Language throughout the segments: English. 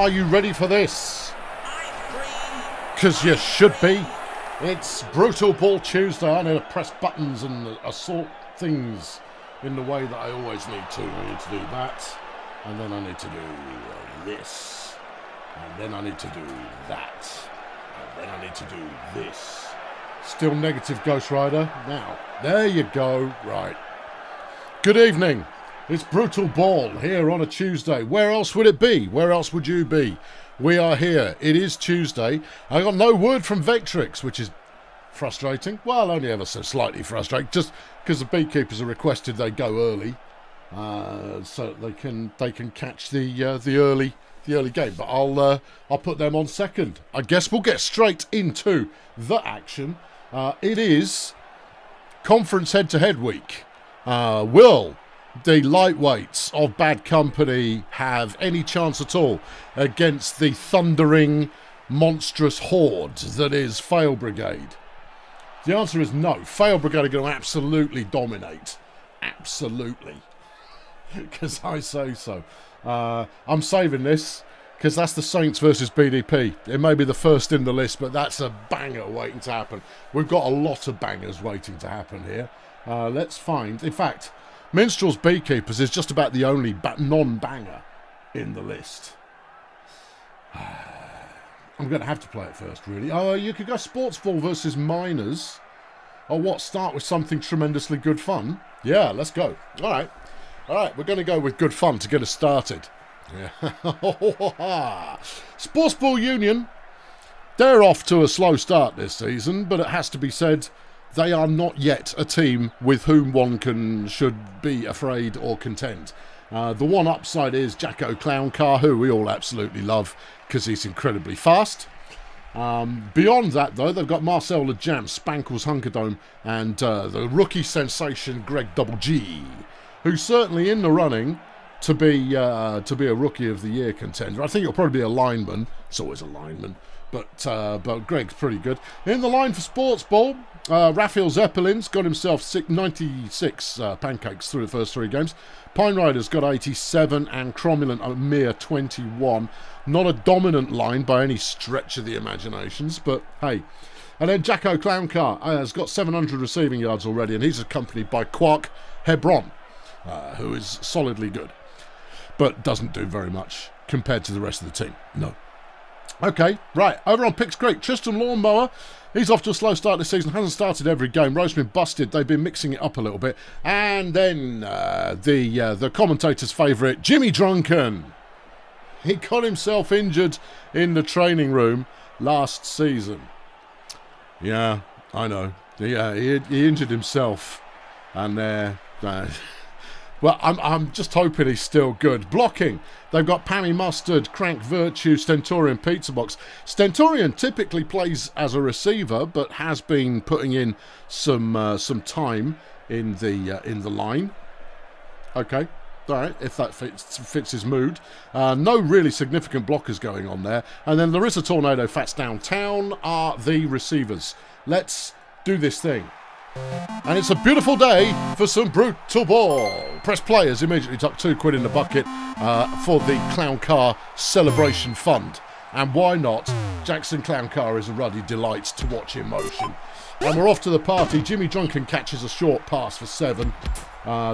Are you ready for this? Because you should be. It's Brutalball Tuesday. I need to press buttons and assort things in the way that I always need to. I need to do that, and then I need to do this, and then I need to do that, and then I need to do this. Still negative, Ghost Rider. Now, there you go. Right. Good evening. It's Brutalball here on a Tuesday. Where else would it be? Where else would you be? We are here. It is Tuesday. I got no word from Vectrix, which is frustrating. Well, only ever so slightly frustrating, just because the Beekeepers have requested they go early, so they can catch the early game. But I'll put them on second. I guess we'll get straight into the action. It is conference head-to-head week. Will the lightweights of Bad Company have any chance at all against the thundering, monstrous horde that is Fail Brigade? The answer is no. Fail Brigade are going to absolutely dominate. Absolutely. Because I say so. I'm saving this because that's the Saints versus BDP. It may be the first in the list, but that's a banger waiting to happen. We've got a lot of bangers waiting to happen here. Let's find... In fact... Minstrels Beekeepers is just about the only non-banger in the list. I'm going to have to play it first, really. Oh, you could go Sportsball versus Miners. Or what, start with something tremendously good fun? Yeah, let's go. All right, we're going to go with good fun to get us started. Yeah. Sportsball Union, they're off to a slow start this season, but it has to be said... They are not yet a team with whom one should be afraid or contend. The one upside is Jacko Clown Car, who we all absolutely love because he's incredibly fast. Beyond that, though, they've got Marcel Le Jam, Spankles Hunkerdome, and the rookie sensation Greg Double G, who's certainly in the running to be a Rookie of the Year contender. I think it'll probably be a lineman. It's always a lineman. But Greg's pretty good. In the line for Sportsball, Raphael Zeppelin's got himself 96 pancakes through the first 3 games. Pine Rider's got 87 and Cromulent a mere 21. Not a dominant line by any stretch of the imaginations, but hey. And then Jacko Clowncar has got 700 receiving yards already, and he's accompanied by Quark Hebron, who is solidly good, but doesn't do very much compared to the rest of the team. No. Okay, right, over on Picks Creek, Tristan Lawnmower, he's off to a slow start this season, hasn't started every game, Roseman busted, they've been mixing it up a little bit, and then the commentator's favourite, Jimmy Drunken. He got himself injured in the training room last season. Yeah, I know, he injured himself, and well, I'm just hoping he's still good. Blocking, they've got Pammy Mustard, Crank Virtue, Stentorian Pizza Box. Stentorian typically plays as a receiver, but has been putting in some time in the line. Okay, all right, if that fits his mood. No really significant blockers going on there. And then Larissa Tornado, Fats Downtown are the receivers. Let's do this thing. And it's a beautiful day for some Brutalball. Press players immediately tuck £2 in the bucket for the Clown Car Celebration Fund. And why not? Jackson Clown Car is a ruddy delight to watch in motion. And we're off to the party. Jimmy Drunken catches a short pass for 7.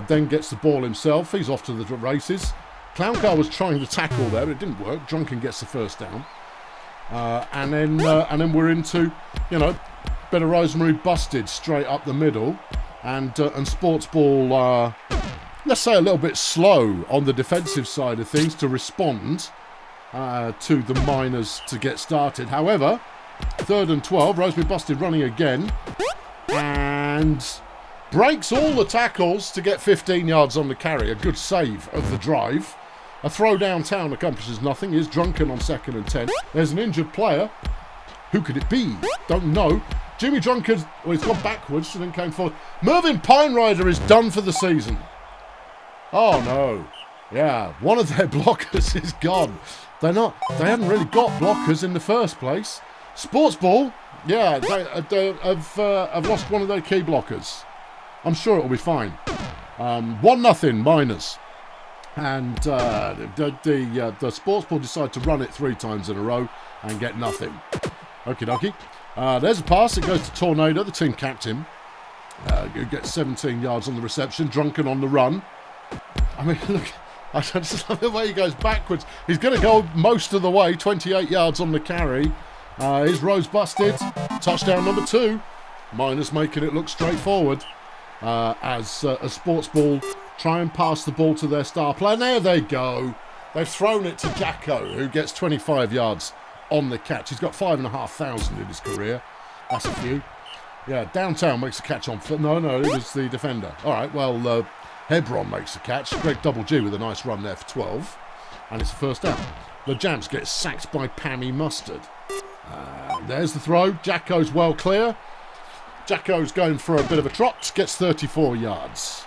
Then gets the ball himself. He's off to the races. Clown Car was trying to tackle there, but it didn't work. Drunken gets the first down. And then we're into, bit of Rosemary busted straight up the middle, and Sportsball, let's say a little bit slow on the defensive side of things to respond to the Miners to get started. However, 3rd and 12, Rosemary busted running again, and breaks all the tackles to get 15 yards on the carry. A good save of the drive. A throw downtown accomplishes nothing. Is Drunken on 2nd and 10. There's an injured player. Who could it be? Don't know. Jimmy Drunken, well, he's gone backwards and then came forward. Mervyn Pine Rider is done for the season. Oh, no. Yeah, one of their blockers is gone. They hadn't really got blockers in the first place. Sportsball, yeah, they have lost one of their key blockers. I'm sure it'll be fine. 1-0 Miners. And the sports ball decide to run it 3 times in a row and get nothing. Okie dokie. There's a pass. It goes to Tornado, the team captain. Who gets 17 yards on the reception. Drunken on the run. I mean, look, I just love the way he goes backwards. He's going to go most of the way, 28 yards on the carry. His row's busted. Touchdown number 2. Miners making it look straightforward. As a sports ball try and pass the ball to their star player. There they go. They've thrown it to Jacko, who gets 25 yards on the catch. He's got 5,500 in his career. That's a few. Yeah, Downtown makes a catch on foot. No, it was the defender. All right, well, Hebron makes a catch. Greg Double G with a nice run there for 12. And it's a first down. The Jams gets sacked by Pammy Mustard. There's the throw. Jacko's well clear. Jacko's going for a bit of a trot. Gets 34 yards.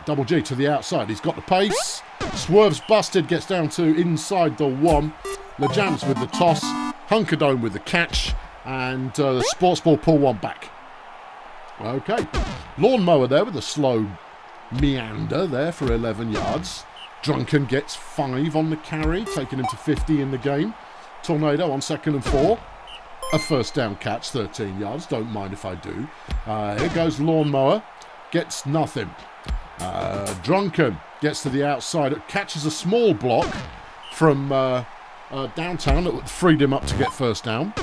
Double G to the outside. He's got the pace. Swerves busted. Gets down to inside the 1. The Jams with the toss. Hunkerdome with the catch. And the sports ball pull one back. Okay. Lawnmower there with a slow meander there for 11 yards. Drunken gets 5 on the carry, taking him to 50 in the game. Tornado on 2nd and 4. A first down catch, 13 yards. Don't mind if I do. Here goes Lawnmower. Gets nothing. Drunken gets to the outside. Catches a small block from Downtown that freed him up to get first down.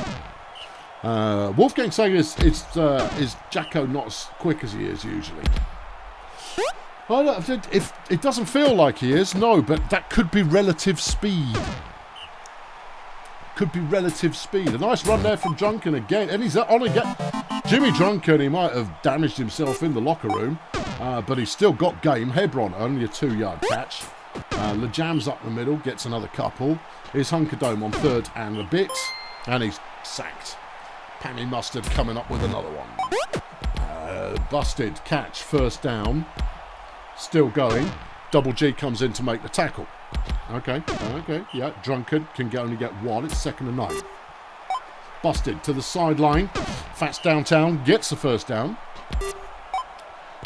Wolfgang saying is Jacko not as quick as he is usually? Well, if it doesn't feel like he is, no, but that could be relative speed. Could be relative speed. A nice run there from Drunken again, and he's on again. Jimmy Drunken, he might have damaged himself in the locker room, but he's still got game. Hebron, only a 2-yard catch. Lejam's up the middle, gets another couple. Here's Hunkerdome on 3rd and a bit, and he's sacked. Pammy Mustard coming up with another one. Busted catch, first down. Still going. Double G comes in to make the tackle. Okay, yeah. Drunken can only get 1. It's 2nd and 9. Busted to the sideline. Fats Downtown gets the first down.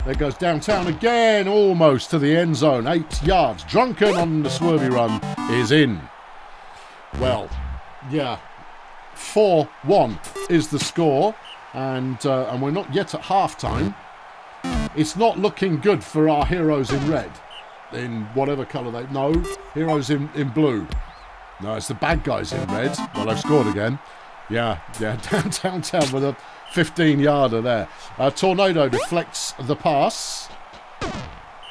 There goes Downtown again, almost to the end zone. 8 yards. Drunken on the swervy run is in. Well, yeah. 4-1 is the score, and we're not yet at half-time. It's not looking good for our heroes in red, in whatever colour they... No, heroes in blue. No, it's the bad guys in red. Well, they've scored again. Yeah, Downtown with a 15-yarder there. Tornado deflects the pass,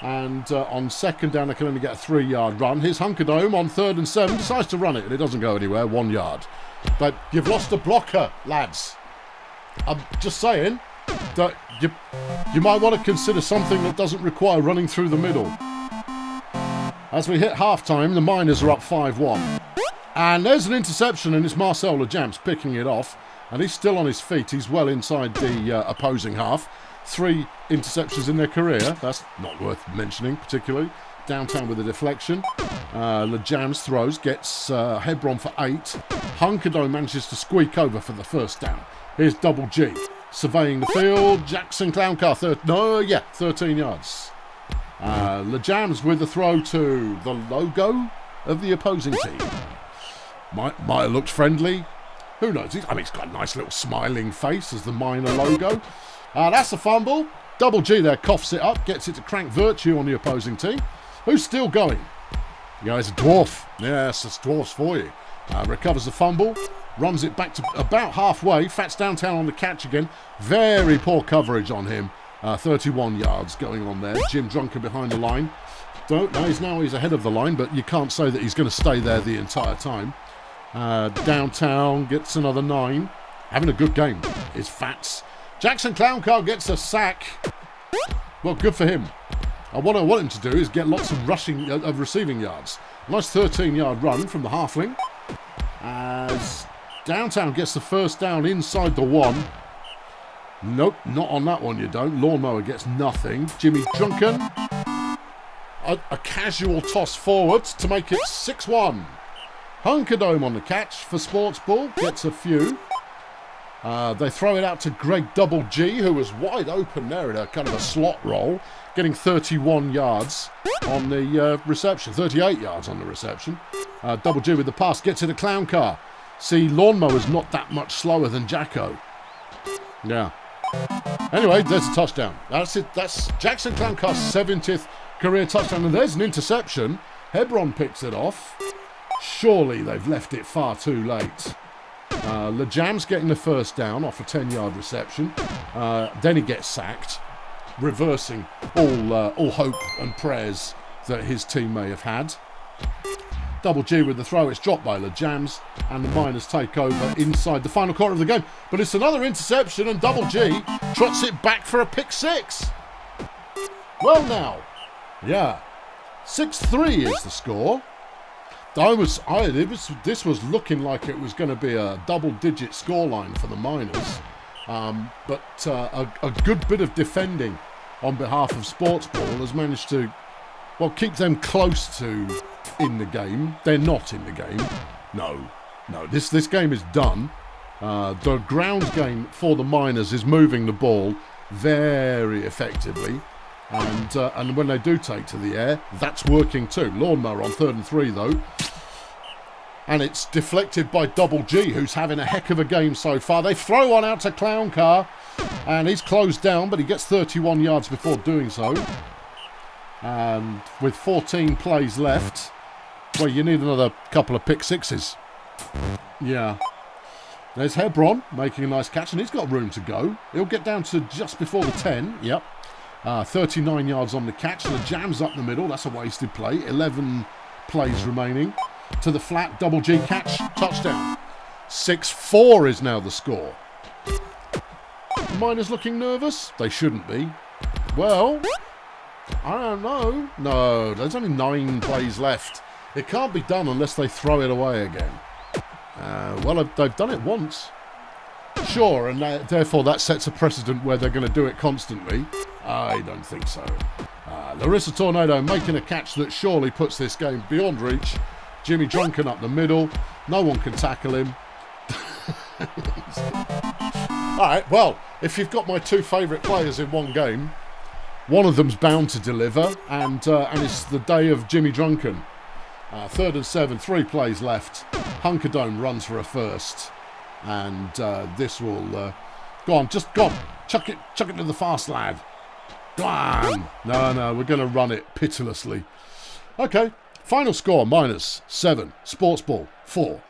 and on 2nd down they can only get a 3-yard run. Here's Hunkerdome on 3rd and 7, decides to run it, and it doesn't go anywhere, 1 yard. But you've lost a blocker, lads. I'm just saying that you might want to consider something that doesn't require running through the middle. As we hit half-time, the Miners are up 5-1. And there's an interception, and it's Marcel Lejams picking it off. And he's still on his feet. He's well inside the opposing half. 3 interceptions in their career. That's not worth mentioning, particularly. Downtown with a deflection. Lejams throws, gets Hebron for 8. Hunkerdome manages to squeak over for the first down. Here's Double G surveying the field. Jackson Clown Car, 13 yards. Lejams with the throw to the logo of the opposing team. Might have looked friendly. Who knows? He's got a nice little smiling face as the Miner logo. That's a fumble. Double G there coughs it up, gets it to Crank Virtue on the opposing team. Who's still going? Yeah, it's a dwarf. Yes, it's dwarfs for you. Recovers the fumble, runs it back to about halfway. Fats Downtown on the catch again. Very poor coverage on him. 31 yards going on there. Jim Drunken behind the line. He's ahead of the line, but you can't say that he's going to stay there the entire time. Downtown gets another 9. Having a good game is Fats. Jackson Clown Car gets a sack. Well, good for him. What I want him to do is get lots of receiving yards. Nice 13-yard run from the halfling. As Downtown gets the first down inside the 1. Nope, not on that one you don't. Lawnmower gets nothing. Jimmy Drunken. A casual toss forward to make it 6-1. Hunkerdome on the catch for Sports Ball. Gets a few. They throw it out to Greg Double G, who was wide open there in a kind of a slot roll, getting 31 yards on the reception, 38 yards on the reception. Double G with the pass, gets it a Clown Car. See, Lawnmower's not that much slower than Jacko. Yeah. Anyway, there's a touchdown. That's it. That's Jackson Clown Car's 70th career touchdown. And there's an interception. Hebron picks it off. Surely they've left it far too late. LeJam's getting the first down off a 10-yard reception. Then he gets sacked, reversing all hope and prayers that his team may have had. Double G with the throw. It's dropped by LeJams, and the Miners take over inside the final quarter of the game. But it's another interception, and Double G trots it back for a pick six. Well now, yeah, 6-3 is the score. This was looking like it was going to be a double-digit scoreline for the Miners, but a good bit of defending on behalf of Sportsball has managed to, well, keep them close to in the game. They're not in the game. No. This game is done. The ground game for the Miners is moving the ball very effectively. And when they do take to the air, that's working too. Lawnmower on 3rd and 3 though. And it's deflected by Double G, who's having a heck of a game so far. They throw one out to Clown Car, and he's closed down, but he gets 31 yards before doing so. And with 14 plays left, well, you need another couple of pick sixes. Yeah. There's Hebron making a nice catch, and he's got room to go. He'll get down to just before the 10. Yep. 39 yards on the catch. The jam's up the middle. That's a wasted play. 11 plays remaining. To the flat. Double G catch. Touchdown. 6-4 is now the score. The Miners looking nervous? They shouldn't be. Well, I don't know. No, there's only 9 plays left. It can't be done unless they throw it away again. Well, they've done it once. Sure, and therefore that sets a precedent where they're going to do it constantly. I don't think so. Larissa Tornado making a catch that surely puts this game beyond reach. Jimmy Drunken up the middle. No one can tackle him. Alright, well, if you've got my 2 favourite players in one game, one of them's bound to deliver, and it's the day of Jimmy Drunken. 3rd and 7, 3 plays left. Hunkerdome runs for a first. And this will... go on, just go on. Chuck it to the fast lad. Go on. No, we're going to run it pitilessly. Okay, final score, Miners 7, Sportsball 4.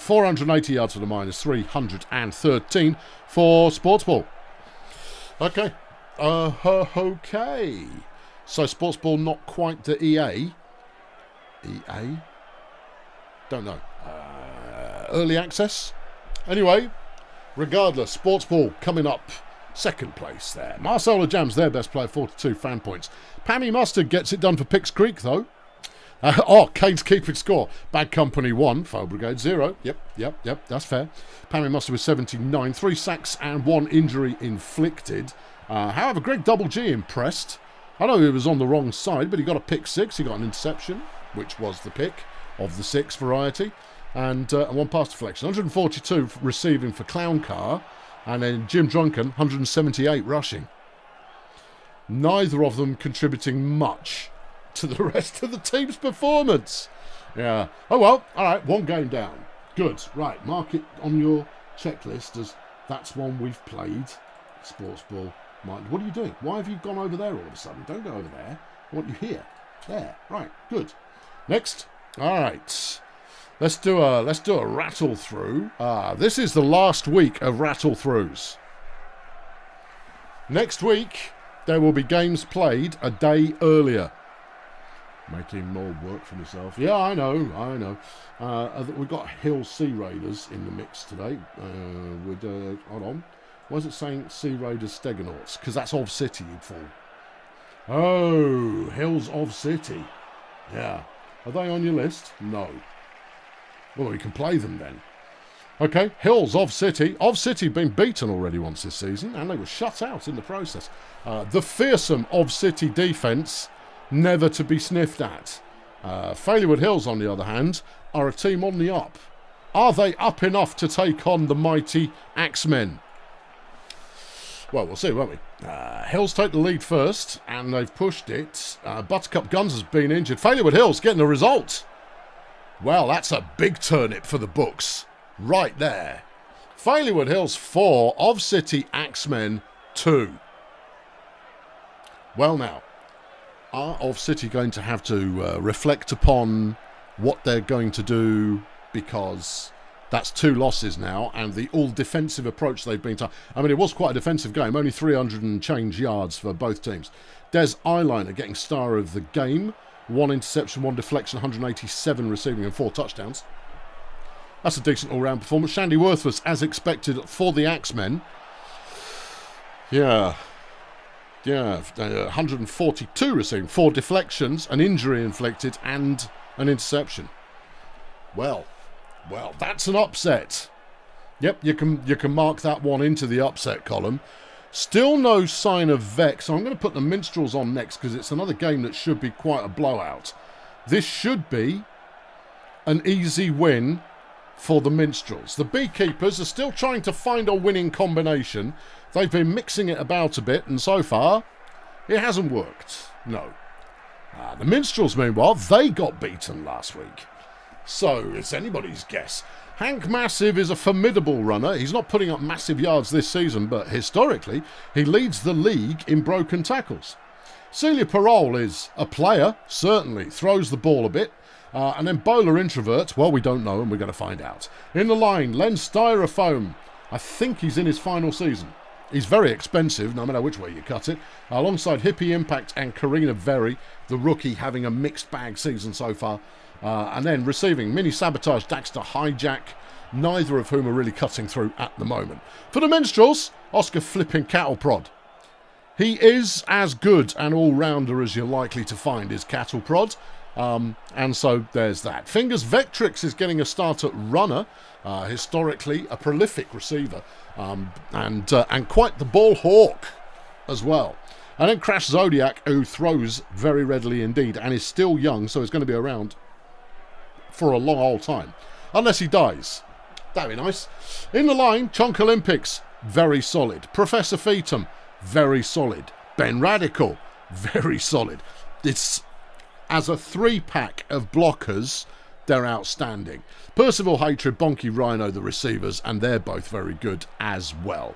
480 yards for the Miners, 313 for Sportsball. Okay. Okay. So Sportsball not quite the EA. EA? Don't know. Early access? Anyway, regardless, Sportsball coming up second place there. Marcelo Jam's their best player, 42 fan points. Pammy Mustard gets it done for Picks Creek, though. Kane's keeping score. Bad Company 1, Fail Brigade 0. Yep, that's fair. Pammy Mustard with 79, 3 sacks and 1 injury inflicted. However, Greg Double G impressed. I know he was on the wrong side, but he got a pick 6. He got an interception, which was the pick of the 6 variety. And 1 pass deflection. 142 receiving for Clown Car. And then Jim Drunken, 178 rushing. Neither of them contributing much to the rest of the team's performance. Yeah. Oh well, alright, 1 game down. Good. Right, mark it on your checklist as that's one we've played. Sportsball. What are you doing? Why have you gone over there all of a sudden? Don't go over there. I want you here. There. Right, good. Next. Alright. Let's do a rattle through. This is the last week of rattle throughs. Next week there will be games played a day earlier. Making more work for myself. Yeah, I know. We've got Hill Sea Raiders in the mix today. Hold on. Why is it saying Sea Raiders Stegonauts? Because that's of City, you'd fall. Oh, Hills of City. Yeah. Are they on your list? No. Well, we can play them then. Okay, Hills of City. Of City been beaten already once this season, and they were shut out in the process. The fearsome Of City defence, never to be sniffed at. Fairywood Hills, on the other hand, are a team on the up. Are they up enough to take on the mighty Axemen? Well, we'll see, won't we? Hills take the lead first, and they've pushed it. Buttercup Guns has been injured. Failure Hills getting the result. Well, that's a big turnip for the books. Right there. Failure Hills 4, of City Axemen 2. Well now, are of City going to have to reflect upon what they're going to do, because that's 2 losses now, and the all-defensive approach they've been taking. I mean, it was quite a defensive game, only 300 and change yards for both teams. Des Eyeliner getting star of the game. 1 interception, 1 deflection, 187 receiving and 4 touchdowns. That's a decent all-round performance. Shandy Worthless, as expected, for the Axemen. Yeah, 142 receiving, 4 deflections, an injury inflicted, and an interception. Well, that's an upset. Yep, you can mark that one into the upset column. Still no sign of Vex, so I'm going to put the Minstrels on next, because it's another game that should be quite a blowout. This should be an easy win for the Minstrels. The Beekeepers are still trying to find a winning combination. They've been mixing it about a bit, and so far, it hasn't worked. No. The Minstrels, meanwhile, they got beaten last week. So, it's anybody's guess. Hank Massive is a formidable runner. He's not putting up massive yards this season, but historically, he leads the league in broken tackles. Celia Parole is a player, certainly, throws the ball a bit. And then Bowler Introvert, well, we don't know, and we're going to find out. In the line, Len Styrofoam. I think he's in his final season. He's very expensive, no matter which way you cut it. Alongside Hippie Impact and Karina Very, the rookie having a mixed bag season so far. And then receiving Mini Sabotage, Daxter Hijack, neither of whom are really cutting through at the moment. For the Minstrels, Oscar Flipping Cattle Prod. He is as good an all-rounder as you're likely to find is Cattle Prod. And so there's that. Fingers Vectrix is getting a start at runner. Historically, a prolific receiver. And quite the ball hawk as well. And then Crash Zodiac, who throws very readily indeed and is still young, so he's going to be around for a long old time. Unless he dies. That'd be nice. In the line, Chonk Olympics, very solid. Professor Feetham, very solid. Ben Radical, very solid. It's, as a 3-pack of blockers, they're outstanding. Percival Hatred, Bonky Rhino, the receivers, and they're both very good as well.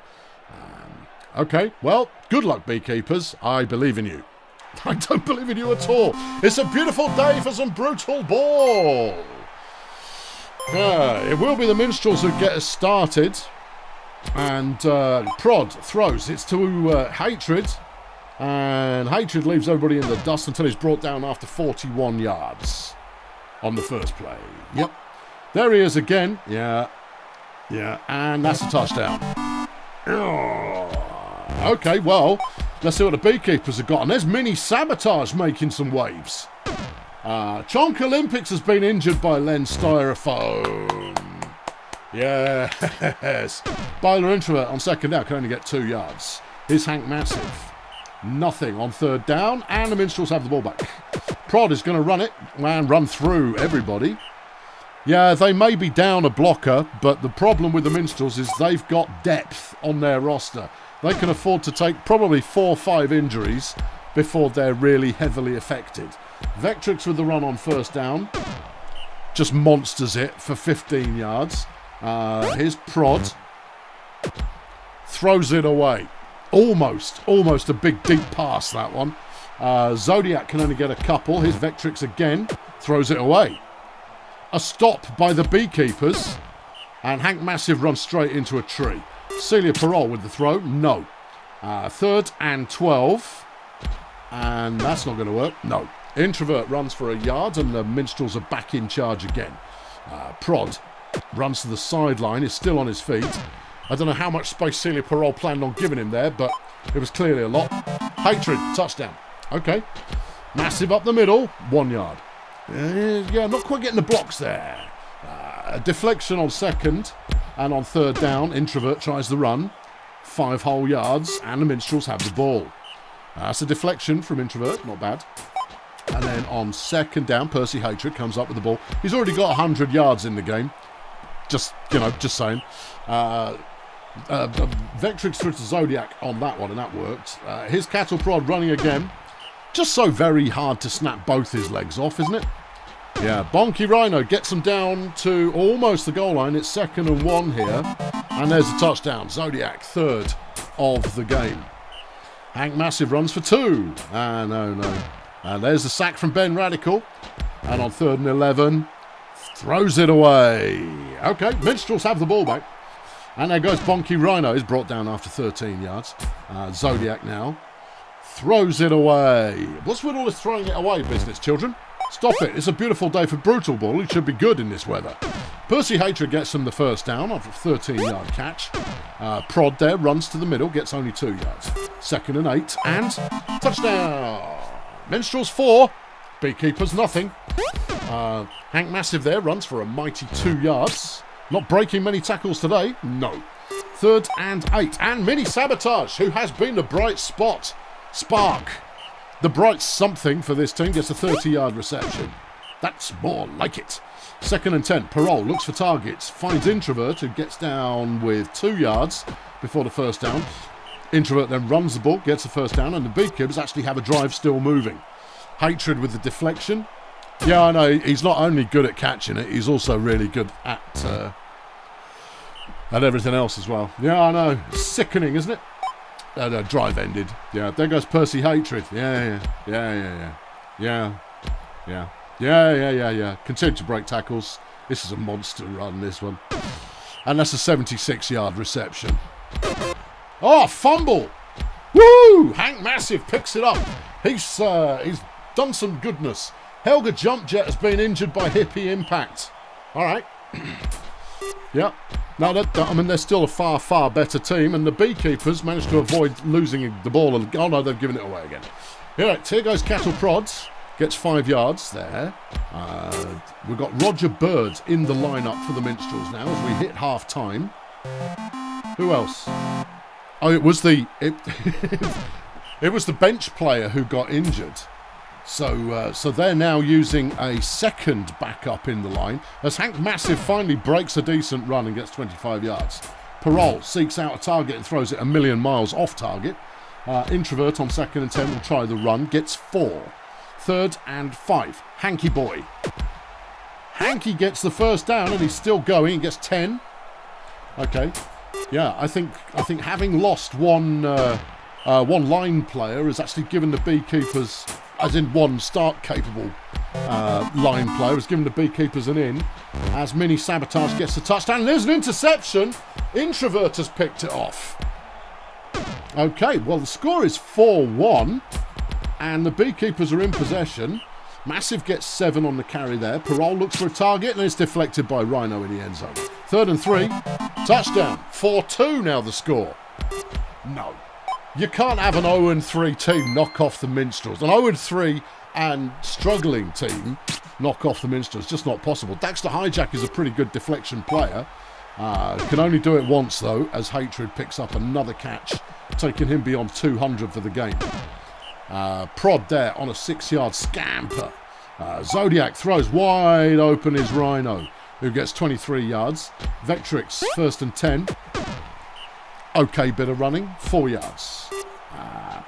Okay, well, good luck, Beekeepers. I believe in you. I don't believe in you at all. It's a beautiful day for some Brutalball. It will be the Minstrels who get us started. And Prod throws. It's to Hatred. And Hatred leaves everybody in the dust until he's brought down after 41 yards on the first play. Yep. There he is again. Yeah. And that's a touchdown. Okay, well, let's see what the Beekeepers have got. And there's Mini Sabotage making some waves. Chonk Olympics has been injured by Len Styrofoam. Yes. Bowler Introvert on second down can only get 2 yards. Here's Hank Massive. Nothing on third down, and the Minstrels have the ball back. Prod is going to run it and run through everybody. Yeah, they may be down a blocker, but the problem with the Minstrels is they've got depth on their roster. They can afford to take probably 4 or 5 injuries before they're really heavily affected. Vectrix with the run on first down. Just monsters it for 15 yards. Here's Prod. Throws it away. Almost a big deep pass, that one. Zodiac can only get a couple. Here's Vectrix again. Throws it away. A stop by the Beekeepers. And Hank Massive runs straight into a tree. Celia Parole with the throw. No. 3rd and 12. And that's not going to work. No. Introvert runs for a yard and the Minstrels are back in charge again. Prod runs to the sideline. Is still on his feet. I don't know how much space Celia Parole planned on giving him there, but it was clearly a lot. Hatred, touchdown. Okay. Massive up the middle, 1 yard. Yeah, not quite getting the blocks there. A deflection on second, and on third down, Introvert tries the run. 5 whole yards, and the Minstrels have the ball. That's a deflection from Introvert, not bad. And then on second down, Percy Hatred comes up with the ball. He's already got 100 yards in the game. Just saying. Vectrix through to Zodiac on that one, and that worked. His cattle prod running again. Just so very hard to snap both his legs off, isn't it? Yeah, Bonky Rhino gets them down to almost the goal line. It's 2nd and 1 here. And there's a touchdown. Zodiac, 3rd of the game. Hank Massive runs for 2. No. And there's the sack from Ben Radical. And on 3rd and 11, throws it away. Okay, Minstrels have the ball back. And there goes Bonky Rhino. He's brought down after 13 yards. Zodiac now throws it away. What's with all this throwing it away business, children? Stop it. It's a beautiful day for Brutalball. It should be good in this weather. Percy Hatred gets him the first down after a 13-yard catch. Prod there runs to the middle, gets only 2 yards. 2nd and 8, and touchdown. Minstrels 4, Beekeepers nothing. Hank Massive there runs for a mighty 2 yards. Not breaking many tackles today, no. 3rd and 8, and Mini Sabotage, who has been the bright spot. Spark, the bright something for this team, gets a 30-yard reception. That's more like it. 2nd and 10, Parole looks for targets, finds Introvert, who gets down with 2 yards before the first down. Introvert then runs the ball, gets the first down, and the Beekeepers actually have a drive still moving. Hatred with the deflection. Yeah, I know, he's not only good at catching it, he's also really good at everything else as well. Yeah, I know, sickening, isn't it? Drive ended. Yeah, there goes Percy Hatred. Yeah. Continue to break tackles. This is a monster run, this one. And that's a 76-yard reception. Oh, fumble! Woo! Hank Massive picks it up. He's done some goodness. Helga Jumpjet has been injured by hippie impact. All right. Yeah. No, they're still a far, far better team, and the Beekeepers managed to avoid losing the ball. Oh, no, they've given it away again. Here goes Cattle Prods. Gets 5 yards there. We've got Roger Bird in the lineup for the Minstrels now as we hit half-time. Who else? Oh, it was the bench player who got injured. So they're now using a second backup in the line as Hank Massive finally breaks a decent run and gets 25 yards. Parole seeks out a target and throws it a million miles off target. Introvert on 2nd and 10 will try the run, gets 4. 3rd and 5. Hanky boy. Hanky gets the first down and he's still going and gets 10. Okay. Yeah, I think having lost one line player has actually given the Beekeepers, as in one start-capable line player, has given the Beekeepers an in. As Mini Sabotage gets the touchdown, and there's an interception. Introvert has picked it off. Okay, well, the score is 4-1, and the Beekeepers are in possession. Massive gets 7 on the carry there. Parole looks for a target, and it's deflected by Rhino in the end zone. 3rd and 3, touchdown. 4-2 now the score. No. You can't have an 0-3 team knock off the Minstrels. An 0-3 and struggling team knock off the Minstrels. Just not possible. Daxter Hijack is a pretty good deflection player. Can only do it once, though, as Hatred picks up another catch, taking him beyond 200 for the game. Prod there on a 6-yard scamper. Zodiac throws wide open his Rhino, who gets 23 yards. Vectrix, 1st and 10. Okay bit of running, 4 yards.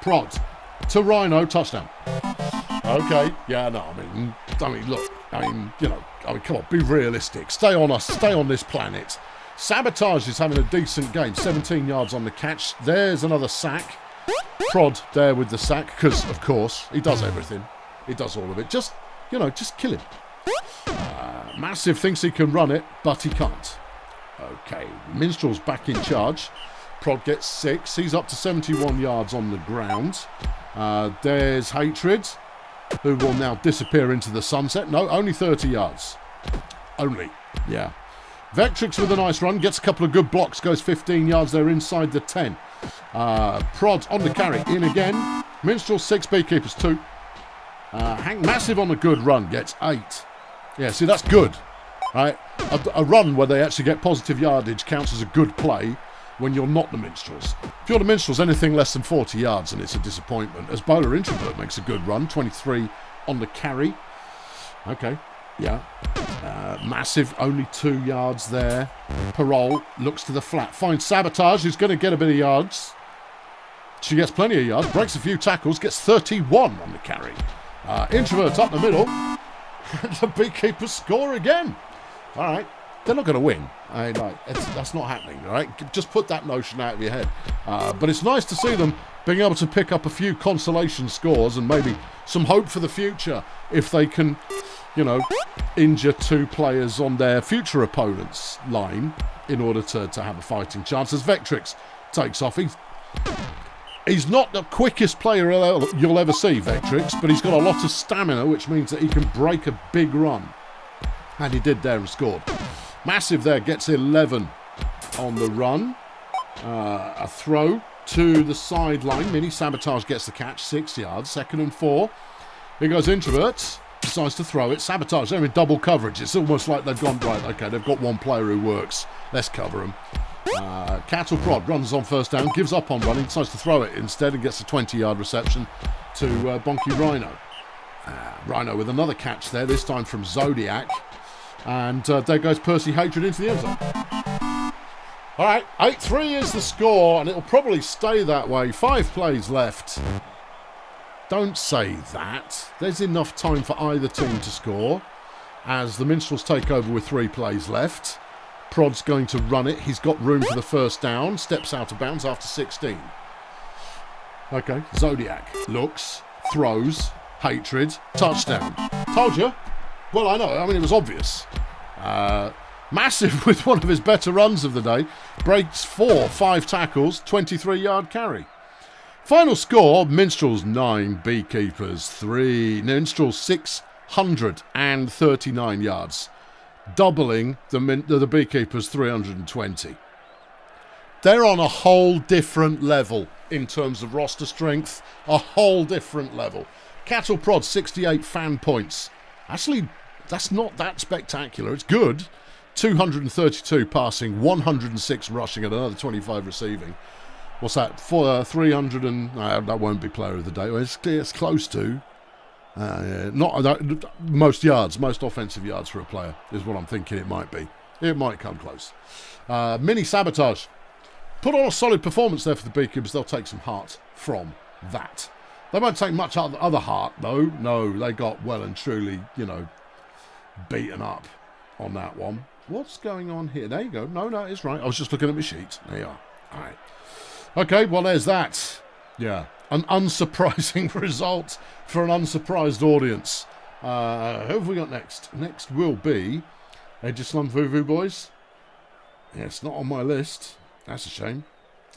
Prod to Rhino, touchdown. Okay, yeah, no, I mean, look, come on, be realistic. Stay on this planet. Sabotage is having a decent game, 17 yards on the catch. There's another sack. Prod there with the sack, because, of course, he does everything. He does all of it. Just kill him. Massive thinks he can run it, but he can't. Okay, Minstrel's back in charge. Prod gets 6. He's up to 71 yards on the ground. There's Hatred, who will now disappear into the sunset. No, only 30 yards. Only, yeah. Vectrix with a nice run, gets a couple of good blocks, goes 15 yards there inside the 10. Prod on the carry, in again. Minstrel 6, Beekeepers 2. Hank Massive on a good run, gets 8. Yeah, see, that's good. Right? A run where they actually get positive yardage counts as a good play when you're not the Minstrels. If you're the Minstrels, anything less than 40 yards and it's a disappointment. As Bowler Introvert makes a good run, 23 on the carry. Okay. Yeah. Massive, only 2 yards there. Parole looks to the flat. Finds Sabotage, who's going to get a bit of yards. She gets plenty of yards. Breaks a few tackles. Gets 31 on the carry. Introvert up the middle. The Beekeepers score again. All right. They're not going to win. That's not happening. All right. Just put that notion out of your head. But it's nice to see them being able to pick up a few consolation scores and maybe some hope for the future if they can, injure 2 players on their future opponent's line in order to have a fighting chance. As Vectrix takes off, he's not the quickest player you'll ever see, Vectrix, but he's got a lot of stamina, which means that he can break a big run. And he did there and scored. Massive there, gets 11 on the run. A throw to the sideline. Mini Sabotage gets the catch, 6 yards, 2nd and 4. Here goes Introvert. Decides to throw it. Sabotage, they're in double coverage. It's almost like they've gone, right, okay, they've got one player who works. Let's cover him. Cattle Prod runs on first down, gives up on running, decides to throw it instead and gets a 20-yard reception to Bonky Rhino. Rhino with another catch there, this time from Zodiac. And there goes Percy Hatred into the end zone. All right, 8-3 is the score, and it'll probably stay that way. 5 plays left. Don't say that. There's enough time for either team to score as the Minstrels take over with 3 plays left. Prod's going to run it. He's got room for the first down. Steps out of bounds after 16. Okay, Zodiac looks, throws, Hatred, touchdown. Told you. Well, I know. I mean, it was obvious. Massive with one of his better runs of the day. Breaks 5 tackles, 23-yard carry. Final score, Minstrels 9, Beekeepers 3. Minstrels 639 yards. Doubling the Beekeepers 320. They're on a whole different level in terms of roster strength. A whole different level. Cattle Prod, 68 fan points. Actually, that's not that spectacular. It's good. 232 passing, 106 rushing, and another 25 receiving. What's that? 300 and... that won't be player of the day. It's close to. Most offensive yards for a player is what I'm thinking it might be. It might come close. Mini Sabotage. Put on a solid performance there for the Beekeepers. They'll take some heart from that. They won't take much other heart, though. No, they got well and truly, beaten up on that one. What's going on here? There you go. No, it's right. I was just looking at my sheet. There you are. All right. Okay, well, there's that. Yeah, an unsurprising result for an unsurprised audience. Who have we got next? Next will be Eesh Vuvu Boys. Yeah, it's not on my list. That's a shame.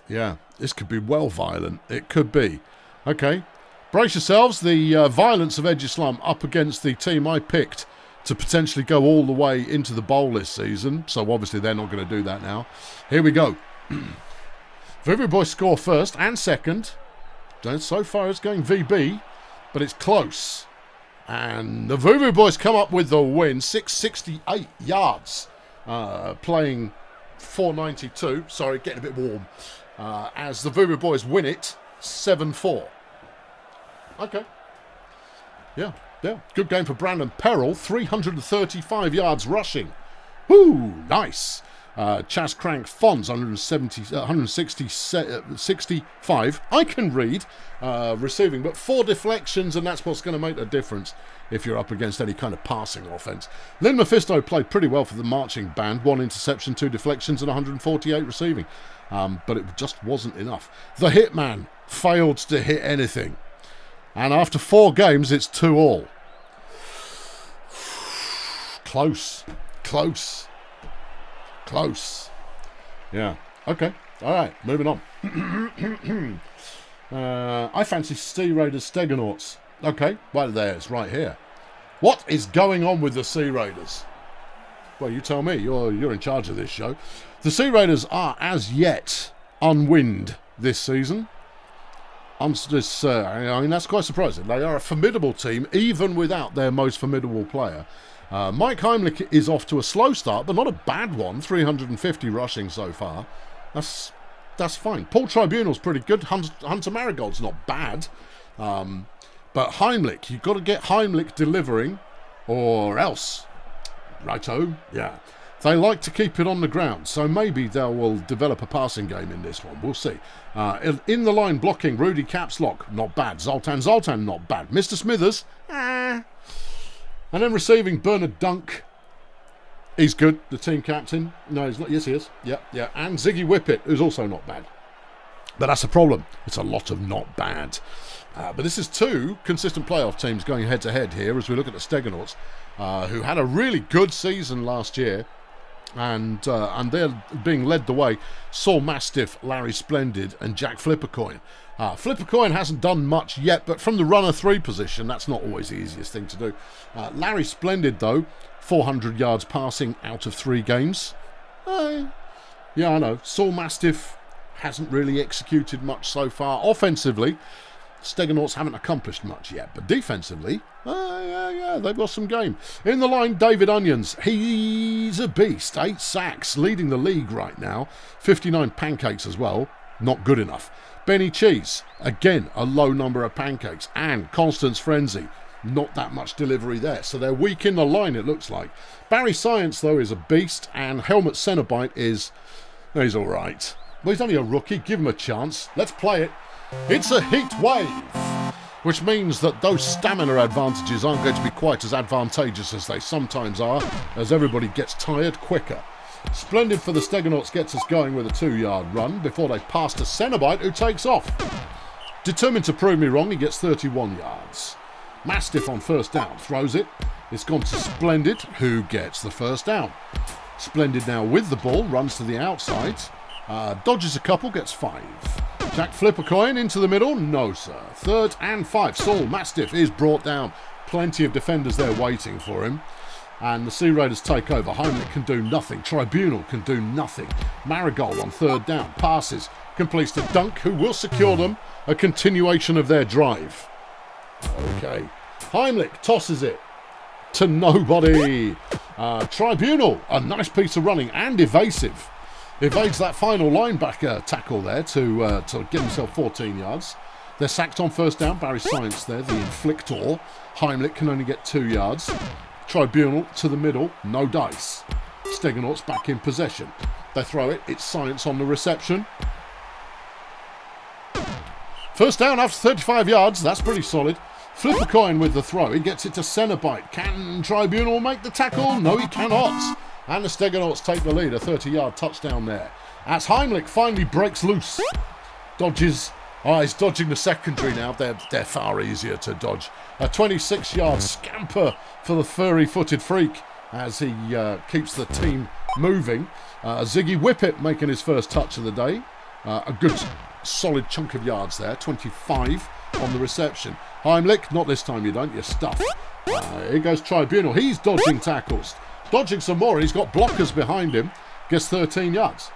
Yeah, this could be well violent. It could be. Okay, brace yourselves. The violence of Eesh up against the team I picked to potentially go all the way into the bowl this season. So obviously they're not going to do that now. Here we go. Vuvu Boys score first and second. So far it's going VB, but it's close. And the Vuvu Boys come up with the win. 668 yards. Playing 492. Sorry, getting a bit warm. As the Vuvu Boys win it 7-4. Okay. Yeah. Good game for Brandon Perrell. 335 yards rushing. Woo, nice. Chas Crank Fons, 165. I can read receiving, but 4 deflections, and that's what's going to make a difference if you're up against any kind of passing offense. Lynn Mephisto played pretty well for the marching band. 1 interception, 2 deflections, and 148 receiving. But it just wasn't enough. The Hitman failed to hit anything. And after 4 games, it's 2-all. Close. Yeah. Okay. All right. Moving on. I fancy Sea Raiders Stegonauts. Okay. Well, there's right here. What is going on with the Sea Raiders? Well, you tell me. You're in charge of this show. The Sea Raiders are as yet unwinned this season. I mean, that's quite surprising. They are a formidable team, even without their most formidable player. Mike Heimlich is off to a slow start, but not a bad one. 350 rushing so far. That's fine. Paul Tribunal's pretty good. Hunter Marigold's not bad. But Heimlich, you've got to get Heimlich delivering, or else Righto, yeah. They like to keep it on the ground, so maybe they will develop a passing game in this one. We'll see. In the line blocking, Rudy Capslock, not bad. Zoltan, not bad. Mr. Smithers, And then receiving, Bernard Dunk. He's good, the team captain. No, he's not. Yes, he is. Yeah. And Ziggy Whippet, who's also not bad. But that's the problem. It's a lot of not bad. But this is two consistent playoff teams going head-to-head here as we look at the Steganauts, who had a really good season last year. And they're being led the way. Saul Mastiff, Larry Splendid, and Jack Flippercoin. Flippercoin hasn't done much yet, but from the runner 3 position, that's not always the easiest thing to do. Larry Splendid, though, 400 yards passing out of 3 games. Yeah, I know. Saul Mastiff hasn't really executed much so far. Offensively, Steganauts haven't accomplished much yet, but defensively, they've got some game. In the line, David Onions. He's a beast. 8 sacks, leading the league right now. 59 pancakes as well. Not good enough. Benny Cheese, again, a low number of pancakes. And Constance Frenzy, not that much delivery there. So they're weak in the line, it looks like. Barry Science, though, is a beast. And Helmut Cenobite he's all right. Well, he's only a rookie. Give him a chance. Let's play it. It's a heat wave, which means that those stamina advantages aren't going to be quite as advantageous as they sometimes are, as everybody gets tired quicker. Splendid for the Steganauts gets us going with a 2-yard run before they pass to Cenobite, who takes off. Determined to prove me wrong, he gets 31 yards. Mastiff on first down, throws it. It's gone to Splendid, who gets the first down. Splendid now with the ball, runs to the outside. Dodges a couple, gets 5. Jack Flippercoin into the middle. No, sir. 3rd and 5. Saul Mastiff is brought down. Plenty of defenders there waiting for him. And the Sea Raiders take over. Heimlich can do nothing. Tribunal can do nothing. Marigold on 3rd down. Passes. Completes to Dunk, who will secure them a continuation of their drive. Okay. Heimlich tosses it to nobody. Tribunal, a nice piece of running and evasive. Evades that final linebacker tackle there to get himself 14 yards. They're sacked on first down. Barry Science there, the inflictor. Heimlich can only get 2 yards. Tribunal to the middle, no dice. Steganauts back in possession. They throw it. It's Science on the reception. First down after 35 yards. That's pretty solid. Flippercoin with the throw. He gets it to Cenobite. Can Tribunal make the tackle? No, he cannot. And the Steganauts take the lead, a 30-yard touchdown there. As Heimlich finally breaks loose. Dodges. He's dodging the secondary now. They're far easier to dodge. A 26-yard scamper for the furry-footed freak as he keeps the team moving. Ziggy Whippet making his first touch of the day. A good, solid chunk of yards there. 25 on the reception. Heimlich, not this time you don't, you're stuffed. Here goes Tribunal. He's dodging tackles. Dodging some more, he's got blockers behind him. Gets 13 yards.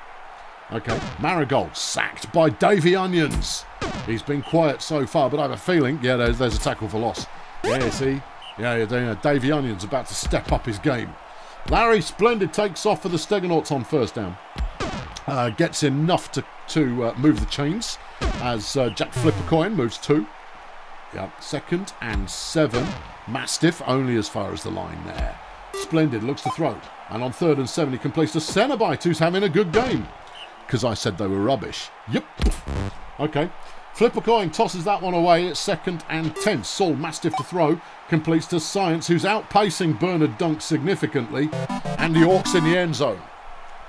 Okay, Marigold sacked by Davy Onions. He's been quiet so far, but I have a feeling, there's a tackle for loss. Yeah, see? Davy Onions about to step up his game. Larry Splendid takes off for the Steganauts on first down. Gets enough to move the chains as Jack Flippercoin moves 2. Yeah, 2nd and 7. Mastiff only as far as the line there. Splendid looks to throw. And on 3rd and 7, he completes to Cenobite, who's having a good game. Because I said they were rubbish. Yep. Okay. Flippercoin tosses that one away at 2nd and 10. Saul Mastiff to throw. Completes to Science, who's outpacing Bernard Dunk significantly. And the Orcs in the end zone.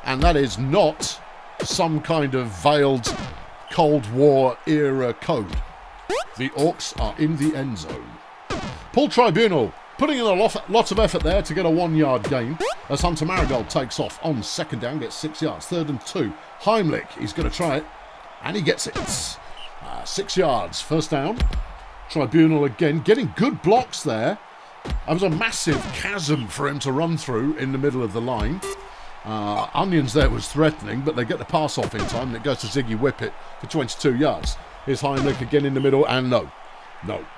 And that is not some kind of veiled Cold War era code. The Orcs are in the end zone. Paul Tribunal putting in a lot of effort there to get a 1-yard gain as Hunter Marigold takes off on 2nd down, gets 6 yards. 3rd and 2. Heimlich, he's going to try it, and he gets it. 6 yards, first down. Tribunal again, getting good blocks there. That was a massive chasm for him to run through in the middle of the line. Onions there was threatening, but they get the pass off in time, and it goes to Ziggy Whippet for 22 yards. Here's Heimlich again in the middle, and no.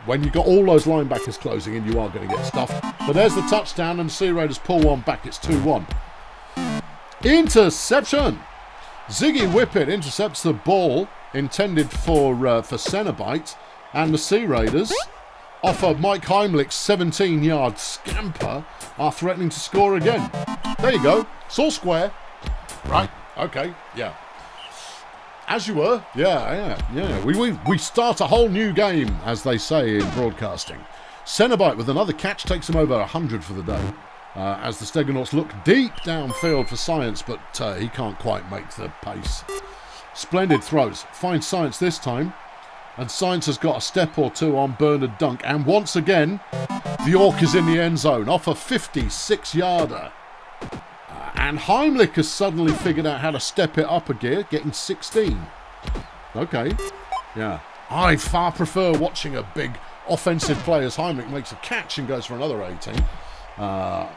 When you've got all those linebackers closing in, you are going to get stuffed. But there's the touchdown, and Sea Raiders pull one back. It's 2-1. Interception! Ziggy Whippet intercepts the ball intended for Cenobite, and the Sea Raiders offer Mike Heimlich's 17-yard scamper are threatening to score again. There you go. It's all square. Right. Okay. Yeah. As you were. Yeah. We start a whole new game, as they say in broadcasting. Cenobite with another catch takes him over 100 for the day. As the Stegonauts look deep downfield for Science, but he can't quite make the pace. Splendid throws. Finds Science this time. And Science has got a step or two on Bernard Dunk. And once again, the Orc is in the end zone off a 56-yarder. And Heimlich has suddenly figured out how to step it up a gear, getting 16. Okay. Yeah. I far prefer watching a big offensive player as Heimlich makes a catch and goes for another 18.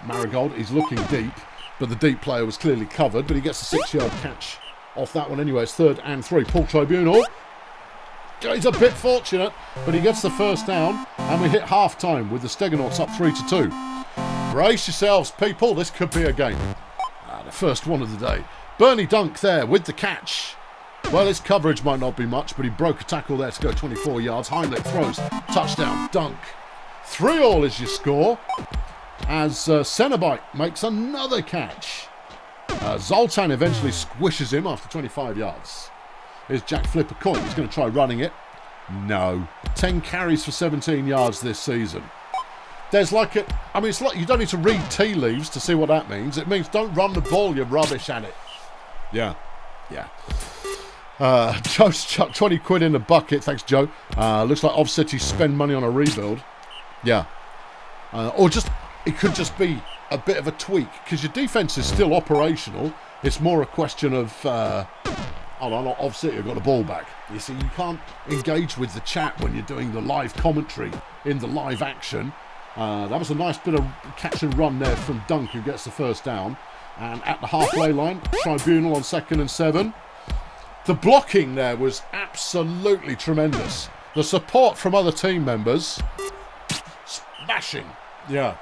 Marigold is looking deep, but the deep player was clearly covered, but he gets a 6-yard catch off that one anyway. It's 3rd and 3. Paul Tribunal. He's a bit fortunate, but he gets the first down, and we hit half-time with the Stegonauts up 3-2. Brace yourselves, people. This could be a game. The first one of the day. Bernie Dunk there with the catch. Well, his coverage might not be much, but he broke a tackle there to go 24 yards. Heimlich throws. Touchdown. Dunk. 3-all is your score. As Cenobite makes another catch. Zoltan eventually squishes him after 25 yards. Here's Jack Flipper Coin. He's going to try running it. No. 10 carries for 17 yards this season. There's like a... I mean, it's like you don't need to read tea leaves to see what that means. It means don't run the ball, you're rubbish at it. Yeah. Joe's chucked 20 quid in the bucket. Thanks, Joe. Looks like Ov City spend money on a rebuild. Yeah. Or just... It could just be a bit of a tweak, because your defence is still operational. It's more a question of... Hold on, Ov City have got the ball back. You see, you can't engage with the chat when you're doing the live commentary in the live action. That was a nice bit of catch and run there from Dunk, who gets the first down. And at the halfway line, Tribunal on 2nd and 7. The blocking there was absolutely tremendous. The support from other team members, smashing. Yeah.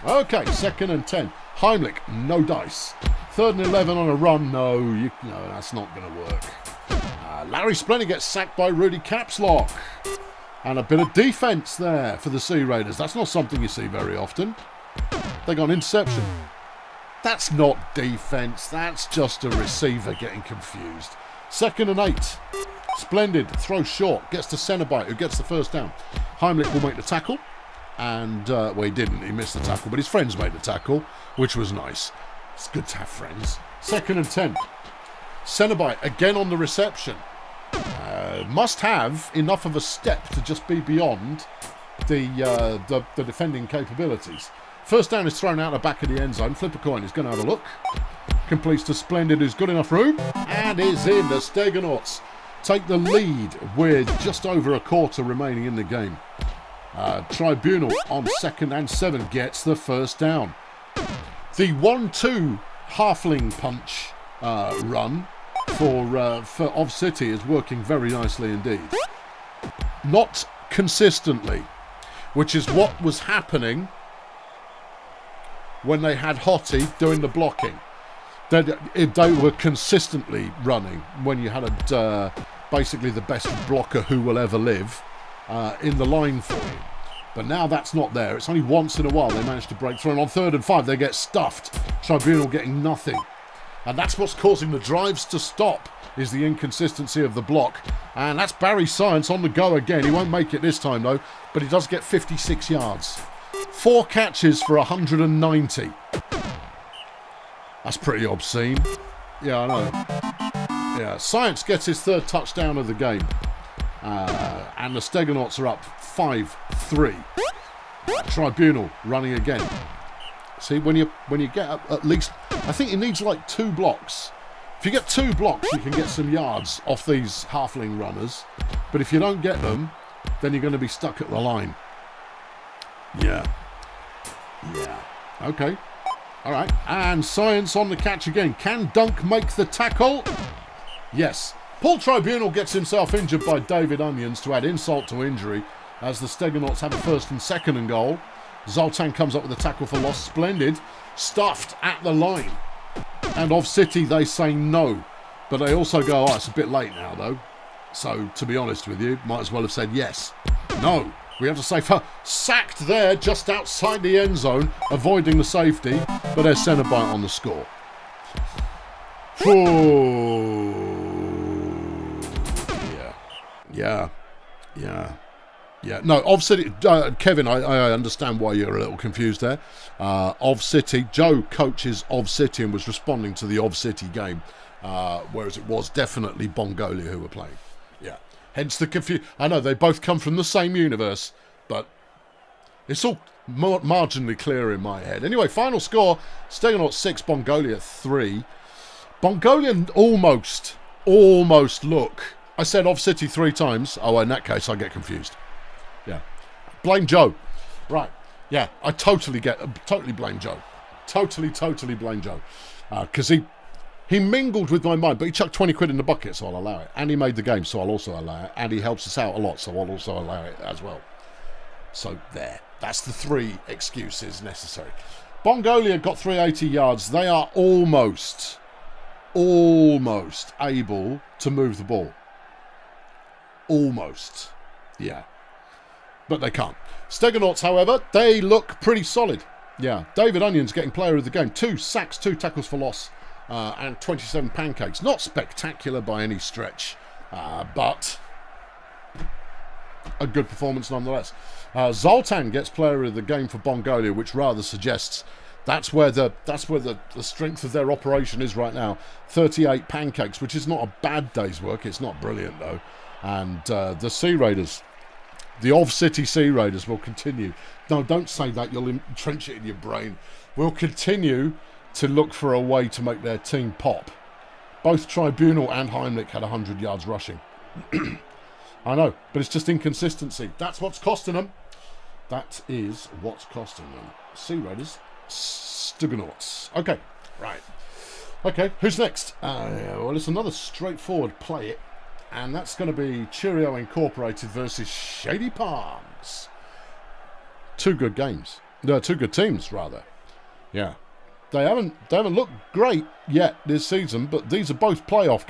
Okay, 2nd and 10. Heimlich, no dice. 3rd and 11 on a run. No, that's not going to work. Larry Splenny gets sacked by Rudy Capslock. And a bit of defence there for the Sea Raiders. That's not something you see very often. They got an interception. That's not defence. That's just a receiver getting confused. 2nd and 8. Splendid. Throw short. Gets to Cenobite, who gets the first down. Heimlich will make the tackle. And, well, he didn't. He missed the tackle. But his friends made the tackle, which was nice. It's good to have friends. 2nd and 10. Cenobite again on the reception. Must have enough of a step to just be beyond the defending capabilities. First down is thrown out the back of the end zone. Flip a coin is going to have a look. Completes to Splendid, who's got enough room. And is in. The Stegonauts take the lead with just over a quarter remaining in the game. Tribunal on 2nd and 7 gets the first down. The 1-2 halfling punch run for Ov City is working very nicely indeed. Not consistently, which is what was happening when they had Hottie doing the blocking. They were consistently running when you had basically the best blocker who will ever live in the line for you. But now that's not there. It's only once in a while they manage to break through. And on 3rd and 5, they get stuffed. Tribunal getting nothing. And that's what's causing the drives to stop, is the inconsistency of the block. And that's Barry Science on the go again. He won't make it this time, though, but he does get 56 yards. 4 catches for 190. That's pretty obscene. Yeah, I know. Yeah, Science gets his 3rd touchdown of the game. And the Stegonauts are up 5-3. Tribunal running again. See, when you get up at least, I think it needs like 2 blocks. If you get 2 blocks, you can get some yards off these halfling runners. But if you don't get them, then you're going to be stuck at the line. Yeah. Okay. All right. And Science on the catch again. Can Dunk make the tackle? Yes. Paul Tribunal gets himself injured by David Onions to add insult to injury as the Stegonauts have a 1st and 2nd and goal. Zoltan comes up with a tackle for loss. Splendid. Stuffed at the line. And Ov City, they say no. But they also go, it's a bit late now, though. So, to be honest with you, might as well have said yes. No. We have to say sacked there just outside the end zone, avoiding the safety, but there's Cenobite on the score. Yeah. No, Ov City, Kevin, I understand why you're a little confused there. Ov City, Joe coaches Ov City and was responding to the Ov City game, whereas it was definitely Bongolia who were playing. Yeah, hence the confusion. I know they both come from the same universe, but it's all marginally clear in my head. Anyway, final score, Stegonaut 6, Bongolia 3. Bongolia almost look. I said Ov City 3 times. Oh, in that case, I get confused. Yeah. Blame Joe. Right. Yeah, I totally blame Joe. Totally blame Joe. Because he mingled with my mind, but he chucked 20 quid in the bucket, so I'll allow it. And he made the game, so I'll also allow it. And he helps us out a lot, so I'll also allow it as well. So there. That's the 3 excuses necessary. Bongolia got 380 yards. They are almost able to move the ball. Almost. Yeah. But they can't. Stegonauts, however, they look pretty solid. Yeah. David Onions getting player of the game. 2 sacks, 2 tackles for loss, and 27 pancakes. Not spectacular by any stretch, but a good performance nonetheless. Zoltan gets player of the game for Bongolia, which rather suggests that's where the strength of their operation is right now. 38 pancakes, which is not a bad day's work. It's not brilliant though. And the Sea Raiders, the Ov City Sea Raiders, will continue. No, don't say that. You'll entrench it in your brain. Will continue to look for a way to make their team pop. Both Tribunal and Heimlich had 100 yards rushing. I know, but it's just inconsistency. That's what's costing them. That is what's costing them. Sea Raiders, Stegonauts. Okay, right. Okay, who's next? Well, it's another straightforward play it. And that's going to be Cheerio Incorporated versus Shady Palms. 2 good games. No, 2 good teams, rather. Yeah. They haven't looked great yet this season, but these are both playoff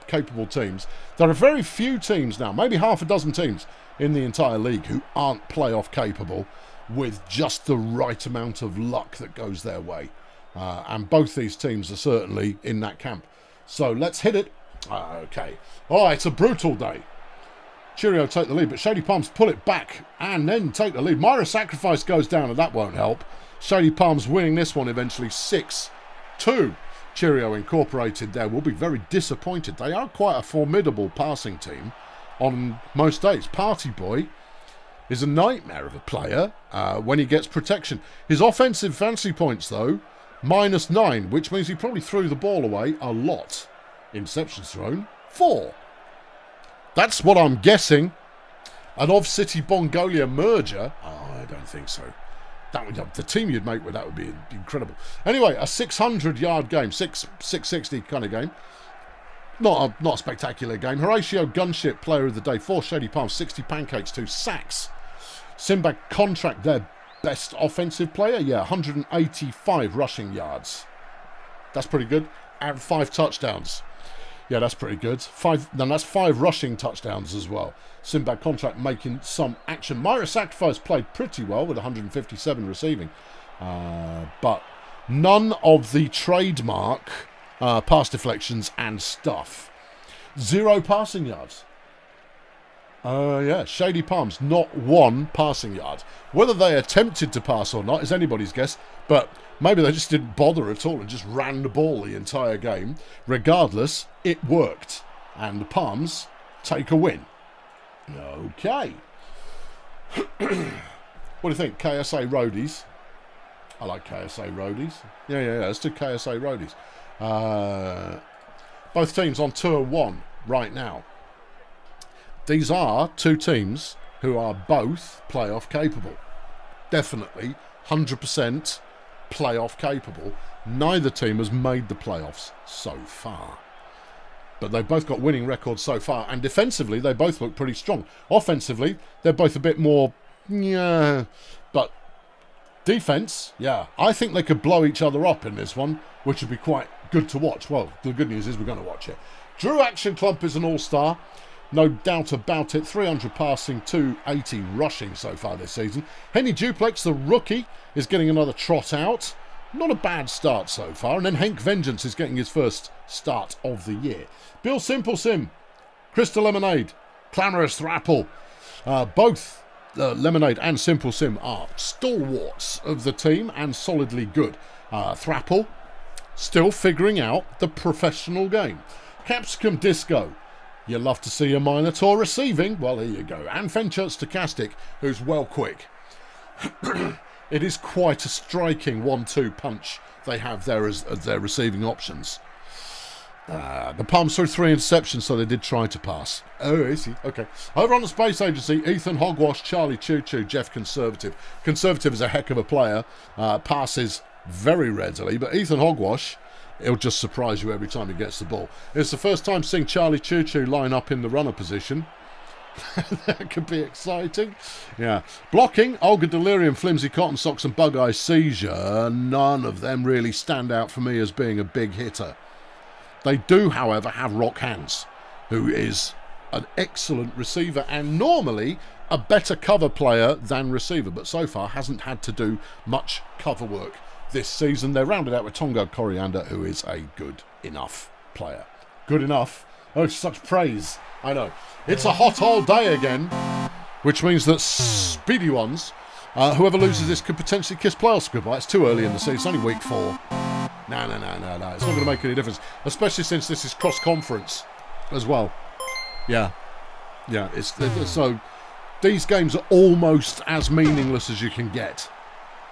capable teams. There are very few teams now, maybe half a dozen teams in the entire league who aren't playoff capable with just the right amount of luck that goes their way. And both these teams are certainly in that camp. So let's hit it. Okay. Oh, it's a brutal day. Cheerio take the lead, but Shady Palms pull it back and then take the lead. Myra Sacrifice goes down, and that won't help. Shady Palms winning this one eventually 6-2. Cheerio Incorporated there will be very disappointed. They are quite a formidable passing team on most days. Party Boy is a nightmare of a player when he gets protection. His offensive fantasy points, though, -9, which means he probably threw the ball away a lot. Interceptions thrown, 4. That's what I'm guessing. An Ov City Bongolia merger? Oh, I don't think so. The team you'd make with that would be incredible. Anyway, a 600-yard game, 660 kind of game. Not a spectacular game. Horatio Gunship, player of the day, 4 Shady Palms, 60 pancakes, 2 sacks. Simbag Contract, their best offensive player, 185 rushing yards. That's pretty good. And 5 touchdowns. Yeah, that's pretty good. That's 5 rushing touchdowns as well. Simbag Contract making some action. Myra Sacrifice played pretty well with 157 receiving. But none of the trademark pass deflections and stuff. 0 passing yards. Shady Palms, not 1 passing yard. Whether they attempted to pass or not is anybody's guess, but maybe they just didn't bother at all and just ran the ball the entire game. Regardless, it worked, and the Palms take a win. Okay. What do you think? KSA Roadies? I like KSA Roadies. Yeah, let's do KSA Roadies. Both teams on Tour 1 right now. These are 2 teams who are both playoff capable. Definitely 100% playoff capable. Neither team has made the playoffs so far. But they've both got winning records so far. And defensively, they both look pretty strong. Offensively, they're both a bit more... But defense, I think they could blow each other up in this one, which would be quite good to watch. Well, the good news is we're going to watch it. Drew Action Clump is an all-star. No doubt about it. 300 passing, 280 rushing so far this season. Henny Duplex, the rookie, is getting another trot out. Not a bad start so far. And then Henk Vengeance is getting his first start of the year. Bill Simple Sim, Crystal Lemonade, Clamorous Thrapple. Both Lemonade and Simple Sim are stalwarts of the team and solidly good. Thrapple, still figuring out the professional game. Capsicum Disco, you love to see a Minotaur receiving. Well, here you go. And Fenchurch Stochastic, who's well quick. It is quite a striking 1-2 punch they have there as their receiving options. The Palms threw 3 interceptions, so they did try to pass. Oh, I see. Okay. Over on the Space Agency, Ethan Hogwash, Charlie Choo Choo, Jeff Conservative. Conservative is a heck of a player. Passes very readily, but Ethan Hogwash, he'll just surprise you every time he gets the ball. It's the first time seeing Charlie Choo Choo line up in the runner position. That could be exciting. Yeah. Blocking, Olga Delirium, Flimsy Cotton Socks and Bug Eye Seizure. None of them really stand out for me as being a big hitter. They do, however, have Rock Hands, who is an excellent receiver and normally a better cover player than receiver, but so far hasn't had to do much cover work this season. They're rounded out with Tonga Coriander, who is a good enough player. Good enough? Oh, it's such praise. I know. It's a hot all day again, which means that speedy ones, whoever loses this could potentially kiss playoffs goodbye. It's too early in the season. It's only week 4. No. It's not going to make any difference, especially since this is cross-conference as well. Yeah. So these games are almost as meaningless as you can get.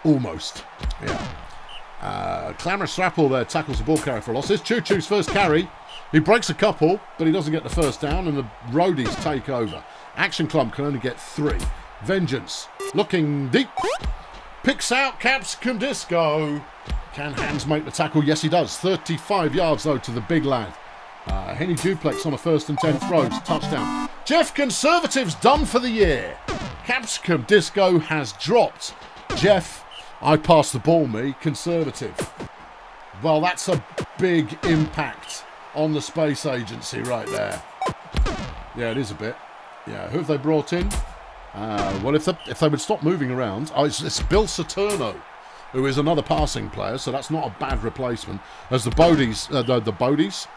Almost. Yeah. Clamorous Thrapple there tackles the ball carrier for a loss. It's Choo Choo's first carry. He breaks a couple, but he doesn't get the first down, and the roadies take over. Action Clump can only get 3. Vengeance, looking deep. Picks out Capsicum Disco. Can Hands make the tackle? Yes, he does. 35 yards, though, to the big lad. Henny Duplex on a 1st and 10 throws. Touchdown. Jeff Conservative's done for the year. Capsicum Disco has dropped. Jeff, I pass the ball, me. Conservative. Well, that's a big impact on the Space Agency right there. Yeah, it is a bit. Yeah, who have they brought in? Well, if they would stop moving around... Oh, it's Bill Saturno, who is another passing player, so that's not a bad replacement. As the Bodies, the Roadies,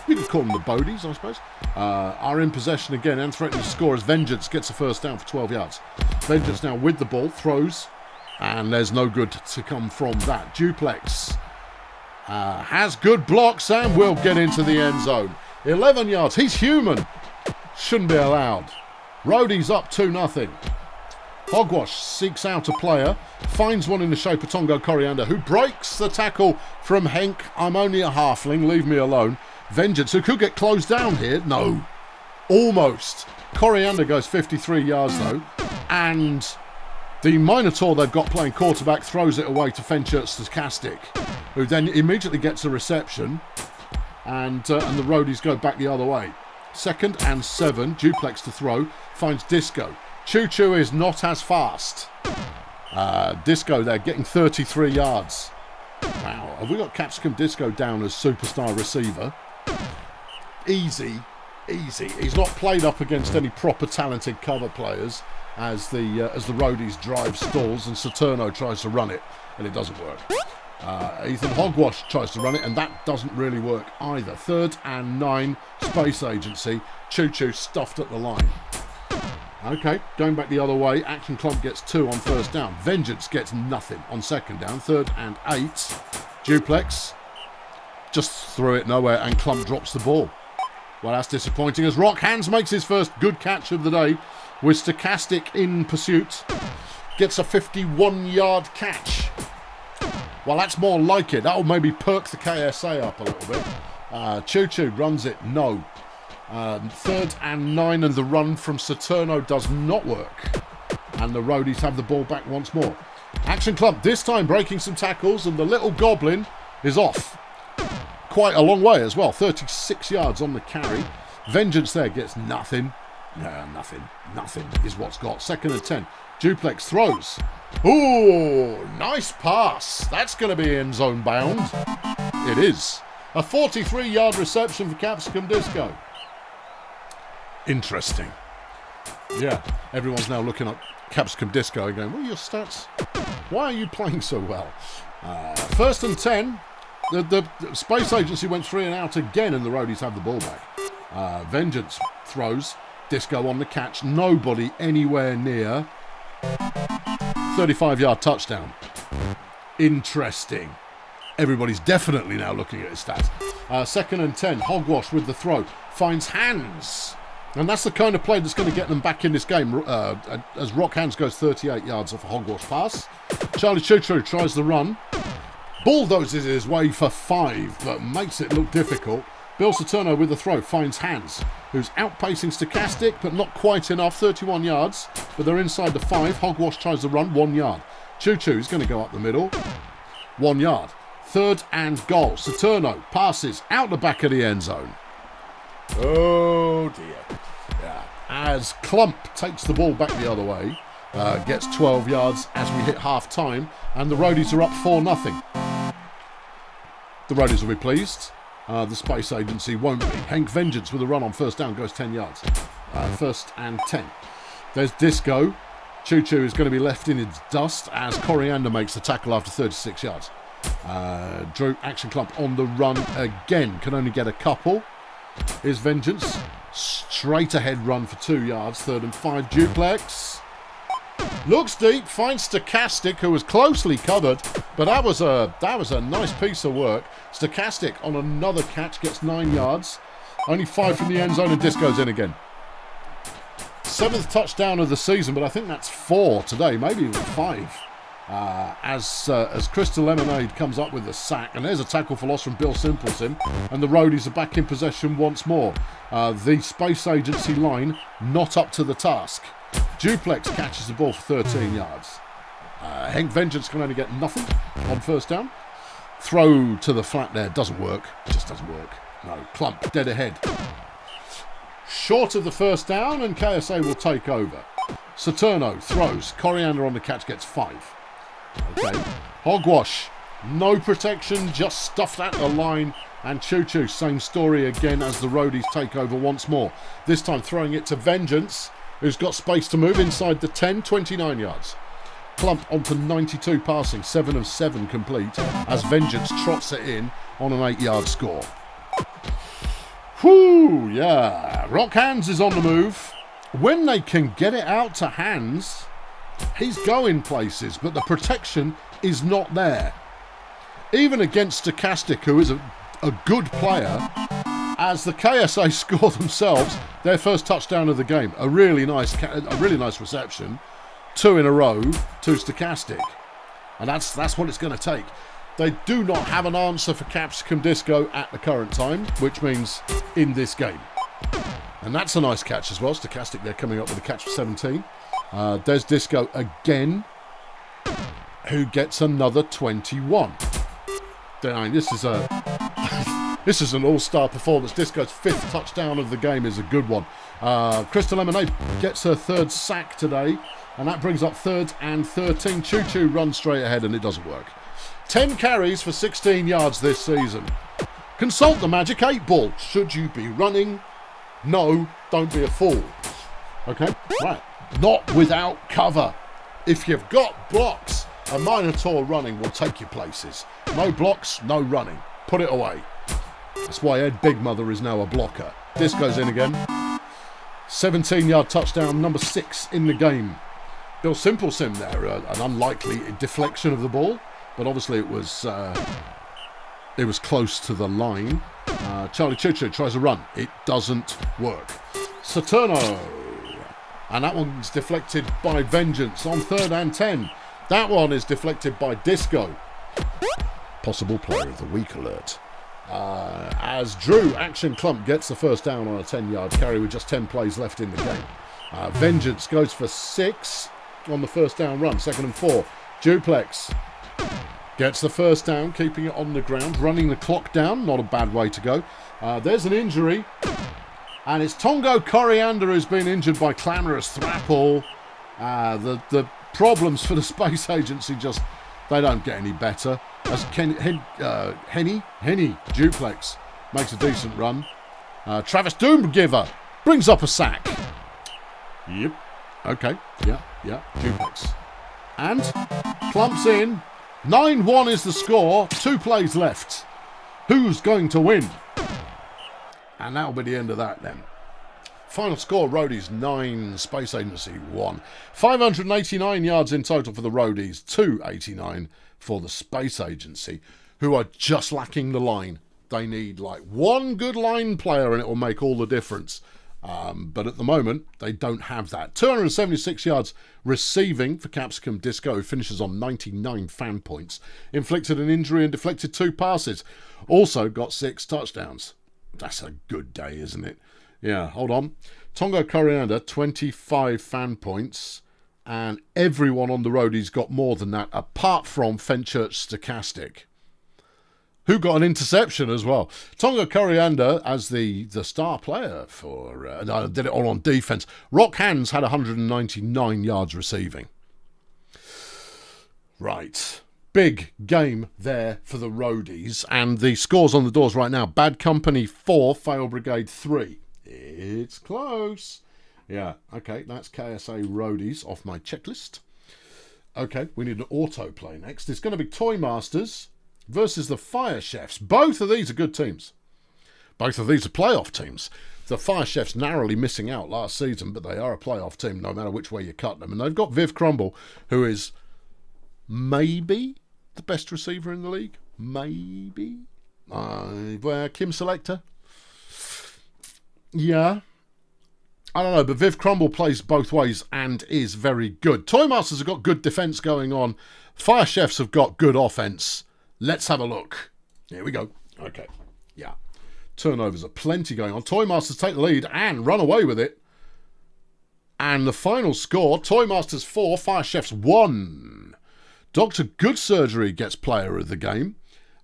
we could call them the Bodies, I suppose, are in possession again and threatening to score as Vengeance gets a first down for 12 yards. Vengeance now with the ball, throws, and there's no good to come from that. Duplex has good blocks and will get into the end zone. 11 yards. He's human. Shouldn't be allowed. Roadies up 2-0. Hogwash seeks out a player, finds one in the shape of Tonga Coriander, who breaks the tackle from Henk. I'm only a halfling, leave me alone. Vengeance, who could get closed down here. No. Almost. Coriander goes 53 yards, though. And the Minotaur they've got playing quarterback throws it away to Fenchurch Stochastic, who then immediately gets a reception. And the Roadies go back the other way. 2nd and 7. Duplex to throw. Finds Disco. Choo Choo is not as fast. Disco there getting 33 yards. Wow. Have we got Capsicum Disco down as superstar receiver? Easy. He's not played up against any proper talented cover players as the Roadies drive stalls and Saturno tries to run it, and it doesn't work. Ethan Hogwash tries to run it, and that doesn't really work either. 3rd and 9, Space Agency. Choo Choo stuffed at the line. Okay, going back the other way. Action Clump gets 2 on 1st down. Vengeance gets nothing on 2nd down. 3rd and 8. Duplex just threw it nowhere, and Clump drops the ball. Well, that's disappointing as Rock Hands makes his first good catch of the day with Stochastic in pursuit. Gets a 51-yard catch. Well, that's more like it. That'll maybe perk the KSA up a little bit. Choo Choo runs it. No. 3rd and 9, and the run from Saturno does not work. And the Roadies have the ball back once more. Action Club this time breaking some tackles, and the little goblin is off. Quite a long way as well. 36 yards on the carry. Vengeance there gets nothing. No, nothing is what's got. 2nd and 10. Duplex throws. Ooh, nice pass. That's going to be end zone bound. It is. A 43-yard reception for Capsicum Disco. Interesting. Yeah, everyone's now looking up Capsicum Disco and going, what are your stats? Why are you playing so well? First and 10. The Space Agency went 3 and out again, and the Roadies have the ball back. Vengeance throws. Disco on the catch. Nobody anywhere near. 35-yard touchdown. Interesting. Everybody's definitely now looking at his stats. Second and 10. Hogwash with the throw. Finds Hands. And that's the kind of play that's going to get them back in this game. As Rock Hands goes 38 yards off a Hogwash pass. Charlie Choo Choo tries the run. Bulldozes his way for 5, but makes it look difficult. Bill Saturno with the throw finds Hands, who's outpacing Stochastic, but not quite enough. 31 yards, but they're inside the 5. Hogwash tries the run, 1 yard. Choo Choo is going to go up the middle. 1 yard. Third and goal. Saturno passes out the back of the end zone. Oh dear. Yeah. As Clump takes the ball back the other way, gets 12 yards as we hit half time, and the Roadies are up 4-0. The Roadies will be pleased. The Space Agency won't be. Hank Vengeance with a run on first down goes 10 yards. First and 10. There's Disco. Choo Choo is going to be left in its dust as Coriander makes the tackle after 36 yards. Drew Action Clump on the run again. Can only get a couple. Here's Vengeance. Straight ahead run for 2 yards. Third and 5. Duplex. Looks deep. Finds Stochastic, who was closely covered. But that was a nice piece of work. Stochastic on another catch gets 9 yards. Only 5 from the end zone, and Disco's in again. 7th touchdown of the season, but I think that's 4 today, maybe even 5. As Crystal Lemonade comes up with the sack, and there's a tackle for loss from Bill Simpleton, and the Roadies are back in possession once more. The Space Agency line not up to the task. Duplex catches the ball for 13 yards. Hank Vengeance can only get nothing on first down. Throw to the flat there doesn't work. Just doesn't work. No. Clump dead ahead. Short of the first down, and KSA will take over. Saturno throws. Coriander on the catch gets 5. Okay. Hogwash. No protection, just stuffed at the line. And Choo Choo, same story again as the Roadies take over once more. This time throwing it to Vengeance, who's got space to move inside the 10, 29 yards. Clump onto 92 passing, 7 of 7 complete, as Vengeance trots it in on an 8-yard score. Whew, yeah. Rock Hands is on the move. When they can get it out to Hands, he's going places, but the protection is not there. Even against Stochastic, who is a good player, as the KSA score themselves their first touchdown of the game. A really nice reception. 2 in a row to Stochastic. And that's what it's going to take. They do not have an answer for Capsicum Disco at the current time, which means in this game. And that's a nice catch as well. Stochastic there coming up with a catch for 17. There's Disco again, who gets another 21. This is an all-star performance. Disco's 5th touchdown of the game is a good one. Crystal Lemonade gets her 3rd sack today, and that brings up 3rd and 13. Choo Choo runs straight ahead, and it doesn't work. 10 carries for 16 yards this season. Consult the Magic 8 Ball. Should you be running? No, don't be a fool. Okay, right. Not without cover. If you've got blocks, a Minotaur running will take you places. No blocks, no running. Put it away. That's why Ed Big Mother is now a blocker. This goes in again. 17-yard touchdown, number 6 in the game. Bill Simpleton there, an unlikely deflection of the ball, but obviously it was close to the line. Charlie Choo Choo tries a run. It doesn't work. Saturno. And that one's deflected by Vengeance on 3rd and 10. That one is deflected by Disco. Possible player of the week alert. As Drew Action Clump gets the first down on a 10-yard carry with just 10 plays left in the game. Vengeance goes for 6 on the first down run. 2nd and 4. Duplex gets the first down, keeping it on the ground, running the clock down. Not a bad way to go. There's an injury. And it's Tongo Coriander who's been injured by Clamorous Thrapple. The problems for the Space Agency they don't get any better. As Henny Duplex makes a decent run. Travis Doomgiver Brings up a sack. Yep. Okay. Yeah. Duplex. And clumps in. 9-1 is the score. 2 plays left. Who's going to win? And that'll be the end of that then. Final score, Roadies 9, Space Agency 1. 589 yards in total for the Roadies, 289 for the Space Agency, who are just lacking the line. They need like one good line player and it will make all the difference. But at the moment, they don't have that. 276 yards receiving for Capsicum Disco, who finishes on 99 fan points. Inflicted an injury and deflected 2 passes. Also got 6 touchdowns. That's a good day, isn't it? Yeah, hold on. Tongo Coriander, 25 fan points. And everyone on the Roadies got more than that, apart from Fenchurch Stochastic, who got an interception as well. Tonga Coriander as the star player for... did it all on defence. Rock Hands had 199 yards receiving. Right. Big game there for the Roadies. And the scores on the doors right now. Bad Company 4, Fail Brigade 3. It's close. Yeah, okay, that's KSA Roadies off my checklist. Okay, we need an autoplay next. It's going to be Toy Masters versus the Fire Chefs. Both of these are good teams. Both of these are playoff teams. The Fire Chefs narrowly missing out last season, but they are a playoff team no matter which way you cut them. And they've got Viv Crumble, who is maybe the best receiver in the league. Maybe. Kim Selector. Yeah. I don't know, but Viv Crumble plays both ways and is very good. Toy Masters have got good defence going on. Fire Chefs have got good offence. Let's have a look. Here we go. Okay. Yeah. Turnovers are plenty going on. Toy Masters take the lead and run away with it. And the final score, Toy Masters 4, Fire Chefs 1. Dr. Good Surgery gets player of the game.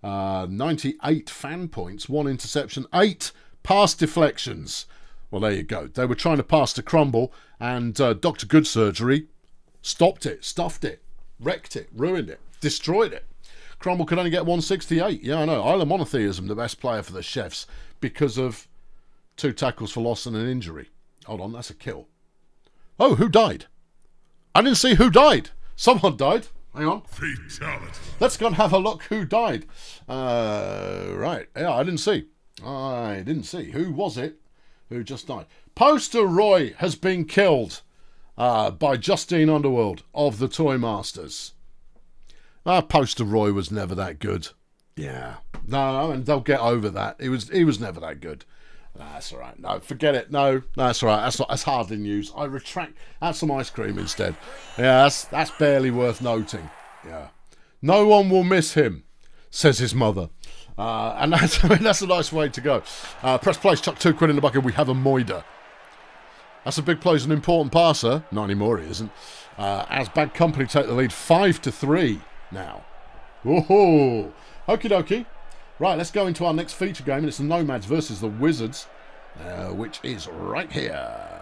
98 fan points, 1 interception, 8 pass deflections. Well, there you go. They were trying to pass to Crumble, and Dr. Good Surgery stopped it, stuffed it, wrecked it, ruined it, destroyed it. Crumble could only get 168. Yeah, I know. Isla Monotheism, the best player for the Chefs, because of 2 tackles for loss and an injury. Hold on, that's a kill. Oh, who died? I didn't see who died. Someone died. Hang on. Fatality. Let's go and have a look who died. Right. Yeah, I didn't see. Who was it? Who just died? Poster Roy has been killed by Justine Underworld of the Toy Masters. Poster Roy was never that good. Yeah. No, and they'll get over that. He was never that good. That's all right. No, forget it. No, that's all right. That's hardly news. I retract. Have some ice cream instead. Yeah, that's barely worth noting. Yeah. No one will miss him, says his mother. And that's a nice way to go. Press place, chuck £2 in the bucket. We have a Moida. That's a big play. He's an important passer. Not anymore, he isn't. As Bad Company take the lead 5-3 now. Woohoo! Okie dokie. Right, let's go into our next feature game. And it's the Nomads versus the Wizards, which is right here.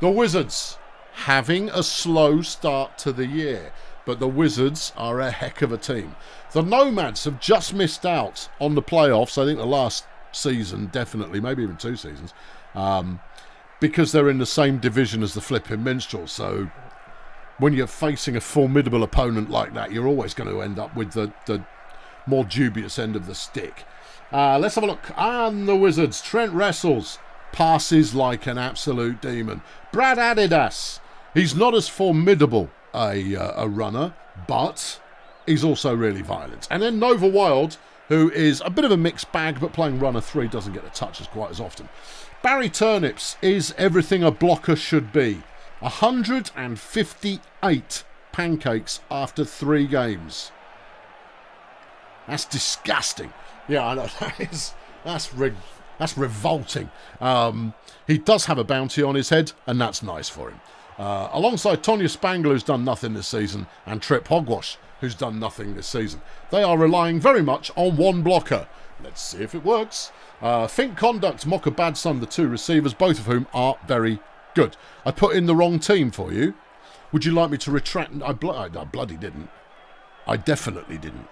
The Wizards having a slow start to the year, but the Wizards are a heck of a team. The Nomads have just missed out on the playoffs, I think the last season, definitely, maybe even 2 seasons, because they're in the same division as the flipping Minstrels. So when you're facing a formidable opponent like that, you're always going to end up with the more dubious end of the stick. Let's have a look. And the Wizards, Trent Wrestles, passes like an absolute demon. Brad Adidas, he's not as formidable a runner, but he's also really violent. And then Nova Wild, who is a bit of a mixed bag, but playing runner 3 doesn't get the touches quite as often. Barry Turnips is everything a blocker should be. 158 pancakes after 3 games. That's disgusting. Yeah, I know. That's revolting. He does have a bounty on his head, and that's nice for him. Alongside Tonya Spangler, who's done nothing this season, and Trip Hogwash, who's done nothing this season. They are relying very much on one blocker. Let's see if it works. Think Conduct, Mocha Badson, the 2 receivers, both of whom are very good. I put in the wrong team for you. Would you like me to retract? I bloody didn't. I definitely didn't.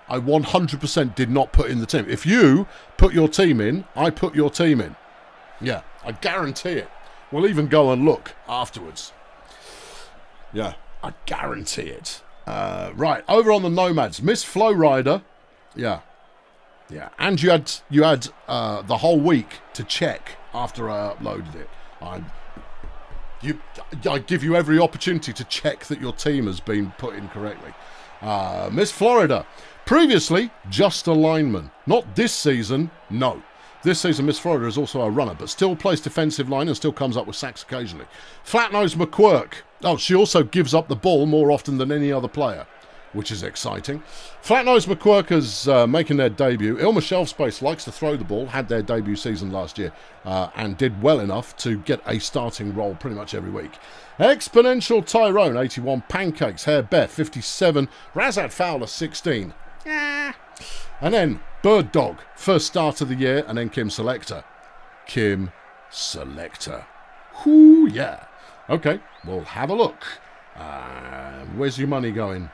I 100% did not put in the team. If you put your team in, I put your team in. Yeah, I guarantee it. We'll even go and look afterwards. Yeah, I guarantee it. Right, over on the Nomads, Miss Flowrider. Yeah. And you had the whole week to check after I uploaded it. I give you every opportunity to check that your team has been put in correctly. Miss Florida, previously just a lineman. Not this season, no. This season, Miss Florida is also a runner, but still plays defensive line and still comes up with sacks occasionally. Flat-nosed McQuirk. Oh, she also gives up the ball more often than any other player, which is exciting. Flat-nosed McQuirk is making their debut. Ilma Shelfspace likes to throw the ball, had their debut season last year, and did well enough to get a starting role pretty much every week. Exponential Tyrone, 81. Pancakes, Hair Beth, 57. Razad Fowler, 16. And then Bird Dog, first start of the year, and then Kim Selector. Kim Selector. Whoo, yeah. Okay, we'll have a look. Where's your money going?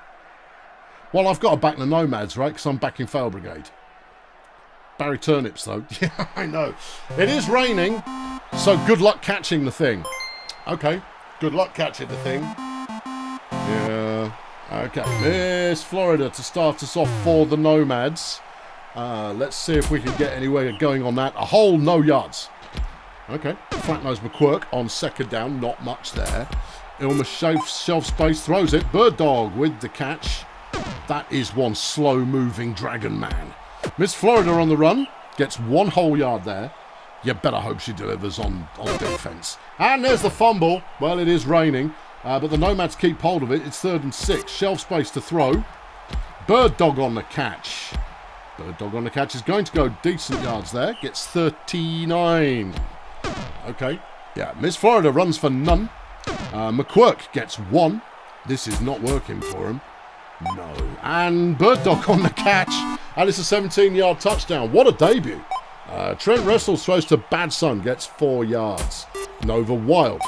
Well, I've got to back the Nomads, right? Because I'm backing Fail Brigade. Barry Turnips, though. Yeah, I know. It is raining, so good luck catching the thing. Okay, good luck catching the thing. Yeah. Okay, Miss Florida to start us off for the Nomads. Let's see if we can get anywhere going on that. A whole no yards. Okay, Flat-nosed McQuirk on second down. Not much there. Ilma shelf space throws it. Bird Dog with the catch. That is one slow-moving dragon man. Miss Florida on the run. Gets one whole yard there. You better hope she delivers on defense. And there's the fumble. Well, it is raining. But the Nomads keep hold of it. It's 3rd and 6. Shelf space to throw. Bird Dog on the catch. Bird Dog on the catch is going to go decent yards there. Gets 39. Okay. Yeah, Miss Florida runs for none. McQuirk gets 1. This is not working for him. No. And Bird Dog on the catch. And it's a 17-yard touchdown. What a debut. Trent Wrestles throws to Bad Son. Gets 4 yards. Nova Wild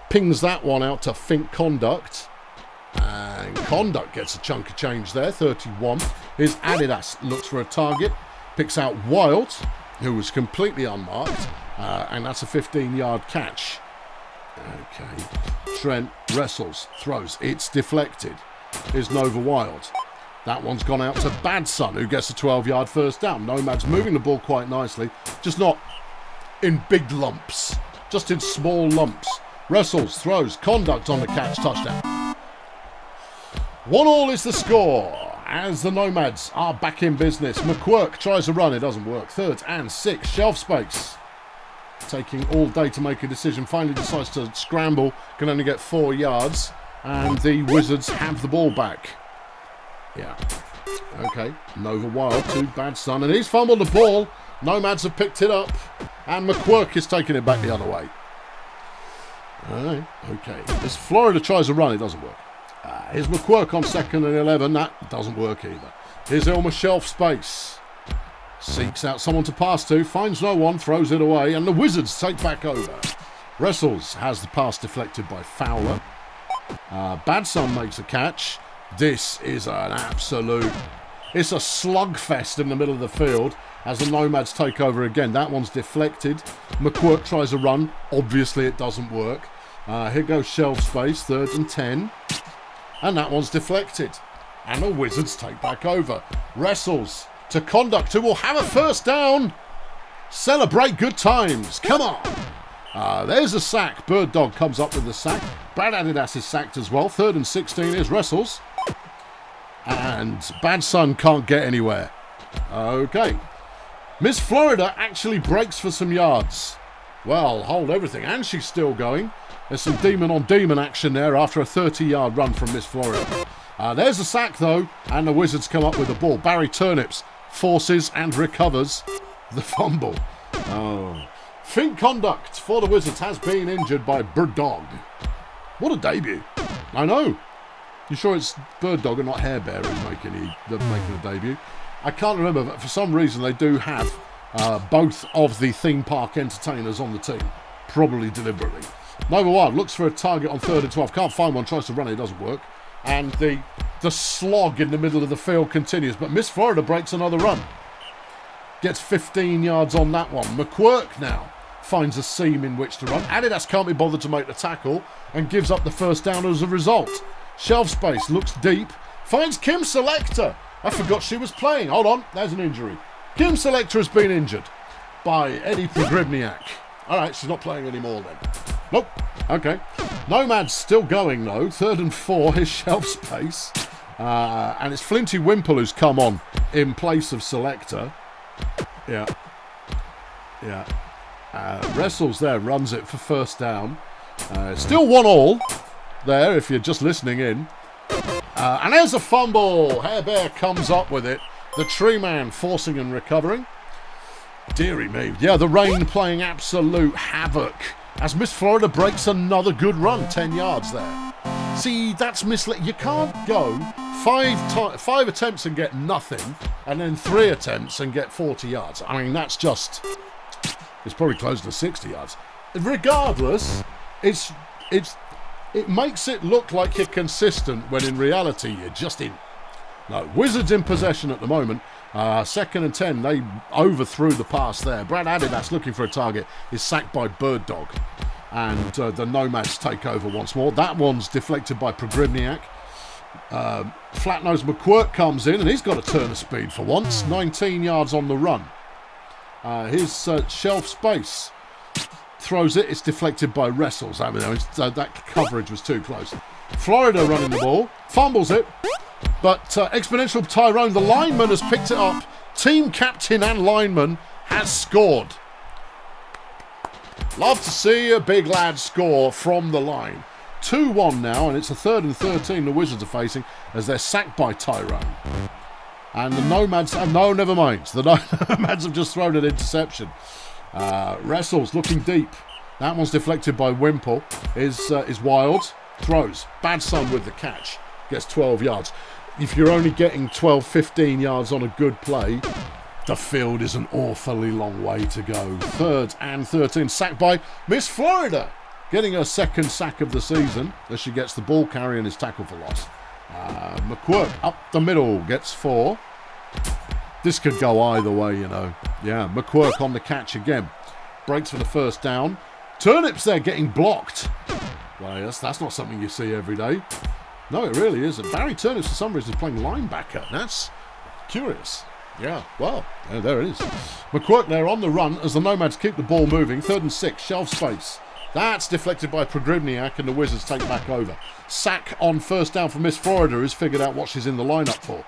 pings that one out to Fink Conduct. And Conduct gets a chunk of change there. 31. His Adidas looks for a target. Picks out Wild, who was completely unmarked. And that's a 15-yard catch. Okay. Trent Wrestles throws. It's deflected. Is Nova Wild. That one's gone out to Bad Son, who gets a 12-yard first down. Nomad's moving the ball quite nicely. Just not in big lumps. Just in small lumps. Wrestles, throws, Conduct on the catch, touchdown. 1-1 is the score as the Nomads are back in business. McQuirk tries to run, it doesn't work. 3rd and 6, shelf space. Taking all day to make a decision, finally decides to scramble, can only get 4 yards. And the Wizards have the ball back. Yeah. Okay. Nova Wild to Bad Son. And he's fumbled the ball. Nomads have picked it up. And McQuirk is taking it back the other way. Alright. Okay. As Florida tries to run, it doesn't work. Here's McQuirk on 2nd and 11. That doesn't work either. Here's Ilma Shelf Space. Seeks out someone to pass to. Finds no one. Throws it away. And the Wizards take back over. Wrestles has the pass deflected by Fowler. Bad Son makes a catch. This is an absolute... It's a slugfest in the middle of the field as the Nomads take over again. That one's deflected. McQuirk tries to run. Obviously it doesn't work. Here goes shelf space. 3rd and 10. And that one's deflected. And the Wizards take back over. Wrestles to Conduct, who will have a first down. Celebrate good times. Come on. There's a sack. Bird Dog comes up with the sack. Brad Adidas is sacked as well. 3rd and 16 is Wrestles. And Bad Son can't get anywhere. Okay. Miss Florida actually breaks for some yards. Well, hold everything. And she's still going. There's some demon-on-demon action there after a 30-yard run from Miss Florida. There's a sack, though. And the Wizards come up with the ball. Barry Turnips forces and recovers the fumble. Oh. Fink Conduct for the Wizards has been injured by Bird Dog. What a debut. I know. You sure it's Bird Dog and not Hair Bear who's making a debut? I can't remember, but for some reason they do have both of the theme park entertainers on the team. Probably deliberately. Nova Wild looks for a target on 3rd and 12. Can't find one, tries to run it, doesn't work. And the slog in the middle of the field continues. But Miss Florida breaks another run. Gets 15 yards on that one. McQuirk now finds a seam in which to run. Adidas can't be bothered to make the tackle and gives up the first down as a result. Shelf space looks deep, finds Kim Selector. I forgot she was playing. Hold on, there's an injury. Kim Selector has been injured by Eddie Pogribniak. All right, she's not playing anymore then. Nope. Okay. Nomad's still going though. 3rd and 4, his shelf space. And it's Flinty Wimple who's come on in place of Selector. Yeah. Wrestles there, runs it for first down. Still 1-1 there if you're just listening in. And there's a fumble. Hair Bear comes up with it. The Tree Man forcing and recovering. Deary me. Yeah, the rain playing absolute havoc as Miss Florida breaks another good run. 10 yards there. See, that's misleading. You can't go five attempts and get nothing, and then 3 attempts and get 40 yards. I mean, that's just... It's probably close to 60 yards. Regardless, it makes it look like you're consistent when in reality you're just in. No, Wizards in possession at the moment. 2nd and 10. They overthrew the pass there. Brad Adidas looking for a target is sacked by Bird Dog. And the Nomads take over once more. That one's deflected by Pogribniak. Flat-nosed McQuirk comes in and he's got a turn of speed for once. 19 yards on the run. His shelf space throws it. It's deflected by Wrestles. I mean, that coverage was too close. Florida running the ball. Fumbles it. But Exponential Tyrone, the lineman, has picked it up. Team captain and lineman has scored. Love to see a big lad score from the line. 2-1 now, and it's a 3rd and 13 the Wizards are facing as they're sacked by Tyrone. And the Nomads... no, never mind. The Nomads have just thrown an interception. Wrestles looking deep. That one's deflected by Wimple. Is Wild. Throws. Bad Son with the catch. Gets 12 yards. If you're only getting 12, 15 yards on a good play, the field is an awfully long way to go. 3rd and 13. Sacked by Miss Florida. Getting her 2nd sack of the season as she gets the ball carry and is tackled for loss. McQuirk up the middle gets 4. This could go either way, you know. Yeah, McQuirk on the catch again. Breaks for the first down. Turnips there getting blocked. Well, that's not something you see every day. No, it really isn't. Barry Turnips for some reason is playing linebacker. That's curious. Yeah, well, there it is. McQuirk there on the run as the Nomads keep the ball moving. 3rd and 6, shelf space. That's deflected by Pogribniak and the Wizards take back over. Sack on first down for Miss Florida, who's figured out what she's in the lineup for.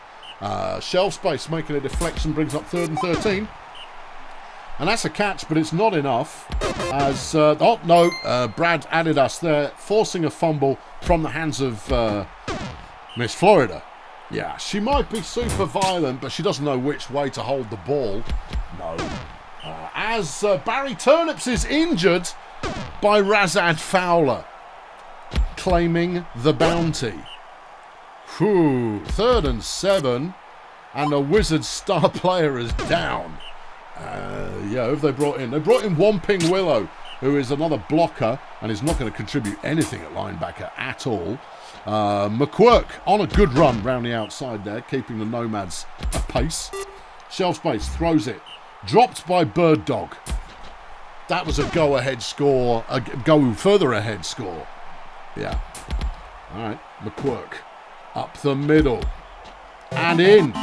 Shelf space making a deflection brings up 3rd and 13. And that's a catch, but it's not enough. As, Brad Adidas there forcing a fumble from the hands of Miss Florida. Yeah, she might be super violent, but she doesn't know which way to hold the ball. No. As Barry Turnips is injured by Razad Fowler, claiming the bounty. Whew, 3rd and 7, and the Wizards star player is down. Who have they brought in? They brought in Whomping Willow, who is another blocker and is not going to contribute anything at linebacker at all. McQuirk on a good run round the outside there, keeping the Nomads at pace. Shelf space, throws it. Dropped by Bird Dog. That was a go-ahead score, a go further ahead score. Yeah. All right, McQuirk up the middle and in.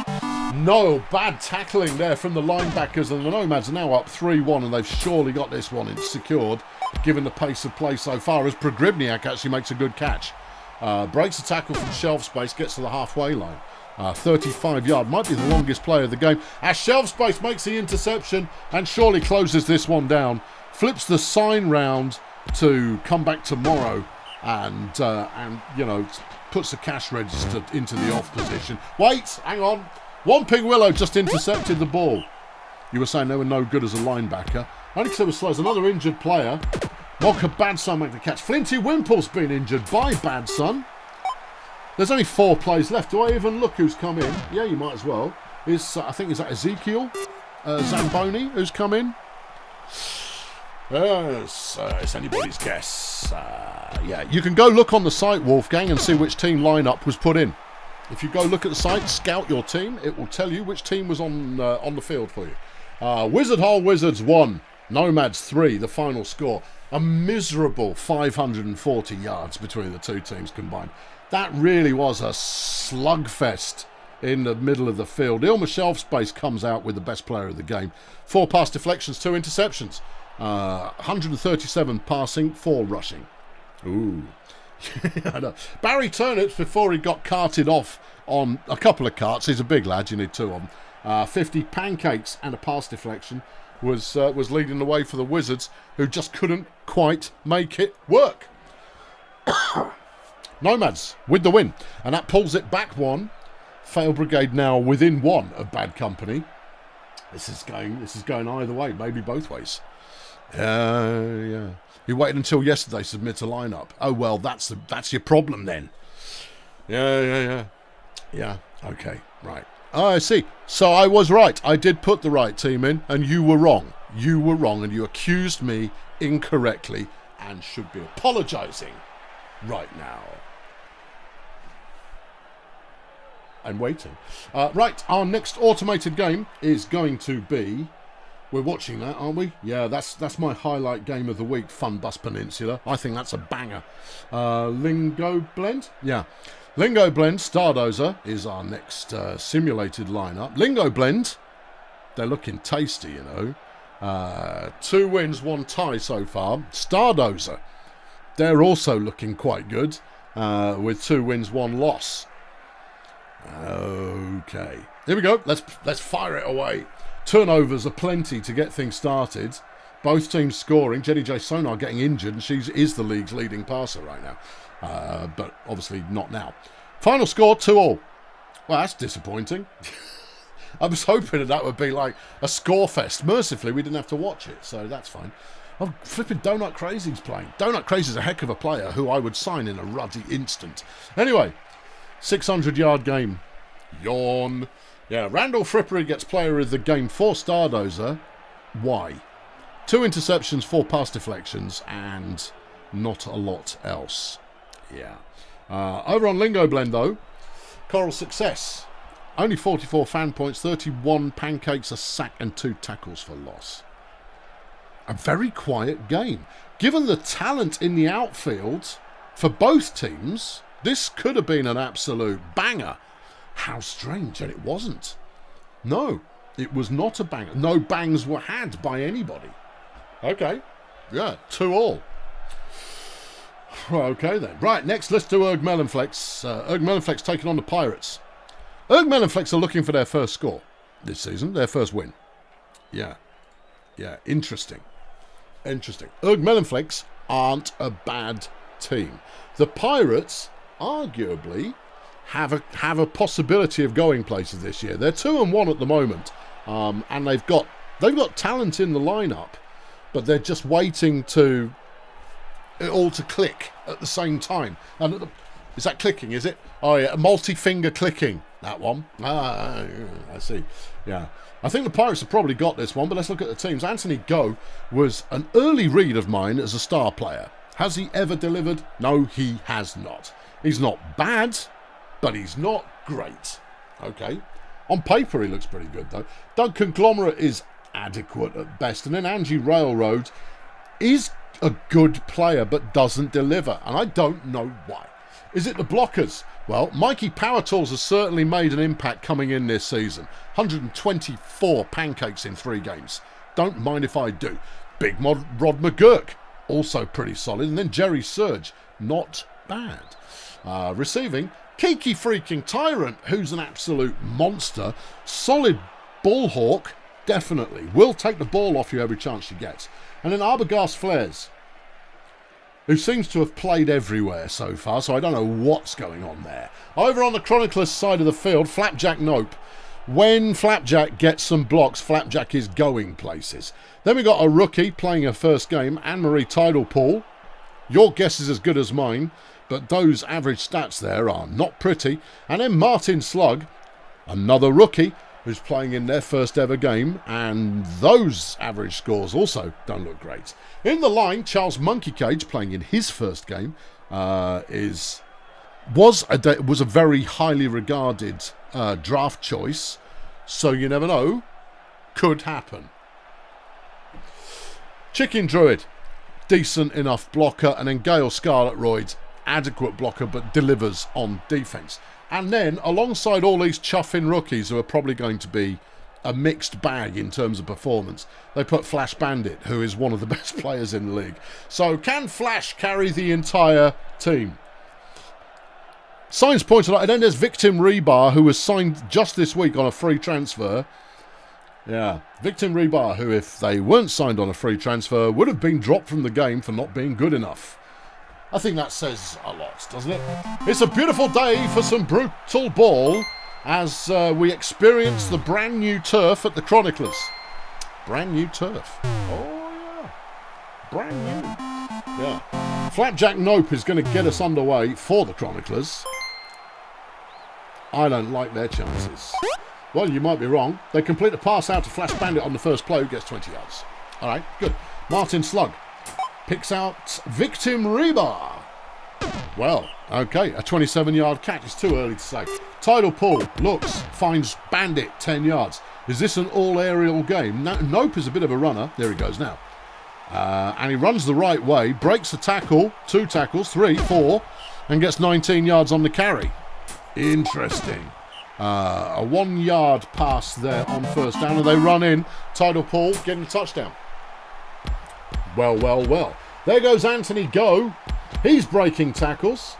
No, bad tackling there from the linebackers, and the Nomads are now up 3-1, and they've surely got this one secured, given the pace of play so far, as Pogribniak actually makes a good catch. Breaks a tackle from shelf space, gets to the halfway line. 35-yard, might be the longest play of the game. As shelf space makes the interception and surely closes this one down. Flips the sign round to come back tomorrow and puts the cash register into the off position. Wait, hang on. Whomping Willow just intercepted the ball. You were saying they were no good as a linebacker. Only because they were slow as another injured player. Mocha Badson make the catch. Flinty Wimple's been injured by Badson. There's only 4 plays left. Do I even look who's come in? Yeah, you might as well. I think is that Ezekiel Zamboni who's come in? Yes, it's anybody's guess. Yeah, you can go look on the site, Wolfgang, and see which team lineup was put in. If you go look at the site, scout your team, it will tell you which team was on the field for you. Wizard Hole Wizards 1, Nomads 3, the final score. A miserable 540 yards between the two teams combined. That really was a slugfest in the middle of the field. Ilma Shelfspace comes out with the best player of the game. 4 pass deflections, 2 interceptions. 137 passing, 4 rushing. Ooh. I know. Barry Turnips, before he got carted off on a couple of carts, he's a big lad, you need 2 of them. 50 pancakes and a pass deflection was leading the way for the Wizards, who just couldn't quite make it work. Nomads with the win, and that pulls it back 1. Fail Brigade now within 1 of bad company. This is going either way, maybe both ways. Yeah. You waited until yesterday to submit a lineup. Oh well, that's your problem then. Yeah. Okay, right. Oh, I see. So I was right. I did put the right team in, and you were wrong. You were wrong, and you accused me incorrectly, and should be apologising right now. I'm waiting. Right, our next automated game is going to be... We're watching that, aren't we? Yeah, that's my highlight game of the week, Fun Bus Peninsula. I think that's a banger. Lingo Blend? Yeah. Lingo Blend, Stardozer, is our next simulated lineup. Lingo Blend, they're looking tasty, you know. 2 wins, 1 tie so far. Stardozer, they're also looking quite good, with 2 wins, 1 loss. Okay, here we go. Let's fire it away. Turnovers are plenty to get things started. Both teams scoring. Jenny J. Sonar getting injured, and she is the league's leading passer right now. But obviously not now. Final score, 2-2. Well, that's disappointing. I was hoping that would be like a score fest. Mercifully, we didn't have to watch it, so that's fine. Oh, flipping Donut Crazy's playing. Donut Crazy's a heck of a player who I would sign in a ruddy instant. Anyway, 600-yard game. Yawn. Yeah, Randall Frippery gets player of the game for Stardozer. Why? 2 interceptions, 4 pass deflections, and not a lot else. Yeah. Over on Lingo Blend, though, Coral Success. Only 44 fan points, 31 pancakes, a sack, and 2 tackles for loss. A very quiet game. Given the talent in the outfield for both teams, this could have been an absolute banger. How strange, and it wasn't. No, it was not a banger. No bangs were had by anybody. Okay, yeah, 2-2. Okay then. Right, next let's do Erg Melonflex. Erg Melonflex taking on the Pirates. Erg Melonflex are looking for their first score this season, their first win. Yeah, interesting. Erg Melonflex aren't a bad team. The Pirates, arguably, have a possibility of going places this year. They're 2-1 at the moment, and they've got talent in the lineup, but they're just waiting to it all to click at the same time. And is that clicking? Is it? Oh yeah, multi-finger clicking. That one. I see. Yeah, I think the Pirates have probably got this one. But let's look at the teams. Anthony Go was an early read of mine as a star player. Has he ever delivered? No, he has not. He's not bad, but he's not great. Okay. On paper, he looks pretty good, though. Doug Conglomerate is adequate at best. And then Angie Railroad is a good player, but doesn't deliver. And I don't know why. Is it the blockers? Well, Mikey Power Tools has certainly made an impact coming in this season. 124 pancakes in 3 games. Don't mind if I do. Big Rod McGurk, also pretty solid. And then Jerry Surge, not bad. Receiving, Kiki freaking Tyrant, who's an absolute monster. Solid Ballhawk, definitely. Will take the ball off you every chance she gets. And then Arbogast Flares, who seems to have played everywhere so far, so I don't know what's going on there. Over on the Chronicler's side of the field, Flapjack Nope. When Flapjack gets some blocks, Flapjack is going places. Then we got a rookie playing her first game, Anne-Marie Tidalpool. Your guess is as good as mine, but those average stats there are not pretty. And then Martin Slug, another rookie, who's playing in their first ever game, and those average scores also don't look great. In the line, Charles Monkey Cage, playing in his first game, was a very highly regarded draft choice, so you never know, could happen. Chicken Druid, decent enough blocker, and then Gale Scarlet Royd, adequate blocker but delivers on defence. And then alongside all these chuffing rookies who are probably going to be a mixed bag in terms of performance, they put Flash Bandit, who is one of the best players in the league. So can Flash carry the entire team? Signs pointed out, and then there's Victim Rebar, who was signed just this week on a free transfer. Yeah, Victim Rebar, who if they weren't signed on a free transfer, would have been dropped from the game for not being good enough. I think that says a lot, doesn't it? It's a beautiful day for some brutal ball as we experience the brand new turf at the Chroniclers. Brand new turf. Oh, yeah. Brand new. Yeah. Flapjack Nope is going to get us underway for the Chroniclers. I don't like their chances. Well, you might be wrong. They complete a pass out to Flash Bandit on the first play, who gets 20 yards. All right, good. Martin Slug picks out Victim Rebar. Well, okay, a 27-yard catch. It's too early to say. Tidal Pool looks, finds Bandit 10 yards. Is this an all-aerial game? Nope is a bit of a runner. There he goes now. And he runs the right way, breaks the tackle, 2 tackles, 3, 4, and gets 19 yards on the carry. Interesting. A 1-yard pass there on first down, and they run in. Tidal Pool getting a touchdown. Well. There goes Anthony Go. He's breaking tackles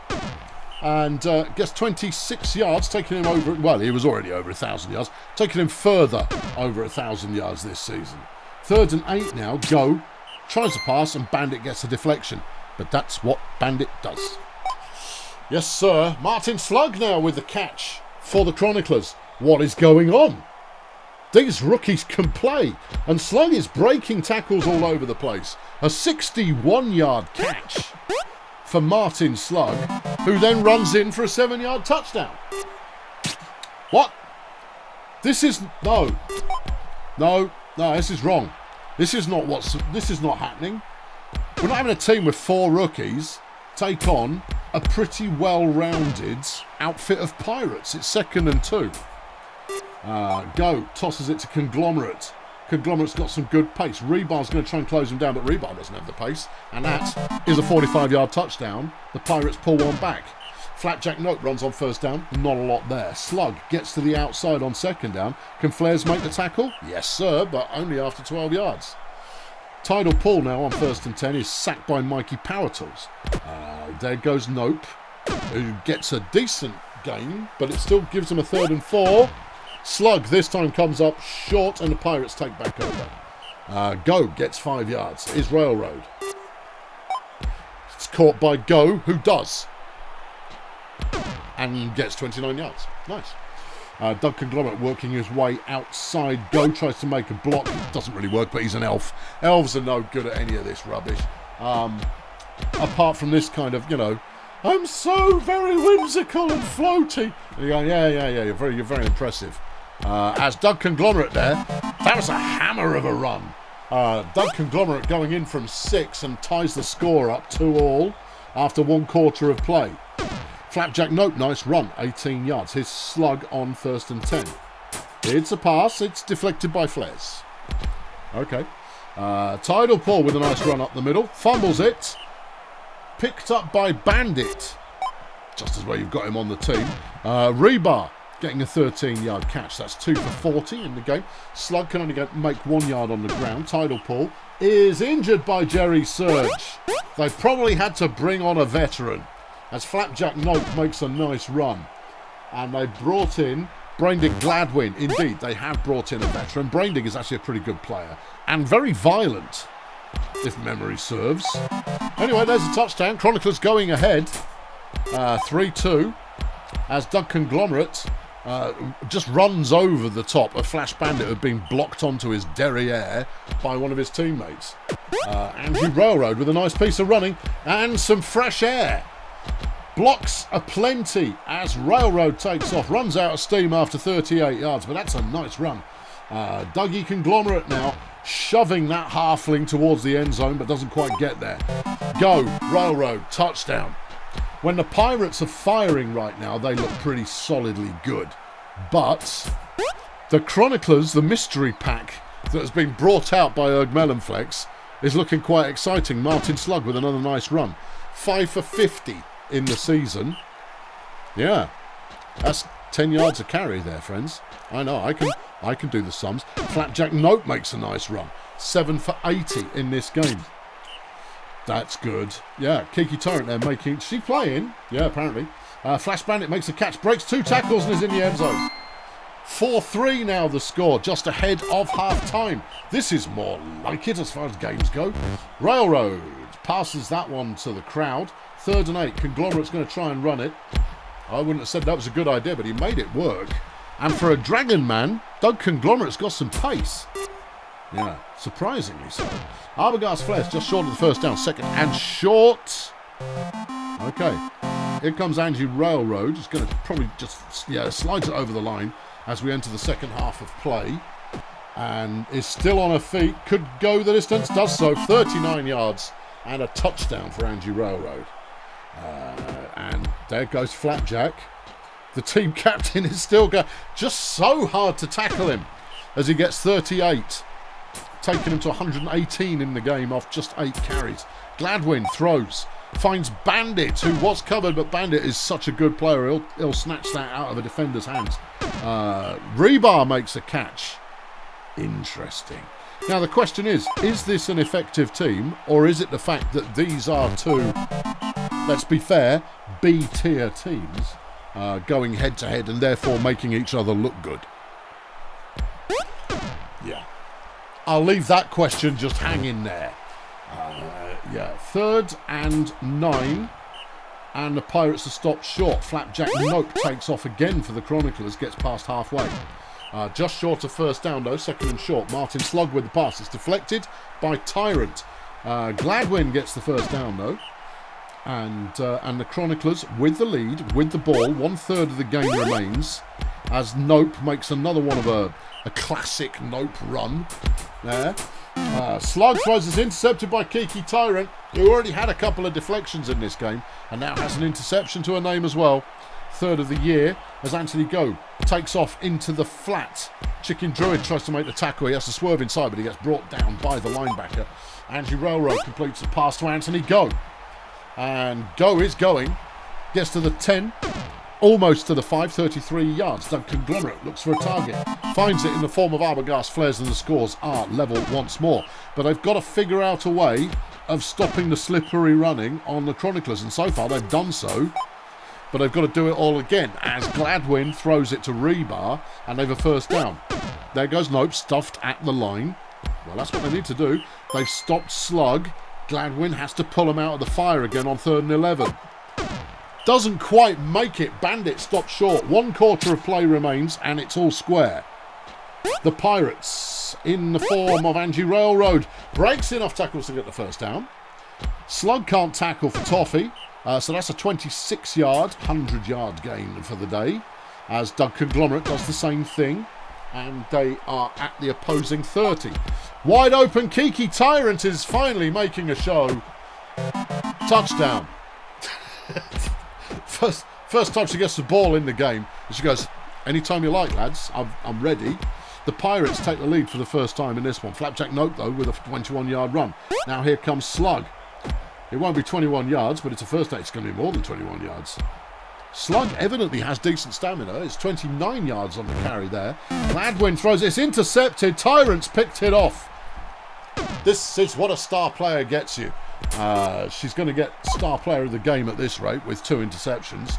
and gets 26 yards, taking him over. Well, he was already over 1,000 yards, taking him further over 1,000 yards this season. 3rd and 8 now. Go tries to pass, and Bandit gets a deflection. But that's what Bandit does. Yes, sir. Martin Slug now with the catch for the Chroniclers. What is going on? These rookies can play, and Slug is breaking tackles all over the place. A 61-yard catch for Martin Slug, who then runs in for a 7-yard touchdown. What? This is... No, this is wrong. This is not happening. We're not having a team with 4 rookies take on a pretty well-rounded outfit of pirates. It's 2nd and 2. Go tosses it to Conglomerate. Conglomerate's got some good pace. Rebar's going to try and close him down, but Rebar doesn't have the pace. And that is a 45-yard touchdown. The Pirates pull one back. Flapjack Note runs on first down. Not a lot there. Slug gets to the outside on 2nd down. Can Flares make the tackle? Yes, sir, but only after 12 yards. Tidal Pool now on 1st and 10 is sacked by Mikey Power Tools. There goes Nope, who gets a decent gain, but it still gives him a 3rd and 4. Slug this time comes up short, and the Pirates take back over. Go gets 5 yards. Is Railroad. It's caught by Go, who does. And gets 29 yards. Nice. Doug Conglomerate working his way outside. Go tries to make a block. It doesn't really work, but he's an elf. Elves are no good at any of this rubbish. Apart from this kind of, I'm so very whimsical and floaty. And you're going, yeah, you're very impressive. As Doug Conglomerate there, that was a hammer of a run. Doug Conglomerate going in from 6 and ties the score up 2-2 after 1/4 of play. Flapjack Note, nice run, 18 yards. His Slug on 1st and 10. It's a pass, it's deflected by Flares. Okay. Tidal Pool with a nice run up the middle, fumbles it. Picked up by Bandit, just as well you've got him on the team. Rebar getting a 13-yard catch. That's 2 for 40 in the game. Slug can only make 1 yard on the ground. Tidal Pool is injured by Jerry Surge. They've probably had to bring on a veteran as Flapjack Note makes a nice run. And they brought in Braindig Gladwin. Indeed, they have brought in a veteran. Braindig is actually a pretty good player and very violent, if memory serves. Anyway, there's a touchdown. Chroniclers going ahead 3-2 as Doug Conglomerate just runs over the top of Flash Bandit, who had been blocked onto his derriere by one of his teammates. Andrew Railroad with a nice piece of running and some fresh air. Blocks aplenty as Railroad takes off, runs out of steam after 38 yards, but that's a nice run. Dougie Conglomerate now shoving that halfling towards the end zone, but doesn't quite get there. Go, Railroad, touchdown. When the Pirates are firing right now, they look pretty solidly good. But the Chroniclers, the mystery pack that has been brought out by Erg Melonflex, is looking quite exciting. Martin Slug with another nice run. 5 for 50 in the season. Yeah, that's 10 yards a carry there, friends. I know, I can do the sums. Flapjack Nope makes a nice run. 7 for 80 in this game. That's good. Yeah, Kiki Tyrant there making... Is she playing? Yeah, apparently. Flash Bandit makes a catch, breaks 2 tackles and is in the end zone. 4-3 now the score, just ahead of half-time. This is more like it as far as games go. Railroad passes that one to the crowd. 3rd and 8. Conglomerate's going to try and run it. I wouldn't have said that was a good idea, but he made it work. And for a Dragon man, Doug Conglomerate's got some pace. Yeah, surprisingly so. Arbogast Flares just short of the first down. 2nd and short. Okay. Here comes Angie Railroad. He's going to probably just, slides it over the line as we enter the second half of play. And is still on her feet. Could go the distance. Does so. 39 yards and a touchdown for Angie Railroad. And there goes Flapjack. The team captain is still going. Just so hard to tackle him as he gets 38. Taking him to 118 in the game off just 8 carries. Gladwin throws. Finds Bandit, who was covered, but Bandit is such a good player. He'll snatch that out of a defender's hands. Rebar makes a catch. Interesting. Now the question is this an effective team, or is it the fact that these are 2, let's be fair, B-tier teams going head-to-head and therefore making each other look good? Yeah. I'll leave that question just hanging there. 3rd and 9. And the Pirates are stopped short. Flapjack Nope takes off again for the Chroniclers, gets past halfway. Just short of first down though, 2nd and short. Martin Slug with the pass. It's deflected by Tyrant. Gladwin gets the first down though. And the Chroniclers with the lead, with the ball. 1/3 of the game remains as Nope makes another one of a classic Nope run there. Slug throws is intercepted by Kiki Tyrant, who already had a couple of deflections in this game and now has an interception to her name as well. 3rd of the year as Anthony Go takes off into the flat. Chicken Druid tries to make the tackle. He has to swerve inside, but he gets brought down by the linebacker. Angie Railroad completes the pass to Anthony Go. And Go is going. Gets to the 10. Almost to the 5, 33 yards. Doug Conglomerate looks for a target. Finds it in the form of Arbogast Flares, and the scores are level once more. But they've got to figure out a way of stopping the slippery running on the Chroniclers. And so far they've done so. But they've got to do it all again as Gladwin throws it to Rebar and they've a first down. There goes Nope, stuffed at the line. Well, that's what they need to do. They've stopped Slug. Gladwin has to pull him out of the fire again on 3rd and 11. Doesn't quite make it. Bandit stopped short. 1/4 of play remains and it's all square. The Pirates, in the form of Angie Railroad, breaks in off tackles to get the first down. Slug can't tackle for Toffee. So that's a 26-yard, 100-yard gain for the day, as Doug Conglomerate does the same thing, and they are at the opposing 30. Wide open, Kiki Tyrant is finally making a show. Touchdown. First time she gets the ball in the game, and she goes, anytime you like, lads, I'm ready. The Pirates take the lead for the first time in this one. Flapjack Nope, though, with a 21-yard run. Now here comes Slug. It won't be 21 yards, but it's a first day. It's going to be more than 21 yards. Slug evidently has decent stamina. It's 29 yards on the carry there. Gladwin throws it. It's intercepted. Tyrant's picked it off. This is what a star player gets you. She's going to get star player of the game at this rate with 2 interceptions.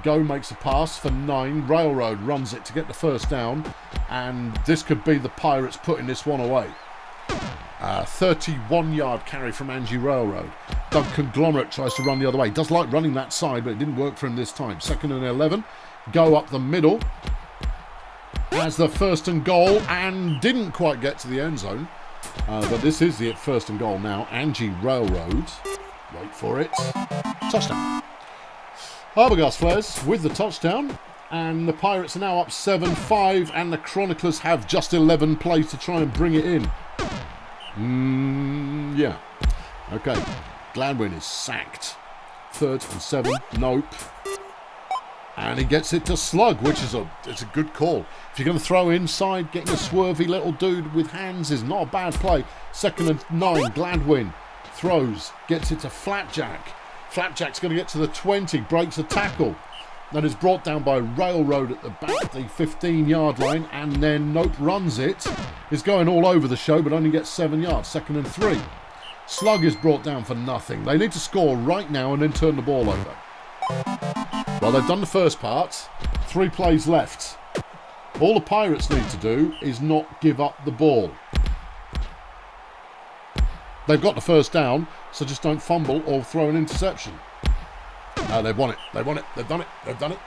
Go makes a pass for 9. Railroad runs it to get the first down. And this could be the Pirates putting this one away. 31-yard carry from Angie Railroad. Doug Conglomerate tries to run the other way. Does like running that side, but it didn't work for him this time. 2nd and 11. Go up the middle. As the 1st and goal, and didn't quite get to the end zone. But this is the 1st and goal now. Angie Railroad. Wait for it. Touchdown. Arbogast Flares with the touchdown. And the Pirates are now up 7-5. And the Chroniclers have just 11 plays to try and bring it in. Yeah. Okay. Gladwin is sacked. 3rd and 7. Nope. And he gets it to Slug, which is it's a good call. If you're going to throw inside, getting a swervy little dude with hands is not a bad play. 2nd and 9, Gladwin throws, gets it to Flapjack. Flapjack's going to get to the 20, breaks a tackle. That is brought down by Railroad at the back, the 15-yard line, and then Nope runs it. Is going all over the show, but only gets 7 yards. 2nd and 3. Slug is brought down for nothing. They need to score right now and then turn the ball over. Well, they've done the first part. 3 plays left. All the Pirates need to do is not give up the ball. They've got the first down, so just don't fumble or throw an interception. No, they've won it. They've won it. They've done it. They've done it.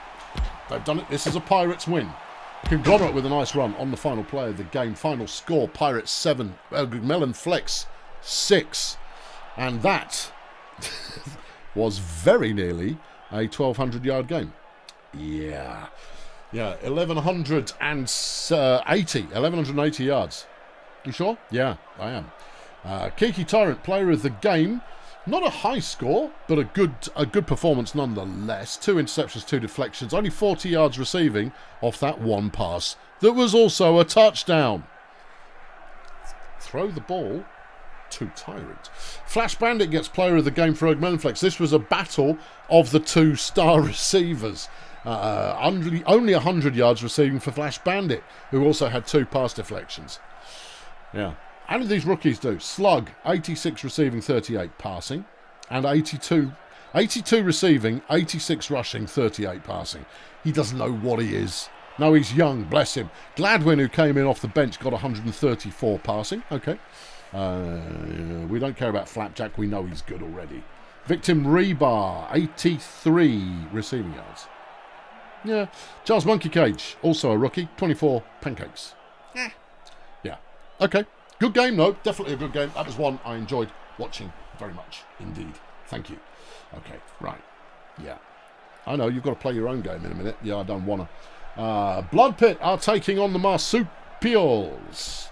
They've done it. This is a Pirates win. Conglomerate with a nice run on the final play of the game. Final score, Pirates 7, Melon Flex 6. And that was very nearly a 1,200-yard game. Yeah. 1,180 yards. You sure? Yeah, I am. Kiki Tyrant, player of the game. Not a high score, but a good performance nonetheless. 2 interceptions, 2 deflections. Only 40 yards receiving off that one pass. That was also a touchdown. Throw the ball to Tyrant. Flash Bandit gets player of the game for Melonflex. This was a battle of the 2 star receivers. Only 100 yards receiving for Flash Bandit, who also had 2 pass deflections. Yeah. How did these rookies do? Slug, 86 receiving, 38 passing, and 82 receiving, 86 rushing, 38 passing. He doesn't know what he is. No, he's young, bless him. Gladwin, who came in off the bench, got 134 passing. Okay. We don't care about Flapjack. We know he's good already. Victim Rebar, 83 receiving yards. Yeah. Charles Monkey Cage, also a rookie, 24 pancakes. Yeah. Okay. Good game, though. Definitely a good game. That was one I enjoyed watching very much indeed. Thank you. Okay, right. Yeah. I know, you've got to play your own game in a minute. Yeah, I don't want to. Blood Pit are taking on the Marsupials.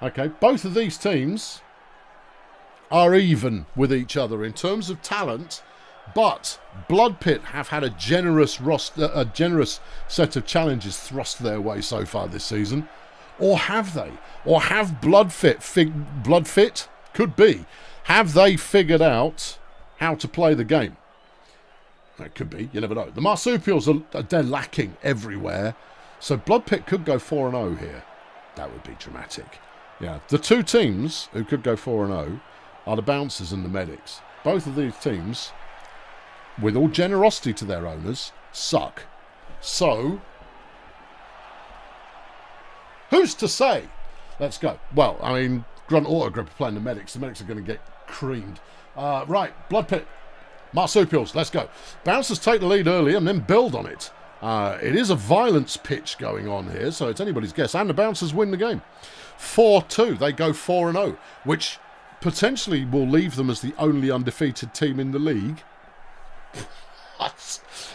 Okay, both of these teams are even with each other in terms of talent, but Blood Pit have had a generous set of challenges thrust their way so far this season. Or have they? Or have Bloodfit, could be, have they figured out how to play the game? It could be, you never know. The Marsupials, they're lacking everywhere. So Bloodpit could go 4-0 here. That would be dramatic. Yeah, the 2 teams who could go 4-0 are the Bouncers and the Medics. Both of these teams, with all generosity to their owners, suck. So, who's to say? Let's go. Well, I mean, Grunt Autogrip are playing the Medics. The Medics are going to get creamed. Right, Blood Pit. Marsupials, let's go. Bouncers take the lead early and then build on it. It is a violence pitch going on here, so it's anybody's guess. And the Bouncers win the game. 4-2. They go 4-0, which potentially will leave them as the only undefeated team in the league.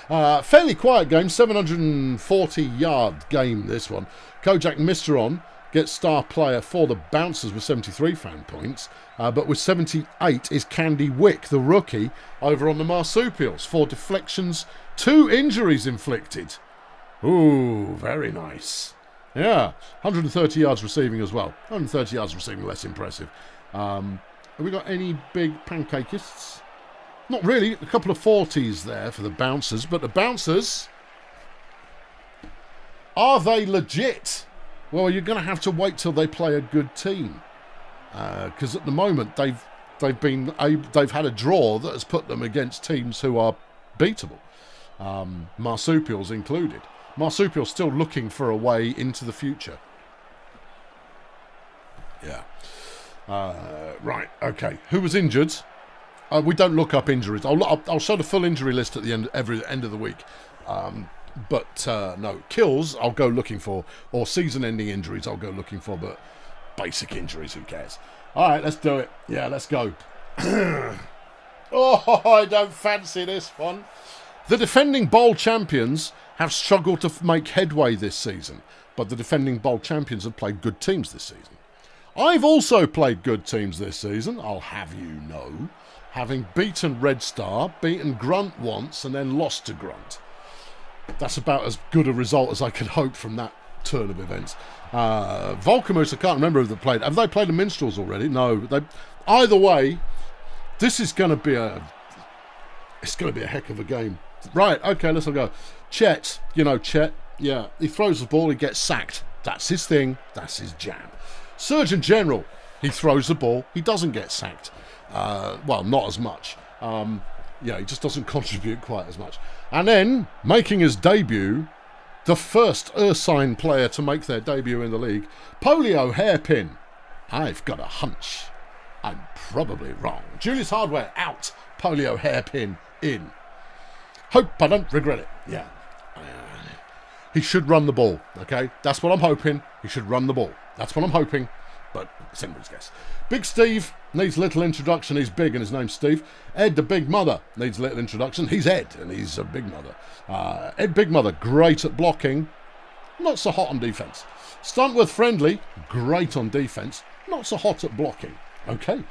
Fairly quiet game, 740-yard game, this one. Kojak Misteron gets star player for the Bouncers with 73 fan points, but with 78 is Candy Wick, the rookie, over on the Marsupials. 4 deflections, 2 injuries inflicted. Ooh, very nice. Yeah, 130 yards receiving as well. 130 yards receiving, less impressive. Have we got any big pancakists? Not really. A couple of 40s there for the Bouncers, but the Bouncers, are they legit? Well, you're going to have to wait till they play a good team, because at the moment they've had a draw that has put them against teams who are beatable, Marsupials included. Marsupials still looking for a way into the future. Yeah. Right. Okay. Who was injured? We don't look up injuries. I'll show the full injury list at the end of the week. But no, kills I'll go looking for, or season-ending injuries I'll go looking for, but basic injuries, who cares? All right, let's do it. Yeah, let's go. Oh, I don't fancy this one. The defending bowl champions have struggled to make headway this season, but the defending bowl champions have played good teams this season. I've also played good teams this season, I'll have you know, having beaten Red Star, beaten Grunt once, and then lost to Grunt. that's about as good a result as I could hope from that turn of events. Volcamoose, I can't remember if they played. Have they played the Minstrels already? No. Either way, this is going to be a heck of a game. Right, okay, let's all go. Chet, Chet, yeah, he throws the ball, he gets sacked. That's his thing, that's his jam. Surgeon General, he throws the ball, he doesn't get sacked. Well, not as much. He just doesn't contribute quite as much. And then, making his debut, the first Ursine player to make their debut in the league, Polio Hairpin. I've got a hunch. I'm probably wrong. Julius Hardware out. Polio Hairpin in. Hope I don't regret it. Yeah. He should run the ball, okay? That's what I'm hoping. He should run the ball. That's what I'm hoping. But it's anybody's guess. Big Steve needs little introduction. He's big and his name's Steve. Ed the Big Mother needs little introduction. He's Ed and he's a Big Mother. Ed Big Mother, great at blocking. Not so hot on defence. Stuntworth Friendly, great on defence. Not so hot at blocking. Okay.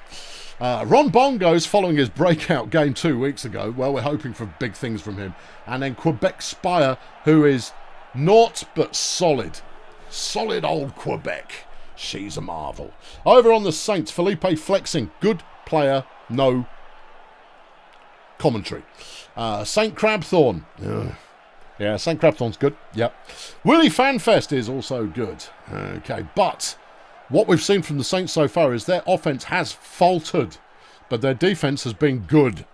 Ron Bongo's following his breakout game 2 weeks ago. Well, we're hoping for big things from him. And then Quebec Spire, who is naught but solid. Solid old Quebec. She's a marvel. Over on the Saints, Felipe Flexing. Good player, no commentary. St. Crabthorne. Yeah, St. Crabthorne's good. Yep. Willie Fanfest is also good. Okay, but what we've seen from the Saints so far is their offense has faltered, but their defense has been good.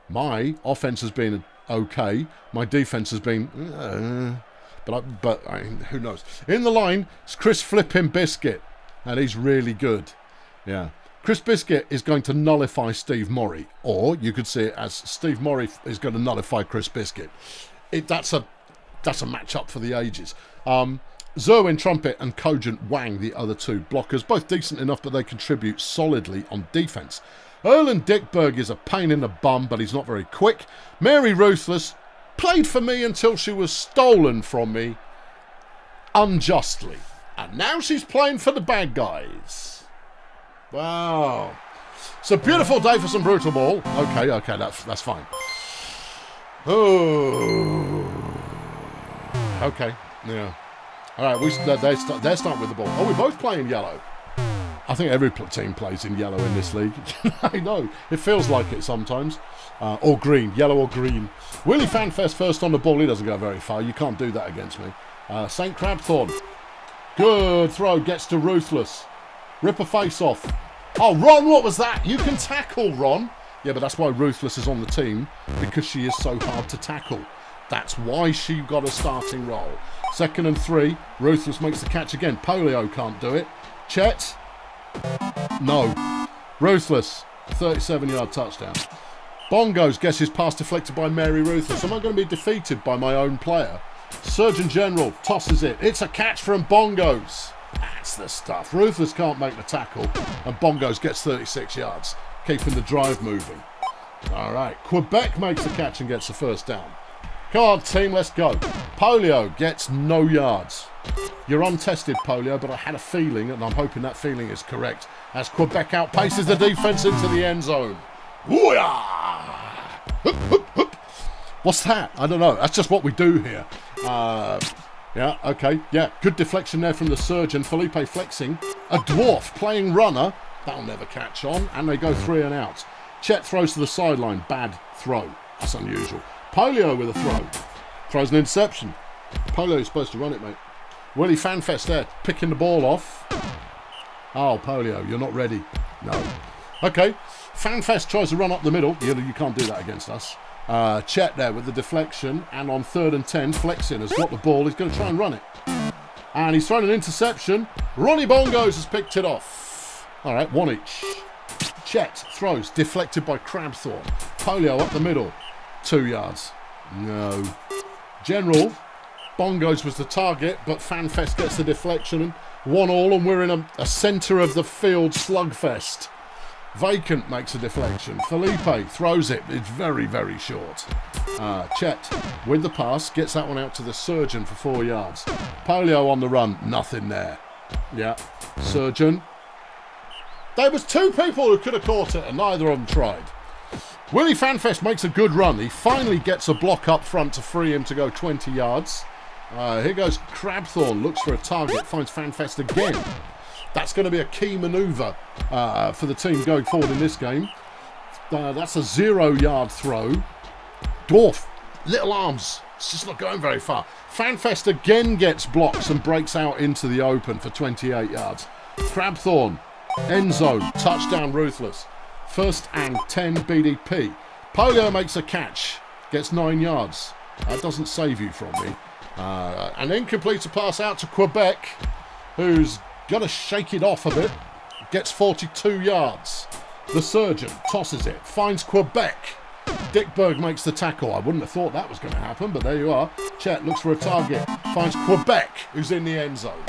My offense has been okay. My defense has been... But who knows? In the line, it's Chris Flippin' Biscuit, and he's really good. Yeah. Chris Biscuit is going to nullify Steve Morrie, or you could see it as Steve Morrie is going to nullify Chris Biscuit. That's a match-up for the ages. Zerwin Trumpet and Cogent Wang, the other two blockers, both decent enough, but they contribute solidly on defence. Erlen Dickberg is a pain in the bum, but he's not very quick. Mary Ruthless played for me until she was stolen from me unjustly. And now she's playing for the bad guys. Wow. It's a beautiful day for some Brutalball. Okay, that's fine. Oh. Okay, yeah. All right, they're starting with the ball. Oh, we're both playing yellow. I think every team plays in yellow in this league. I know. It feels like it sometimes. Or green. Yellow or green. Willie Fanfest first on the ball. He doesn't go very far. You can't do that against me. St. Crabthorne. Good throw. Gets to Ruthless. Rip a face off. Oh, Ron, what was that? You can tackle, Ron. Yeah, but that's why Ruthless is on the team. Because she is so hard to tackle. That's why she got a starting role. 2nd and 3. Ruthless makes the catch again. Polio can't do it. Chet. No. Ruthless. 37-yard touchdown. Bongos gets his pass deflected by Mary Ruthless. Am I going to be defeated by my own player? Surgeon General tosses it. It's a catch from Bongos. That's the stuff. Ruthless can't make the tackle. And Bongos gets 36 yards. Keeping the drive moving. All right. Quebec makes the catch and gets the first down. Come on, team, let's go. Polio gets no yards. You're untested, Polio, but I had a feeling, and I'm hoping that feeling is correct, as Quebec outpaces the defence into the end zone. What's that? I don't know. That's just what we do here. Yeah, okay. Yeah, good deflection there from the surgeon. Felipe Flexing. A dwarf playing runner. That'll never catch on. And they go 3 and out. Chet throws to the sideline. Bad throw. That's unusual. Polio with a throw. Throws an interception. Polio's supposed to run it, mate. Willie Fanfest there, picking the ball off. Oh, Polio, you're not ready. No. Okay. Fanfest tries to run up the middle. You can't do that against us. Chet there with the deflection. And on 3rd and 10, Flexing has got the ball. He's going to try and run it. And he's thrown an interception. Ronnie Bongos has picked it off. All right, 1 each. Chet throws, deflected by Crabthorne. Polio up the middle. 2 yards. No. General, Bongos was the target, but Fanfest gets the deflection. 1-1, and we're in a centre of the field slugfest. Vacant makes a deflection. Felipe throws it. It's very, very short. Chet with the pass gets that one out to the surgeon for 4 yards. Polio on the run. Nothing there. Yeah. Surgeon. There was 2 people who could have caught it, and neither of them tried. Willie Fanfest makes a good run. He finally gets a block up front to free him to go 20 yards. Here goes Crabthorne, looks for a target, finds Fanfest again. That's going to be a key manoeuvre for the team going forward in this game. That's a 0-yard throw. Dwarf, little arms, it's just not going very far. Fanfest again gets blocks and breaks out into the open for 28 yards. Crabthorne, end zone, touchdown Ruthless. 1st and 10 BDP. Polio makes a catch, gets 9 yards. That doesn't save you from me. And then completes a pass out to Quebec, who's got to shake it off a bit. Gets 42 yards. The Surgeon tosses it, finds Quebec. Dickberg makes the tackle. I wouldn't have thought that was going to happen, but there you are. Chet looks for a target, finds Quebec, who's in the end zone.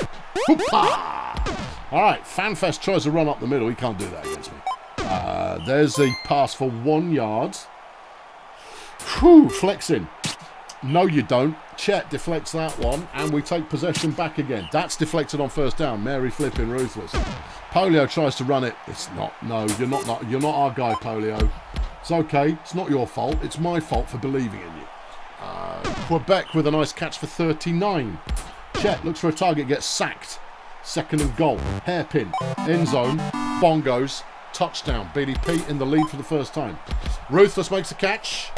Hoopa! All right, Fanfest tries to run up the middle. He can't do that against me. There's the pass for 1 yard. Whew, flexing. No, you don't. Chet deflects that one, and we take possession back again. That's deflected on 1st down. Mary flipping Ruthless. Polio tries to run it. It's not. No, you're not our guy, Polio. It's okay. It's not your fault. It's my fault for believing in you. Quebec with a nice catch for 39. Chet looks for a target, gets sacked. 2nd and goal. Hairpin. End zone. Bongos. Touchdown. BDP in the lead for the first time. Ruthless makes a catch.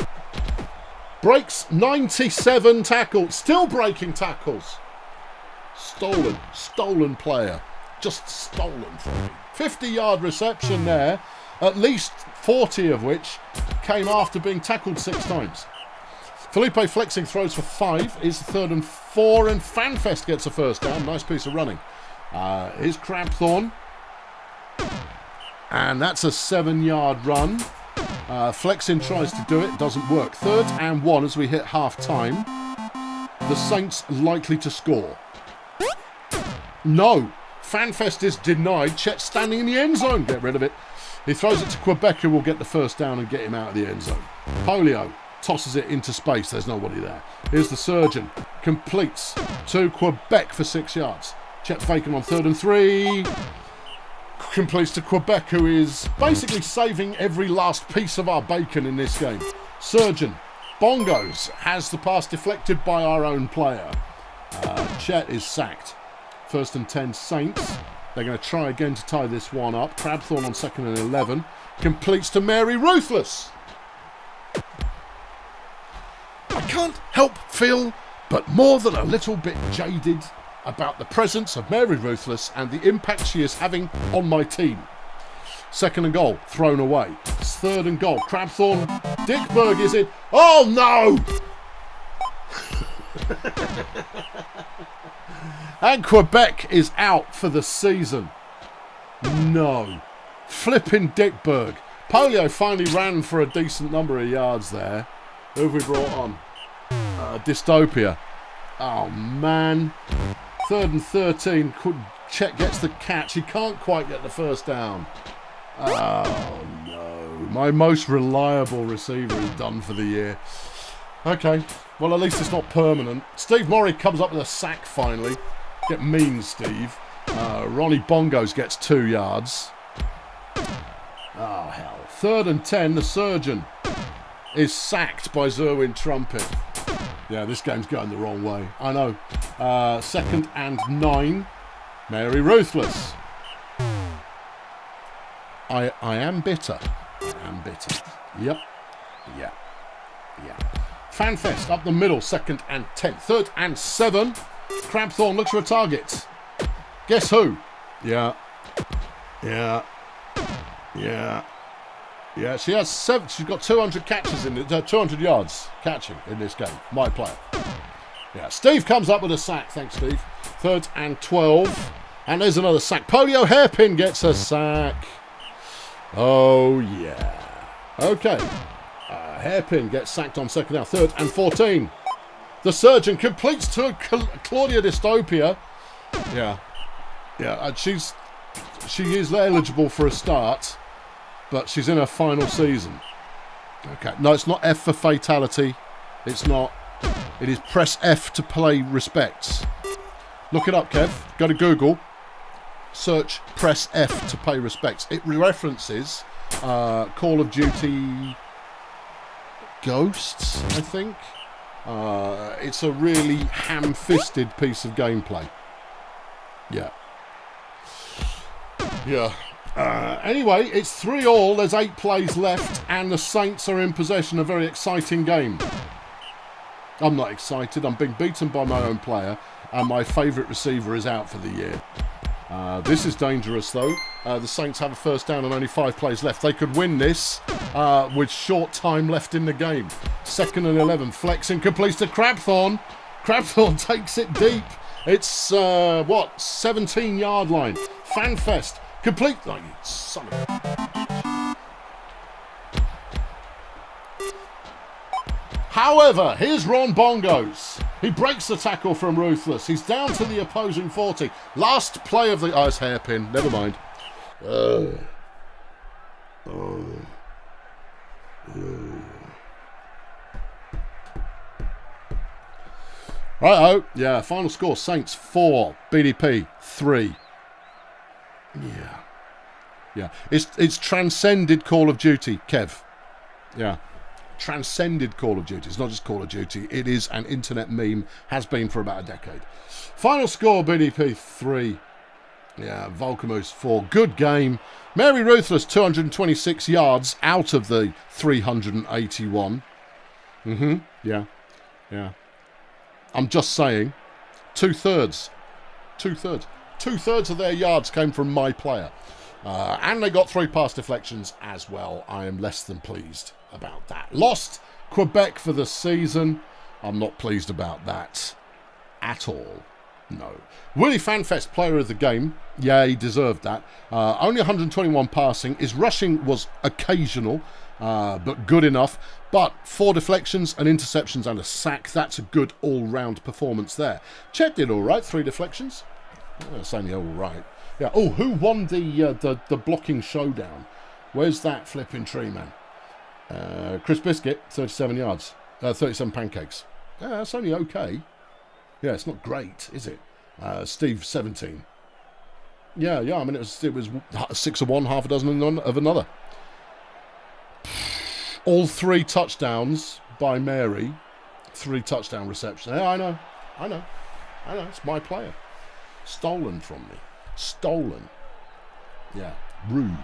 Breaks 97 tackles. Still breaking tackles. Stolen player. Just stolen from me. 50-yard reception there. At least 40 of which came after being tackled 6 times. Felipe flexing throws for 5. Is 3rd and 4, and Fanfest gets a 1st down. Nice piece of running. Here's Crabthorne. And that's a 7-yard run. Flexing tries to do it. Doesn't work. 3rd and 1 as we hit half-time. The Saints likely to score. No. Fanfest is denied. Chet standing in the end zone. Get rid of it. He throws it to Quebec, who will get the 1st down and get him out of the end zone. Polio tosses it into space. There's nobody there. Here's the Surgeon. Completes to Quebec for 6 yards. Chet faking on 3rd and 3. Completes to Quebec, who is basically saving every last piece of our bacon in this game. Surgeon. Bongos has the pass deflected by our own player. Chet is sacked. 1st and 10 Saints. They're going to try again to tie this one up. Crabthorne on 2nd and 11. Completes to Mary Ruthless. I can't help feel but more than a little bit jaded about the presence of Mary Ruthless and the impact she is having on my team. 2nd and goal, thrown away. It's 3rd and goal. Crabthorne. Dickberg is in. Oh no! And Quebec is out for the season. No. Flipping Dickberg. Polio finally ran for a decent number of yards there. Who have we brought on? Dystopia. Oh, man. 3rd and 13. Chet gets the catch. He can't quite get the 1st down. Oh, no. My most reliable receiver is done for the year. Okay. Well, at least it's not permanent. Steve Murray comes up with a sack finally. Get mean, Steve. Ronnie Bongos gets 2 yards. Oh, hell. 3rd and 10. The Surgeon is sacked by Zerwin Trumpet. Yeah, this game's going the wrong way. I know. 2nd and 9. Mary Ruthless. I am bitter. I am bitter. Yep. Yeah. Fanfest up the middle. 2nd and 10. 3rd and 7. Crabthorne looks for a target. Guess who? Yeah. She has 7. She's got 200 catches in it. 200 yards catching in this game. My player. Yeah. Steve comes up with a sack. Thanks, Steve. 3rd and 12. And there's another sack. Polio Hairpin gets a sack. Oh yeah. Okay. Hairpin gets sacked on 2nd down. 3rd and 14. The Surgeon completes to Claudia Dystopia. Yeah. She is eligible for a start, but she's in her final season. Okay. No, it's not F for fatality. It's not. It is press F to pay respects. Look it up, Kev. Go to Google. Search press F to pay respects. It references Call of Duty Ghosts, I think. It's a really ham-fisted piece of gameplay. Yeah. Yeah. Anyway, it's 3-3. There's 8 plays left, and the Saints are in possession. A very exciting game. I'm not excited. I'm being beaten by my own player, and my favourite receiver is out for the year. This is dangerous, though. The Saints have a first down and only 5 plays left. They could win this with short time left in the game. 2nd and 11. Flexing completes to Crabthorne. Crabthorne takes it deep. It's, 17-yard line. Fanfest. Complete. Oh, you son of a... However, here's Ron Bongos. He breaks the tackle from Ruthless. He's down to the opposing 40. Last play of the... Oh, it's hairpin. Never mind. Righto. Yeah, final score. Saints 4. BDP 3. Yeah. It's transcended Call of Duty, Kev. Yeah. Transcended Call of Duty. It's not just Call of Duty. It is an internet meme. Has been for about a decade. Final score, BDP 3. Yeah, Volcamoose 4. Good game. Mary Ruthless, 226 yards out of the 381. Yeah. I'm just saying. Two-thirds of their yards came from my player. And they got 3 pass deflections as well. I am less than pleased about that. Lost Quebec for the season. I'm not pleased about that at all. No. Willie Fanfest, player of the game. Yeah, he deserved that. Only 121 passing. His rushing was occasional, but good enough. But 4 deflections, an interceptions and a sack. That's a good all-round performance there. Chet did all right. 3 deflections. That's only all right. Yeah. Oh, who won the blocking showdown? Where's that flipping tree man? Chris Biscuit, 37 yards. 37 pancakes. Yeah, that's only okay. Yeah, it's not great, is it? Steve, 17. Yeah. I mean, it was 6 of one, half a dozen of another. All 3 touchdowns by Mary. 3 touchdown receptions. Yeah, I know. It's my player. Stolen from me. Stolen. Yeah. Rude.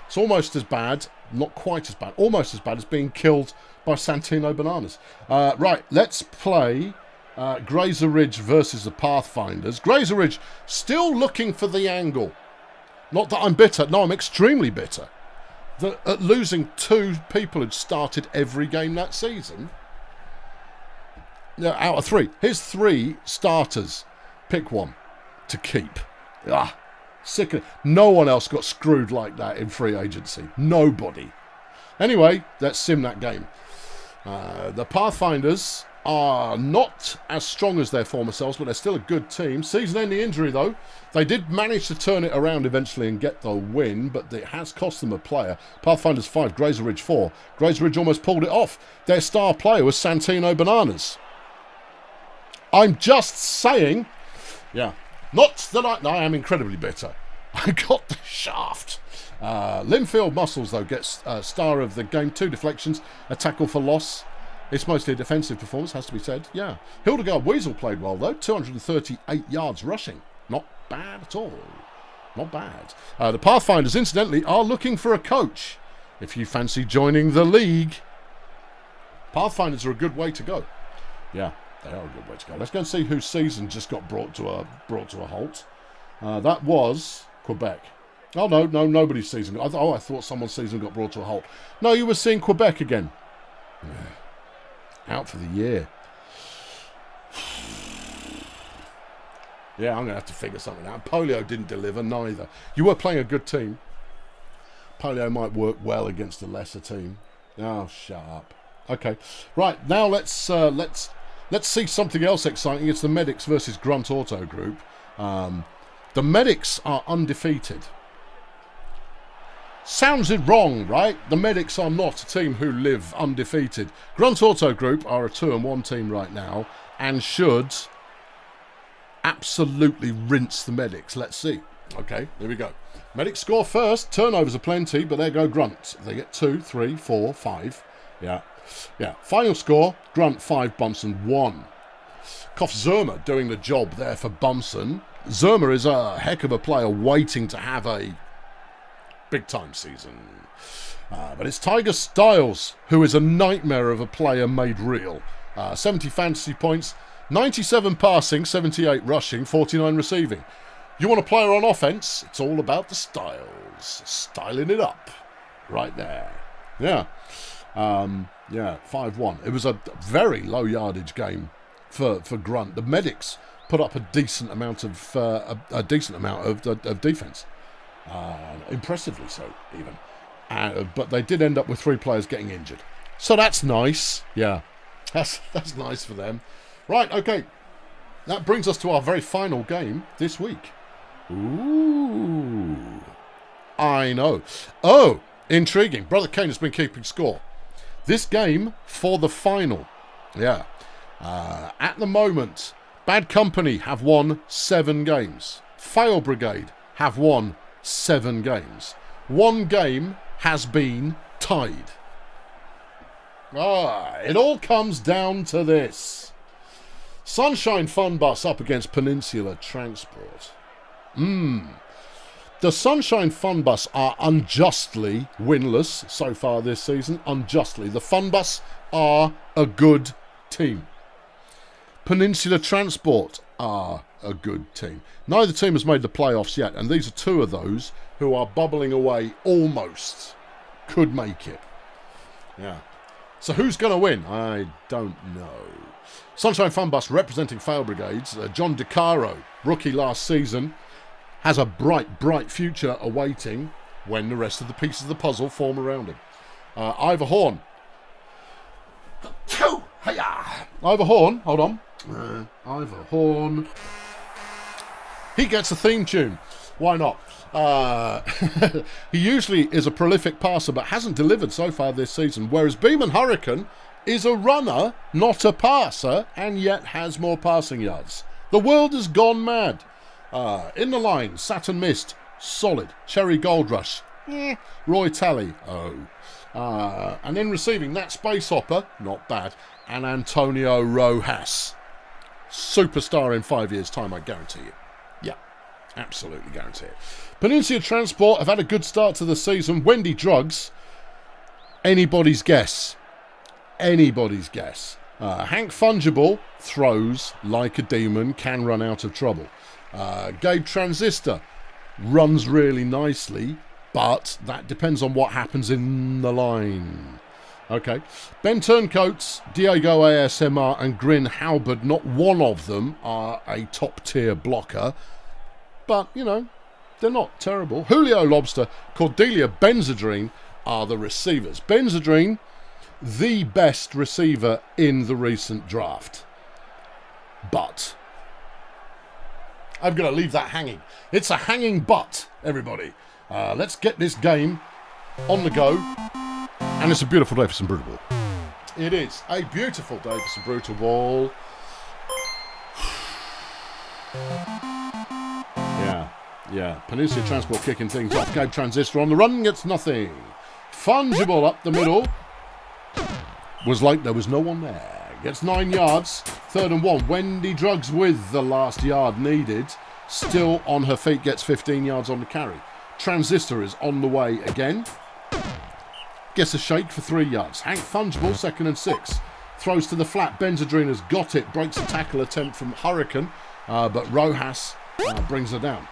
It's almost as bad, not quite as bad, almost as bad as being killed by Santino Bananas. Right, let's play Grazer Ridge versus the Pathfinders. Grazer Ridge still looking for the angle. Not that I'm bitter. No, I'm extremely bitter. At losing 2 people who'd started every game that season. Out of 3. Here's 3 starters. Pick one to keep. Sick of it. No one else got screwed like that in free agency. Nobody. Anyway, let's sim that game. The Pathfinders are not as strong as their former selves, but they're still a good team. Season-ending injury, though. They did manage to turn it around eventually and get the win, but it has cost them a player. Pathfinders 5, Grazer Ridge 4. Grazer Ridge almost pulled it off. Their star player was Santino Bananas. I'm just saying... Yeah. Not that I am incredibly bitter. I got the shaft. Linfield Muscles, though, gets star of the game. 2 deflections, a tackle for loss. It's mostly a defensive performance, has to be said. Yeah. Hildegard Weasel played well, though. 238 yards rushing. Not bad at all. Not bad. The Pathfinders, incidentally, are looking for a coach. If you fancy joining the league, Pathfinders are a good way to go. Yeah. They are a good way to go. Let's go and see whose season just got brought to a halt. That was Quebec. Oh, no, nobody's season. I thought someone's season got brought to a halt. No, you were seeing Quebec again. Out for the year. Yeah, I'm going to have to figure something out. Polio didn't deliver, neither. You were playing a good team. Polio might work well against a lesser team. Oh, shut up. Okay. Right, now let's see something else exciting. It's the Medics versus Grunt Auto Group. The Medics are undefeated. Sounds it wrong, right? The Medics are not a team who live undefeated. Grunt Auto Group are a 2-1 team right now and should absolutely rinse the Medics. Let's see. Okay, here we go. Medics score first. Turnovers are plenty, but there go Grunt. They get 2, 3, 4, 5. Yeah. Yeah. Final score, Grunt 5, Bumson 1. Koff Zerma doing the job there for Bumson. Zerma is a heck of a player waiting to have a big-time season. But it's Tiger Styles who is a nightmare of a player made real. 70 fantasy points, 97 passing, 78 rushing, 49 receiving. You want a player on offense? It's all about the styles. Styling it up. Right there. Yeah. Yeah, 5-1. It was a very low yardage game for Grunt. The medics put up a decent amount of defense. Impressively so, even. But they did end up with 3 players getting injured. So that's nice. Yeah. That's nice for them. Right, okay. That brings us to our very final game this week. Ooh. I know. Oh, intriguing. Brother Kane has been keeping score. This game for the final. Yeah. At the moment, Bad Company have won 7 games. Fail Brigade have won 7 games. 1 game has been tied. It all comes down to this. Sunshine Fun Bus up against Peninsula Transport. The Sunshine Fun Bus are unjustly winless so far this season. Unjustly. The Fun Bus are a good team. Peninsula Transport are a good team. Neither team has made the playoffs yet, and these are 2 of those who are bubbling away almost. Could make it. Yeah. So who's going to win? I don't know. Sunshine Fun Bus representing Fail Brigades. John DeCaro, rookie last season, has a bright, bright future awaiting when the rest of the pieces of the puzzle form around him. Ivor Horn. Ivor Horn, hold on. Ivor Horn. He gets a theme tune. Why not? He usually is a prolific passer but hasn't delivered so far this season, whereas Beeman Hurricane is a runner, not a passer, and yet has more passing yards. The world has gone mad. In the line, Saturn Mist, solid. Cherry Gold Rush, Roy Talley, and then receiving that Space Hopper, not bad, and Antonio Rojas. Superstar in 5 years' time, I guarantee you. Yeah, absolutely guarantee it. Peninsula Transport have had a good start to the season. Wendy Drugs, anybody's guess. Anybody's guess. Hank Fungible throws like a demon, can run out of trouble. Gabe Transistor runs really nicely, but that depends on what happens in the line. Okay. Ben Turncoats, Diego ASMR and Grin Halberd, not one of them are a top-tier blocker, but, you know, they're not terrible. Julio Lobster, Cordelia Benzedrine are the receivers. Benzedrine, the best receiver in the recent draft. But I'm going to leave that hanging. It's a hanging but, everybody. Let's get this game on the go. And it's a beautiful day for some Brutalball. It is a beautiful day for some Brutalball. Yeah. Peninsula Transport kicking things off. Gabe Transistor on the run, gets nothing. Fungible up the middle. Was like there was no one there. Gets 9 yards. 3rd and 1. Wendy Drugs with the last yard needed. Still on her feet, gets 15 yards on the carry. Transistor is on the way again. Gets a shake for 3 yards. Hank Fungible, 2nd and 6. Throws to the flat. Benzedrine has got it. Breaks a tackle attempt from Hurricane. But Rojas brings her down.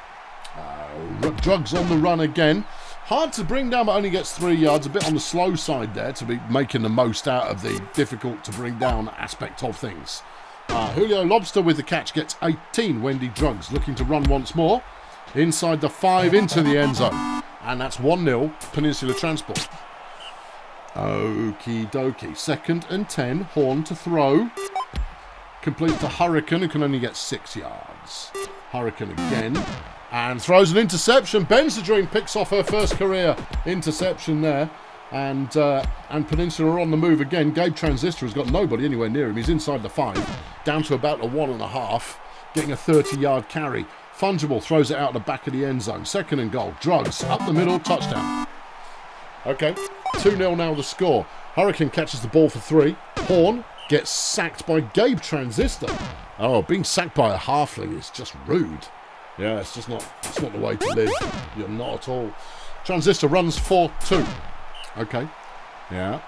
Drugs on the run again. Hard to bring down, but only gets 3 yards. A bit on the slow side there to be making the most out of the difficult to bring down aspect of things. Julio Lobster with the catch gets 18. Wendy Drugs looking to run once more. Inside the 5 into the end zone. And that's 1-0 Peninsula Transport. Okie dokie. 2nd and 10. Horn to throw. Complete to Hurricane, who can only get 6 yards. Hurricane again. And throws an interception. Benzedrine picks off her first career interception there. And Peninsula are on the move again. Gabe Transistor has got nobody anywhere near him. He's inside the 5. Down to about a 1.5. Getting a 30-yard carry. Fungible throws it out the back of the end zone. 2nd and goal. Drugs up the middle. Touchdown. Okay. 2-0 now the score. Hurricane catches the ball for 3. Horn gets sacked by Gabe Transistor. Oh, being sacked by a halfling is just rude. Yeah, it's not the way to live. You're not at all. Transistor runs for 2. Okay. Yeah.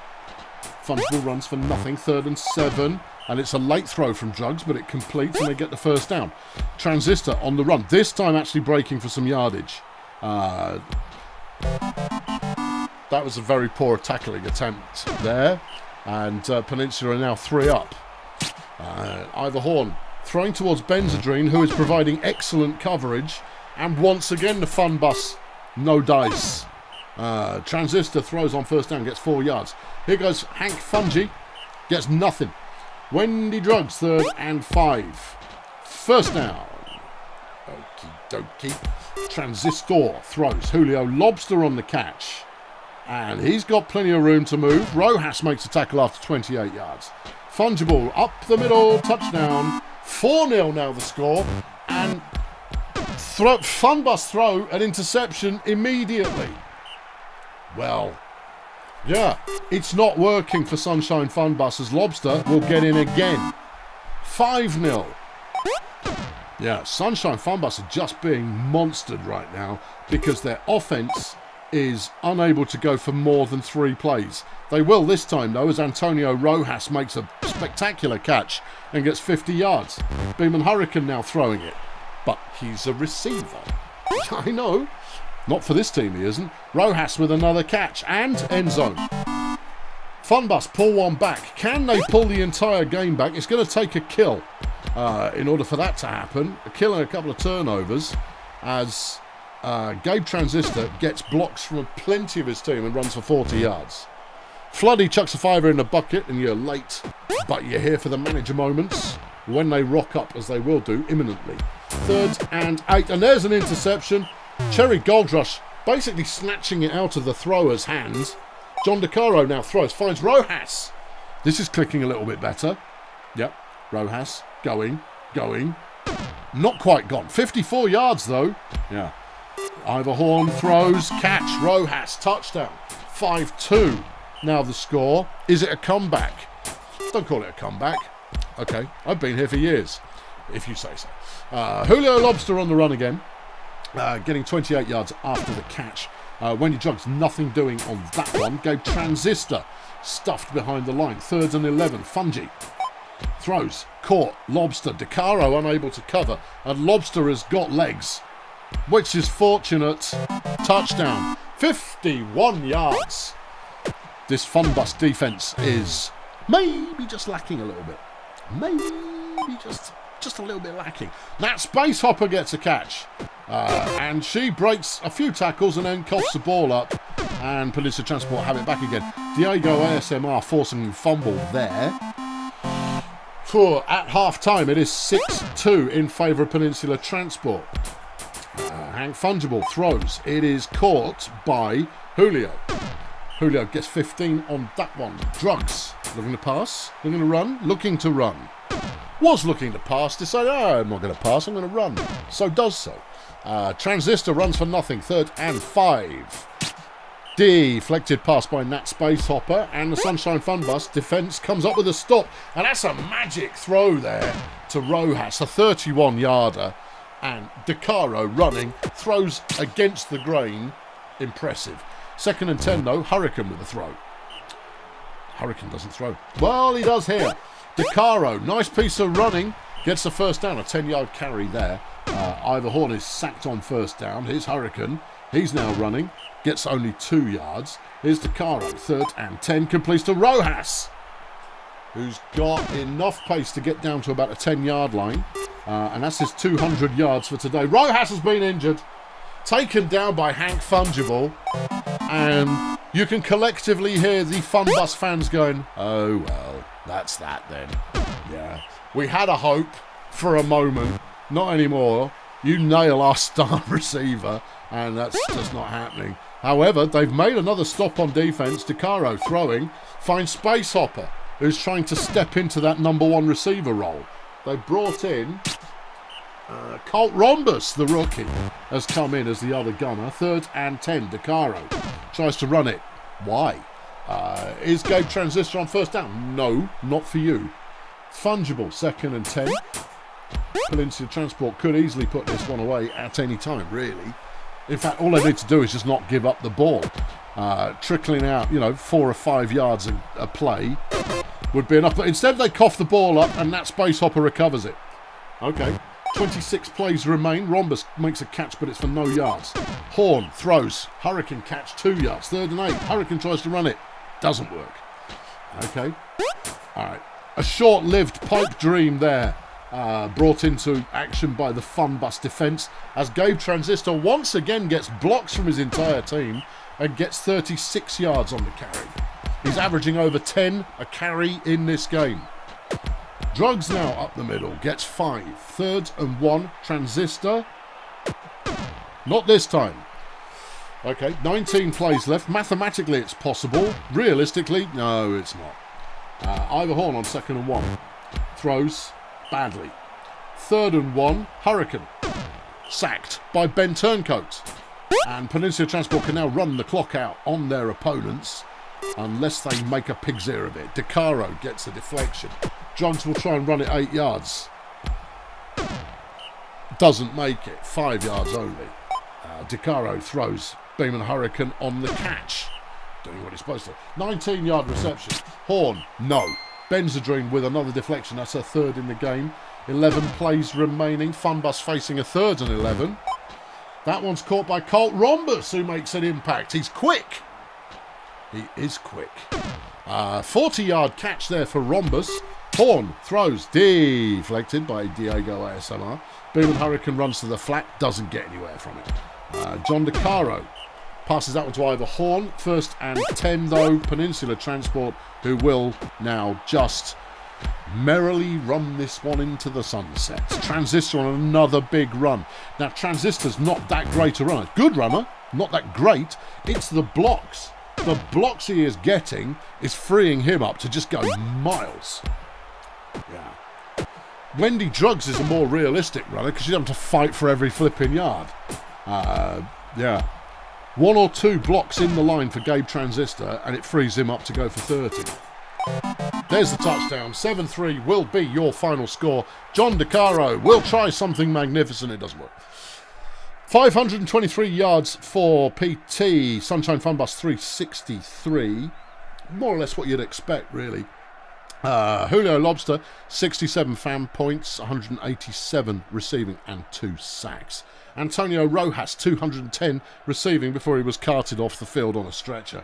Fungible runs for nothing. 3rd and 7. And it's a late throw from Drugs, but it completes and they get the first down. Transistor on the run. This time actually breaking for some yardage. That was a very poor tackling attempt there. And Peninsula are now 3 up. Ivor Horn throwing towards Benzedrine, who is providing excellent coverage. And once again, the fun bus. No dice. Transistor throws on first down, gets 4 yards. Here goes Hank Fungi. Gets nothing. Wendy Drugs, 3rd and 5. First down. Okie dokie. Transistor throws. Julio Lobster on the catch. And he's got plenty of room to move. Rojas makes a tackle after 28 yards. Fungible up the middle. Touchdown. 4-0 now the score. And Funbus throw an interception immediately. Well, yeah, it's not working for Sunshine Funbus as Lobster will get in again. 5-0. Yeah, Sunshine Funbus are just being monstered right now because their offense is unable to go for more than 3 plays. They will this time, though, as Antonio Rojas makes a spectacular catch and gets 50 yards. Beeman Hurricane now throwing it, but he's a receiver. I know. Not for this team, he isn't. Rojas with another catch and end zone. Funbus pull one back. Can they pull the entire game back? It's going to take a kill in order for that to happen. A kill and a couple of turnovers as Gabe Transistor gets blocks from plenty of his team and runs for 40 yards. Floody chucks a 5er in the bucket and you're late, but you're here for the manager moments when they rock up, as they will do imminently. 3rd and 8, and there's an interception. Cherry Goldrush basically snatching it out of the thrower's hands. John DeCaro now throws, finds Rojas. This is clicking a little bit better. Yep, Rojas going. Not quite gone. 54 yards though. Yeah. Ivor Horn throws, catch, Rojas, touchdown. 5-2. Now the score. Is it a comeback? Don't call it a comeback. Okay, I've been here for years, if you say so. Julio Lobster on the run again. Getting 28 yards after the catch. Wendy Drugs, nothing doing on that one. Gabe Transistor stuffed behind the line. 3rd and 11. Fungi throws, caught. Lobster, DeCaro unable to cover, and Lobster has got legs, which is fortunate. Touchdown. 51 yards. This Funbus defense is maybe just lacking a little bit. Maybe just a little bit lacking. That Space Hopper gets a catch. And she breaks a few tackles and then coughs the ball up. And Peninsula Transport have it back again. Diego ASMR forcing a fumble there. At half-time, it is 6-2 in favour of Peninsula Transport. Hank Fungible throws. It is caught by Julio. Julio gets 15 on that one. Drugs looking to pass, looking to run, looking to run. Was looking to pass, decided, I'm not going to pass, I'm going to run. So does so. Transistor runs for nothing, 3rd and 5. Deflected pass by Nat Space Hopper, and the Sunshine Funbus defence comes up with a stop. And that's a magic throw there to Rojas, a 31-yarder. And DeCaro running, throws against the grain. Impressive. 2nd and 10 though, Hurricane with a throw. Hurricane doesn't throw. Well, he does here. DeCaro, nice piece of running, gets the first down, a 10-yard carry there. Ivor Horn is sacked on first down. Here's Hurricane. He's now running, gets only 2 yards. Here's DeCaro, 3rd and 10, completes to Rojas, who's got enough pace to get down to about a 10-yard line. And that's his 200 yards for today. Rojas has been injured, taken down by Hank Fungible, and you can collectively hear the Funbus fans going, oh well, that's that then. Yeah, we had a hope for a moment, not anymore. You nail our star receiver, and that's just not happening. However, they've made another stop on defense. DeCaro throwing, finds Space Hopper, who's trying to step into that number 1 receiver role. They brought in Colt Rhombus, the rookie, has come in as the other gunner. 3rd and 10, DeCaro tries to run it. Why? Is Gabe Transistor on first down? No, not for you. Fungible, 2nd and 10. Peninsula Transport could easily put this one away at any time, really. In fact, all they need to do is just not give up the ball. Trickling out, 4 or 5 yards a play would be enough. But instead, they cough the ball up, and that space hopper recovers it. Okay, 26 plays remain. Rhombus makes a catch, but it's for no yards. Horn throws. Hurricane catch, 2 yards. 3rd and 8. Hurricane tries to run it. Doesn't work. Okay. All right. A short-lived pipe dream there. Brought into action by the Fun Bus defence as Gabe Transistor once again gets blocks from his entire team and gets 36 yards on the carry. He's averaging over 10 a carry in this game. Drugs now up the middle, gets 5. 3rd and 1, Transistor. Not this time. Okay, 19 plays left. Mathematically it's possible. Realistically, no, it's not. Ivor Horn on 2nd and 1. Throws badly. 3rd and 1, Hurricane. Sacked by Ben Turncoat. And Peninsula Transport can now run the clock out on their opponents unless they make a pig's ear of it. DeCaro gets a deflection. Drugs will try and run it 8 yards. Doesn't make it. 5 yards only. DeCaro throws Beeman Hurricane on the catch. Doing what he's supposed to. 19-yard reception. Horn, no. Benzadrine with another deflection. That's her 3rd in the game. 11 plays remaining. Funbus facing a 3rd and 11. That one's caught by Colt Rhombus, who makes an impact. He's quick. He is quick. 40-yard catch there for Rhombus. Horn throws. Deflected by Diego ASMR. Beeman Hurricane runs to the flat. Doesn't get anywhere from it. John DeCaro passes that one to Ivor Horn. 1st and 10, though. Peninsula Transport, who will now just merrily run this one into the sunset. Transistor on another big run. Now, Transistor's not that great a runner. Good runner, not that great. It's the blocks. The blocks he is getting is freeing him up to just go miles. Yeah. Wendy Drugs is a more realistic runner because you don't have to fight for every flipping yard. Yeah. 1 or 2 blocks in the line for Gabe Transistor, and it frees him up to go for 30. There's the touchdown. 7-3 will be your final score. John DeCaro will try something magnificent. It doesn't work. 523 yards for PT. Sunshine Funbus 363. More or less what you'd expect, really. Julio Lobster, 67 fan points, 187 receiving, and 2 sacks. Antonio Rojas, 210 receiving before he was carted off the field on a stretcher.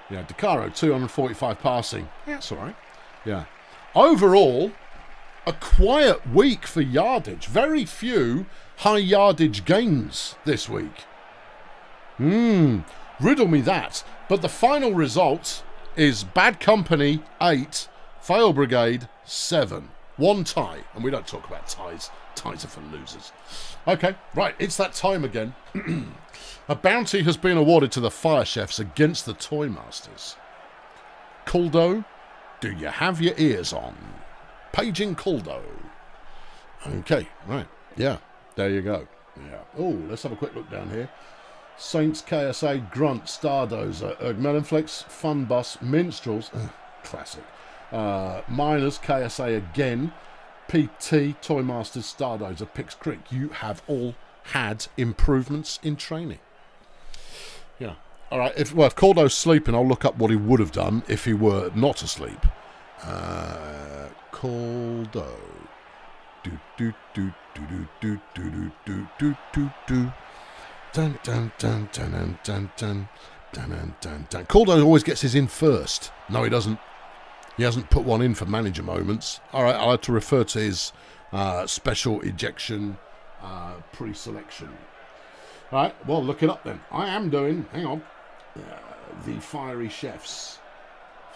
Yeah, DeCaro, 245 passing. Yeah, that's all right. Yeah. Overall, a quiet week for yardage. Very few high yardage gains this week. Riddle me that. But the final result is Bad Company 8, Fail Brigade 7. 1 tie. And we don't talk about ties. Ties are for losers. Okay, right, it's that time again. A bounty has been awarded to the Fire Chefs against the Toy Masters. Kuldo, do you have your ears on? Paging Kuldo. Okay, right, yeah, there you go. Yeah. Oh, let's have a quick look down here. Saints, KSA, Grunt, Stardozer, Ergmelonflex, Funbus, Minstrels, classic. Miners, KSA again, PT, Toy Masters, Stardozer, Pix Creek. You have all had improvements in training. Yeah. All right. If Caldo's sleeping, I'll look up what he would have done if he were not asleep. Caldo. Do do do do do do do do do do. Dun dun dun dun dun dun dun dun dun dun. Caldo always gets his in first. No, he doesn't. He hasn't put one in for manager moments. All right, I'll have to refer to his special ejection pre-selection. All right, well, look it up then. I am doing, hang on, the Fiery Chefs.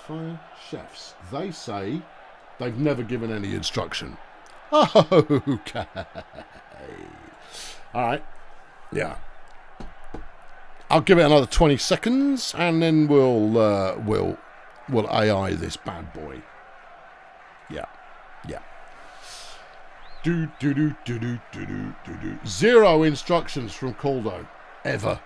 Fire Chefs. They say they've never given any instruction. Okay. All right, yeah. I'll give it another 20 seconds, and then we'll AI this bad boy. Yeah. Do do do do do do do do do. 0 instructions from Caldo ever.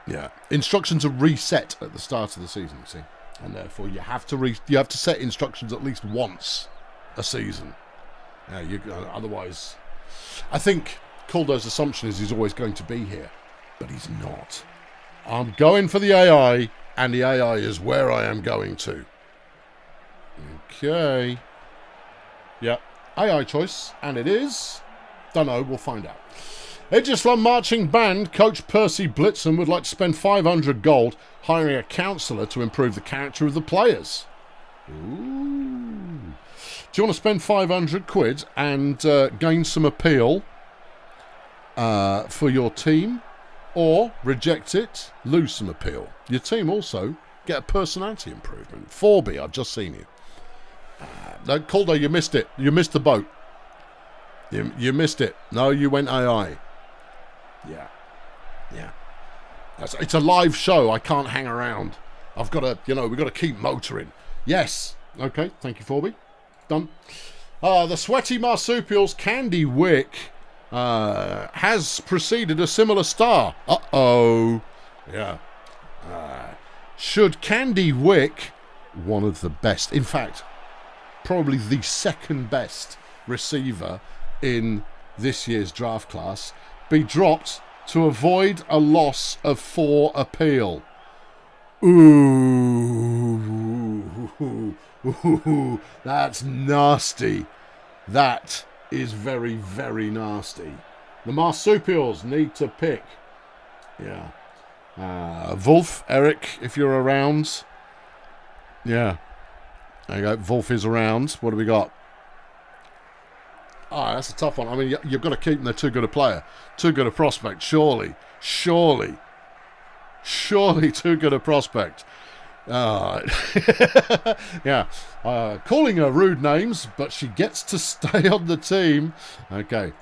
Yeah. Instructions are reset at the start of the season, you see. And therefore you have to set instructions at least once a season. Otherwise, I think Caldo's assumption is he's always going to be here, but he's not. I'm going for the AI, and the AI is where I am going to. Okay. Yeah, AI choice, and it is. Don't know, we'll find out. Eesh Marching Band coach Percy Blitzen would like to spend 500 gold hiring a counsellor to improve the character of the players. Ooh. Do you want to spend 500 quid and gain some appeal for your team, or reject it, lose some appeal? Your team also get a personality improvement. 4B, I've just seen you. No, Caldo, you missed it. You missed the boat. You missed it. No, you went AI. Yeah. It's a live show. I can't hang around. I've got to, we've got to keep motoring. Yes. Okay, thank you, 4B. Done. The Sweaty Marsupials Candy Wick has preceded a similar star. Uh-oh. Yeah. Should Candy Wick, one of the best, in fact, probably the second best receiver in this year's draft class, be dropped to avoid a loss of 4 appeal? Ooh, that's nasty. That is very, very nasty. The Marsupials need to pick. Yeah. Wolf, Eric, if you're around. Yeah. There you go. Wolf is around. What do we got? That's a tough one. I mean, you've got to keep them. They're too good a player. Too good a prospect. Surely too good a prospect. Yeah. Calling her rude names, but she gets to stay on the team. Okay.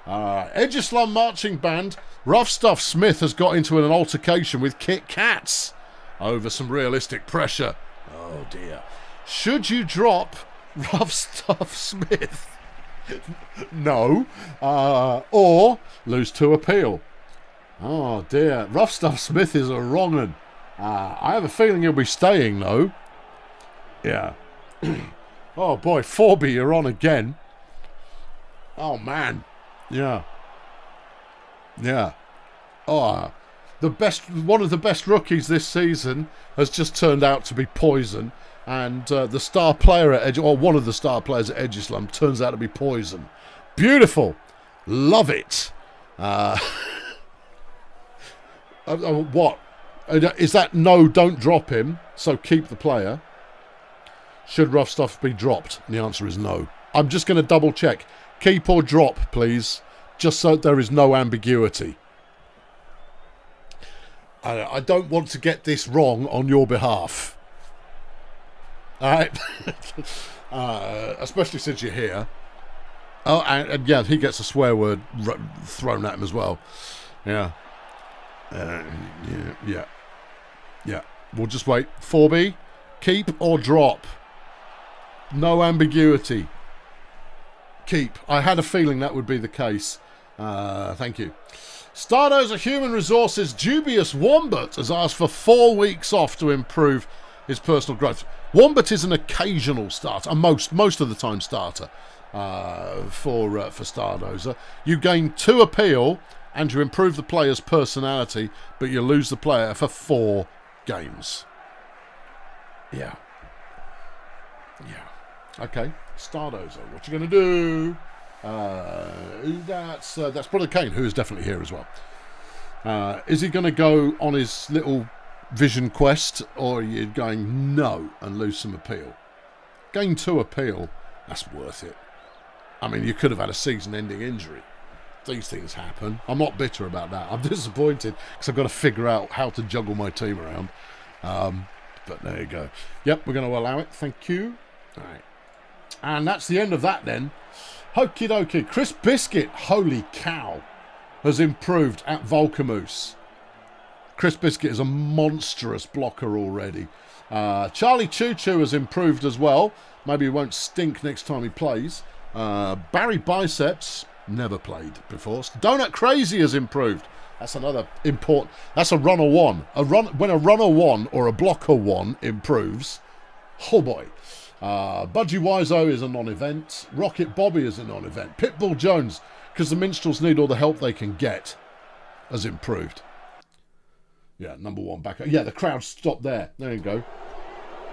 Eesh Marching Band. Rough Stuff Smith has got into an altercation with Kit Kats over some realistic pressure. Oh dear. Should you drop Rough Stuff Smith? No. Or lose 2 appeal? Oh dear. Rough Stuff Smith is a wrong one. I have a feeling he'll be staying though. Yeah. Oh boy, 4B, you're on again. Oh man. Yeah. Oh, one of the best rookies this season has just turned out to be Poison, and the star player at one of the star players at Eesh turns out to be Poison. Beautiful, love it. What is that? No, don't drop him. So keep the player. Should Rough Stuff be dropped? And the answer is no. I'm just going to double check. Keep or drop, please. Just so there is no ambiguity. I don't want to get this wrong on your behalf. Alright? Especially since you're here. Oh, and yeah, he gets a swear word thrown at him as well. Yeah. Yeah. We'll just wait. 4B, keep or drop? No ambiguity. Keep. I had a feeling that would be the case. Thank you. Stardozer Human Resources Dubious Wombat has asked for 4 weeks off to improve his personal growth. Wombat is an occasional starter, a most of the time starter for Stardozer. You gain 2 appeal and you improve the player's personality, but you lose the player for 4 games. Yeah. Okay, Stardozer, what you going to do? That's Brother Kane, who is definitely here as well. Is he going to go on his little vision quest, or are you going no and lose some appeal? Gain 2 appeal, that's worth it. I mean, you could have had a season-ending injury. These things happen. I'm not bitter about that. I'm disappointed because I've got to figure out how to juggle my team around. But there you go. Yep, we're going to allow it. Thank you. All right. And that's the end of that then. Okie dokie. Chris Biscuit, holy cow, has improved at Volcamoose. Chris Biscuit is a monstrous blocker already. Charlie Choo Choo has improved as well. Maybe he won't stink next time he plays. Barry Biceps Never played before. Donut Crazy has improved. That's another important... That's a runner one. When a runner one or a blocker one improves, oh boy. Budgie Wiseau is a non-event. Rocket Bobby is a non-event. Pitbull Jones, because the Minstrels need all the help they can get, has improved. Yeah, number one backup. Yeah, the crowd stopped there. There you go.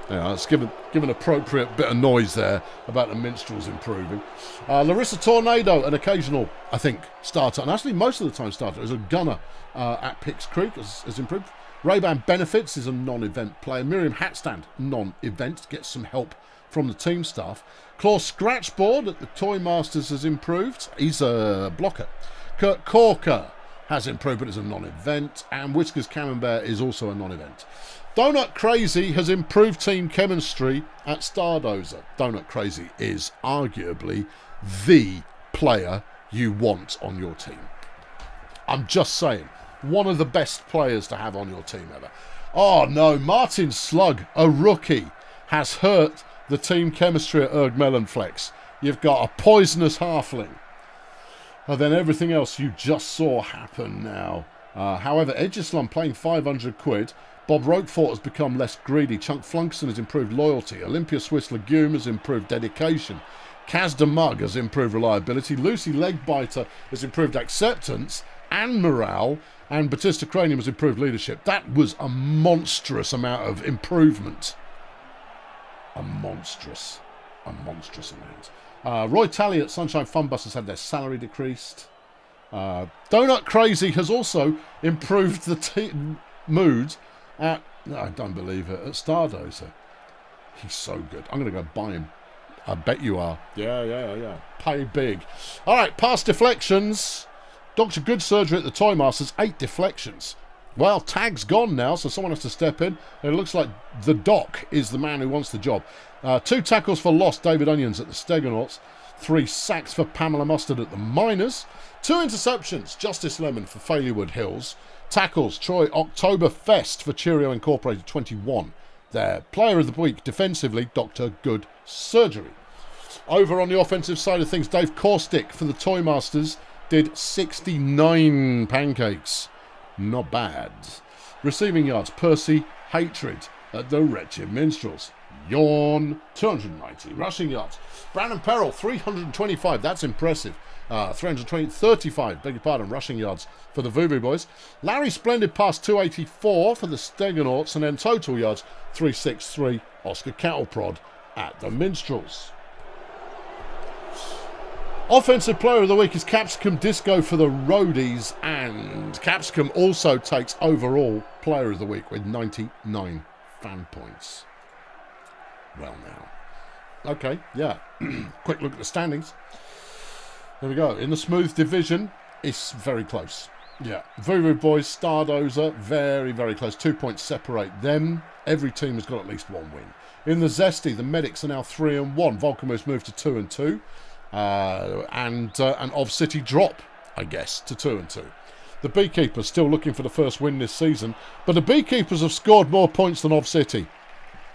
Yeah, let's give an appropriate bit of noise there about the Minstrels improving. Larissa Tornado, an occasional, I think, starter, and actually most of the time starter, is a gunner at Picks Creek, has improved. Ray-Ban Benefits is a non-event player. Miriam Hatstand, non-event, gets some help from the team staff. Claw Scratchboard at the Toy Masters has improved. He's a blocker. Kurt Corker has improved, but is a non-event. And Whiskers Camembert is also a non-event. Donut Crazy has improved team chemistry at Stardozer. Donut Crazy is arguably the player you want on your team. I'm just saying, one of the best players to have on your team ever. Oh no, Martin Slug, a rookie, has hurt the team chemistry at Erg Melonflex. You've got a poisonous halfling. And then everything else you just saw happen now. However, Edgeslum playing 500 quid. Bob Roquefort has become less greedy. Chunk Flunkson has improved loyalty. Olympia Swiss Legume has improved dedication. Kaz de Mug has improved reliability. Lucy Legbiter has improved acceptance and morale. And Batista Cranium has improved leadership. That was a monstrous amount of improvement. A monstrous amount. Roy Talley at Sunshine Fun Bus has had their salary decreased. Donut Crazy has also improved the mood at, I don't believe it, at Stardozer. He's so good. I'm going to go buy him. I bet you are. Yeah. Pay big. All right, past deflections. Dr. Good Surgery at the Toy Masters, 8 deflections. Well, Tag's gone now, so someone has to step in. It looks like the Doc is the man who wants the job. 2 tackles for loss, David Onions at the Stegonauts. 3 sacks for Pamela Mustard at the Miners. 2 interceptions, Justice Lemon for Failurwood Hills. Tackles, Troy Oktoberfest for Cheerio Incorporated, 21. Their player of the week defensively, Dr. Good Surgery. Over on the offensive side of things, Dave Caustic for the Toy Masters did 69 pancakes. Not bad. Receiving yards, Percy Hatred at the Wretched Minstrels. Yawn, 290. Rushing yards, Brandon Perrell, 325. That's impressive. 35, beg your pardon, rushing yards for the Voodoo Boys. Larry Splendid pass, 284 for the Stegonauts. And then total yards, 363. Oscar Cattleprod at the Minstrels. Offensive Player of the Week is Capsicum Disco for the Roadies, and Capsicum also takes overall Player of the Week with 99 fan points. Well now. Okay, yeah. Quick look at the standings. There we go. In the Smooth Division, it's very close. Yeah. Voodoo Boys, Stardozer, very, very close. 2 points separate them. Every team has got at least 1 win. In the Zesty, the Medics are now 3-1. Volcamo's moved to 2-2. And Ov City drop, I guess, to 2-2. The Beekeepers still looking for the first win this season, but the Beekeepers have scored more points than Ov City.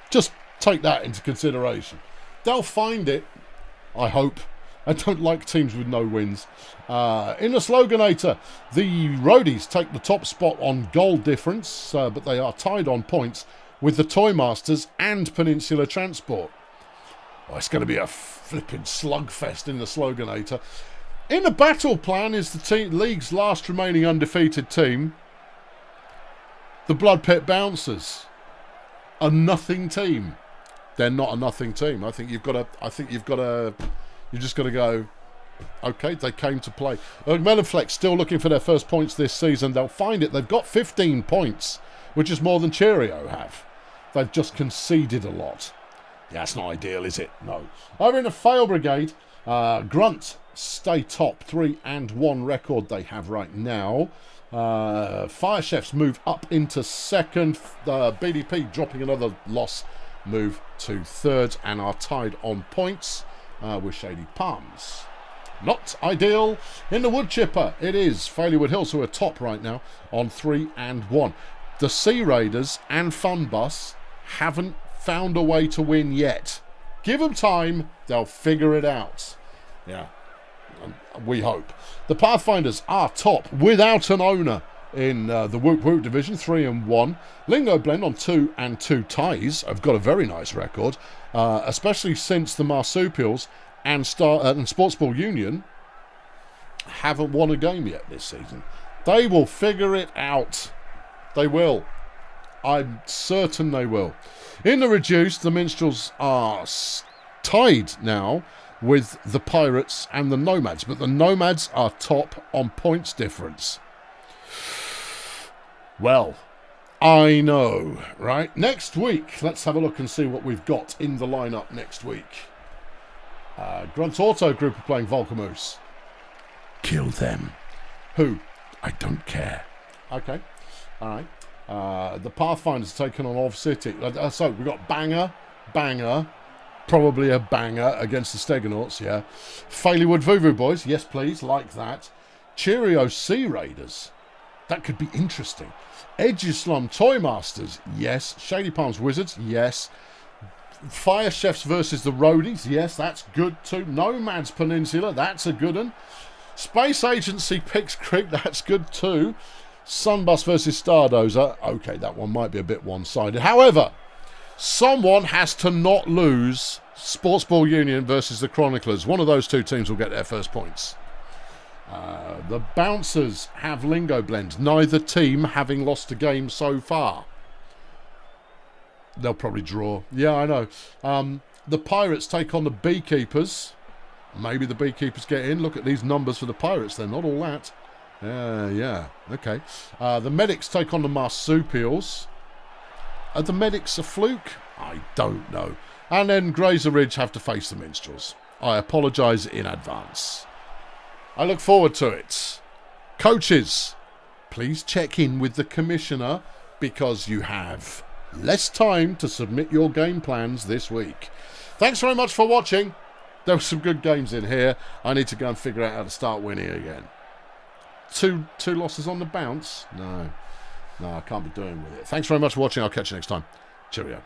Just take that into consideration. They'll find it, I hope. I don't like teams with no wins. In the Sloganator, the Roadies take the top spot on goal difference, but they are tied on points with the Toy Masters and Peninsula Transport. Oh, it's going to be a flipping slugfest in the Sloganator. In the battle plan is the league's last remaining undefeated team, the Blood Pit Bouncers. A nothing team. They're not a nothing team. I think you've just got to go, okay, they came to play. Melonflex still looking for their first points this season. They'll find it. They've got 15 points, which is more than Cheerio have. They've just conceded a lot. Yeah, that's not ideal, is it? No. Over in the Fail Brigade, Grunt stay top, 3-1 record they have right now. Fire Chefs move up into second. BDP dropping another loss, move to third and are tied on points with Shady Palms. Not ideal. In the Wood Chipper, it is Failurwood Hills who are top right now on 3-1. The Sea Raiders and Fun Bus haven't found a way to win yet. Give them time, they'll figure it out. Yeah. we hope. The Pathfinders are top without an owner in the Whoop Whoop division, 3-1. Lingo Blend on 2 and 2 ties have got a very nice record, especially since the Marsupials and Sportsball Union haven't won a game yet this season. They will figure it out. They will. I'm certain they will. In the reduced, the Minstrels are tied now with the Pirates and the Nomads, but the Nomads are top on points difference. Well, I know, right? Next week, let's have a look and see what we've got in the lineup next week. Grunt Auto Group are playing Volcamoose. Kill them. Who? I don't care. Okay, all right. The Pathfinders taken on Ov City. So we've got Banger, probably a banger against the Stegonauts, yeah. Failywood Vuvu Boys, yes please, like that. Cheerio Sea Raiders, that could be interesting. Edgeslum Toy Masters, yes. Shady Palms Wizards, yes. Fire Chefs versus the Roadies, yes, that's good too. Nomads Peninsula, that's a good one. Space Agency Pix Creek, that's good too. Sunbus versus Stardozer, okay, that one might be a bit one-sided. However, someone has to not lose Sportsball Union versus the Chroniclers. One of those two teams will get their first points. The Bouncers have Lingo Blend, neither team having lost a game so far. They'll probably draw. Yeah, I know. The Pirates take on the Beekeepers. Maybe the Beekeepers get in. Look at these numbers for the Pirates. They're not all that. Yeah, okay. The Medics take on the Marsupials. Are the Medics a fluke? I don't know. And then Grazer Ridge have to face the Minstrels. I apologise in advance. I look forward to it. Coaches, please check in with the Commissioner because you have less time to submit your game plans this week. Thanks very much for watching. There were some good games in here. I need to go and figure out how to start winning again. Two losses on the bounce? No, I can't be doing with it. Thanks very much for watching. I'll catch you next time. Cheerio.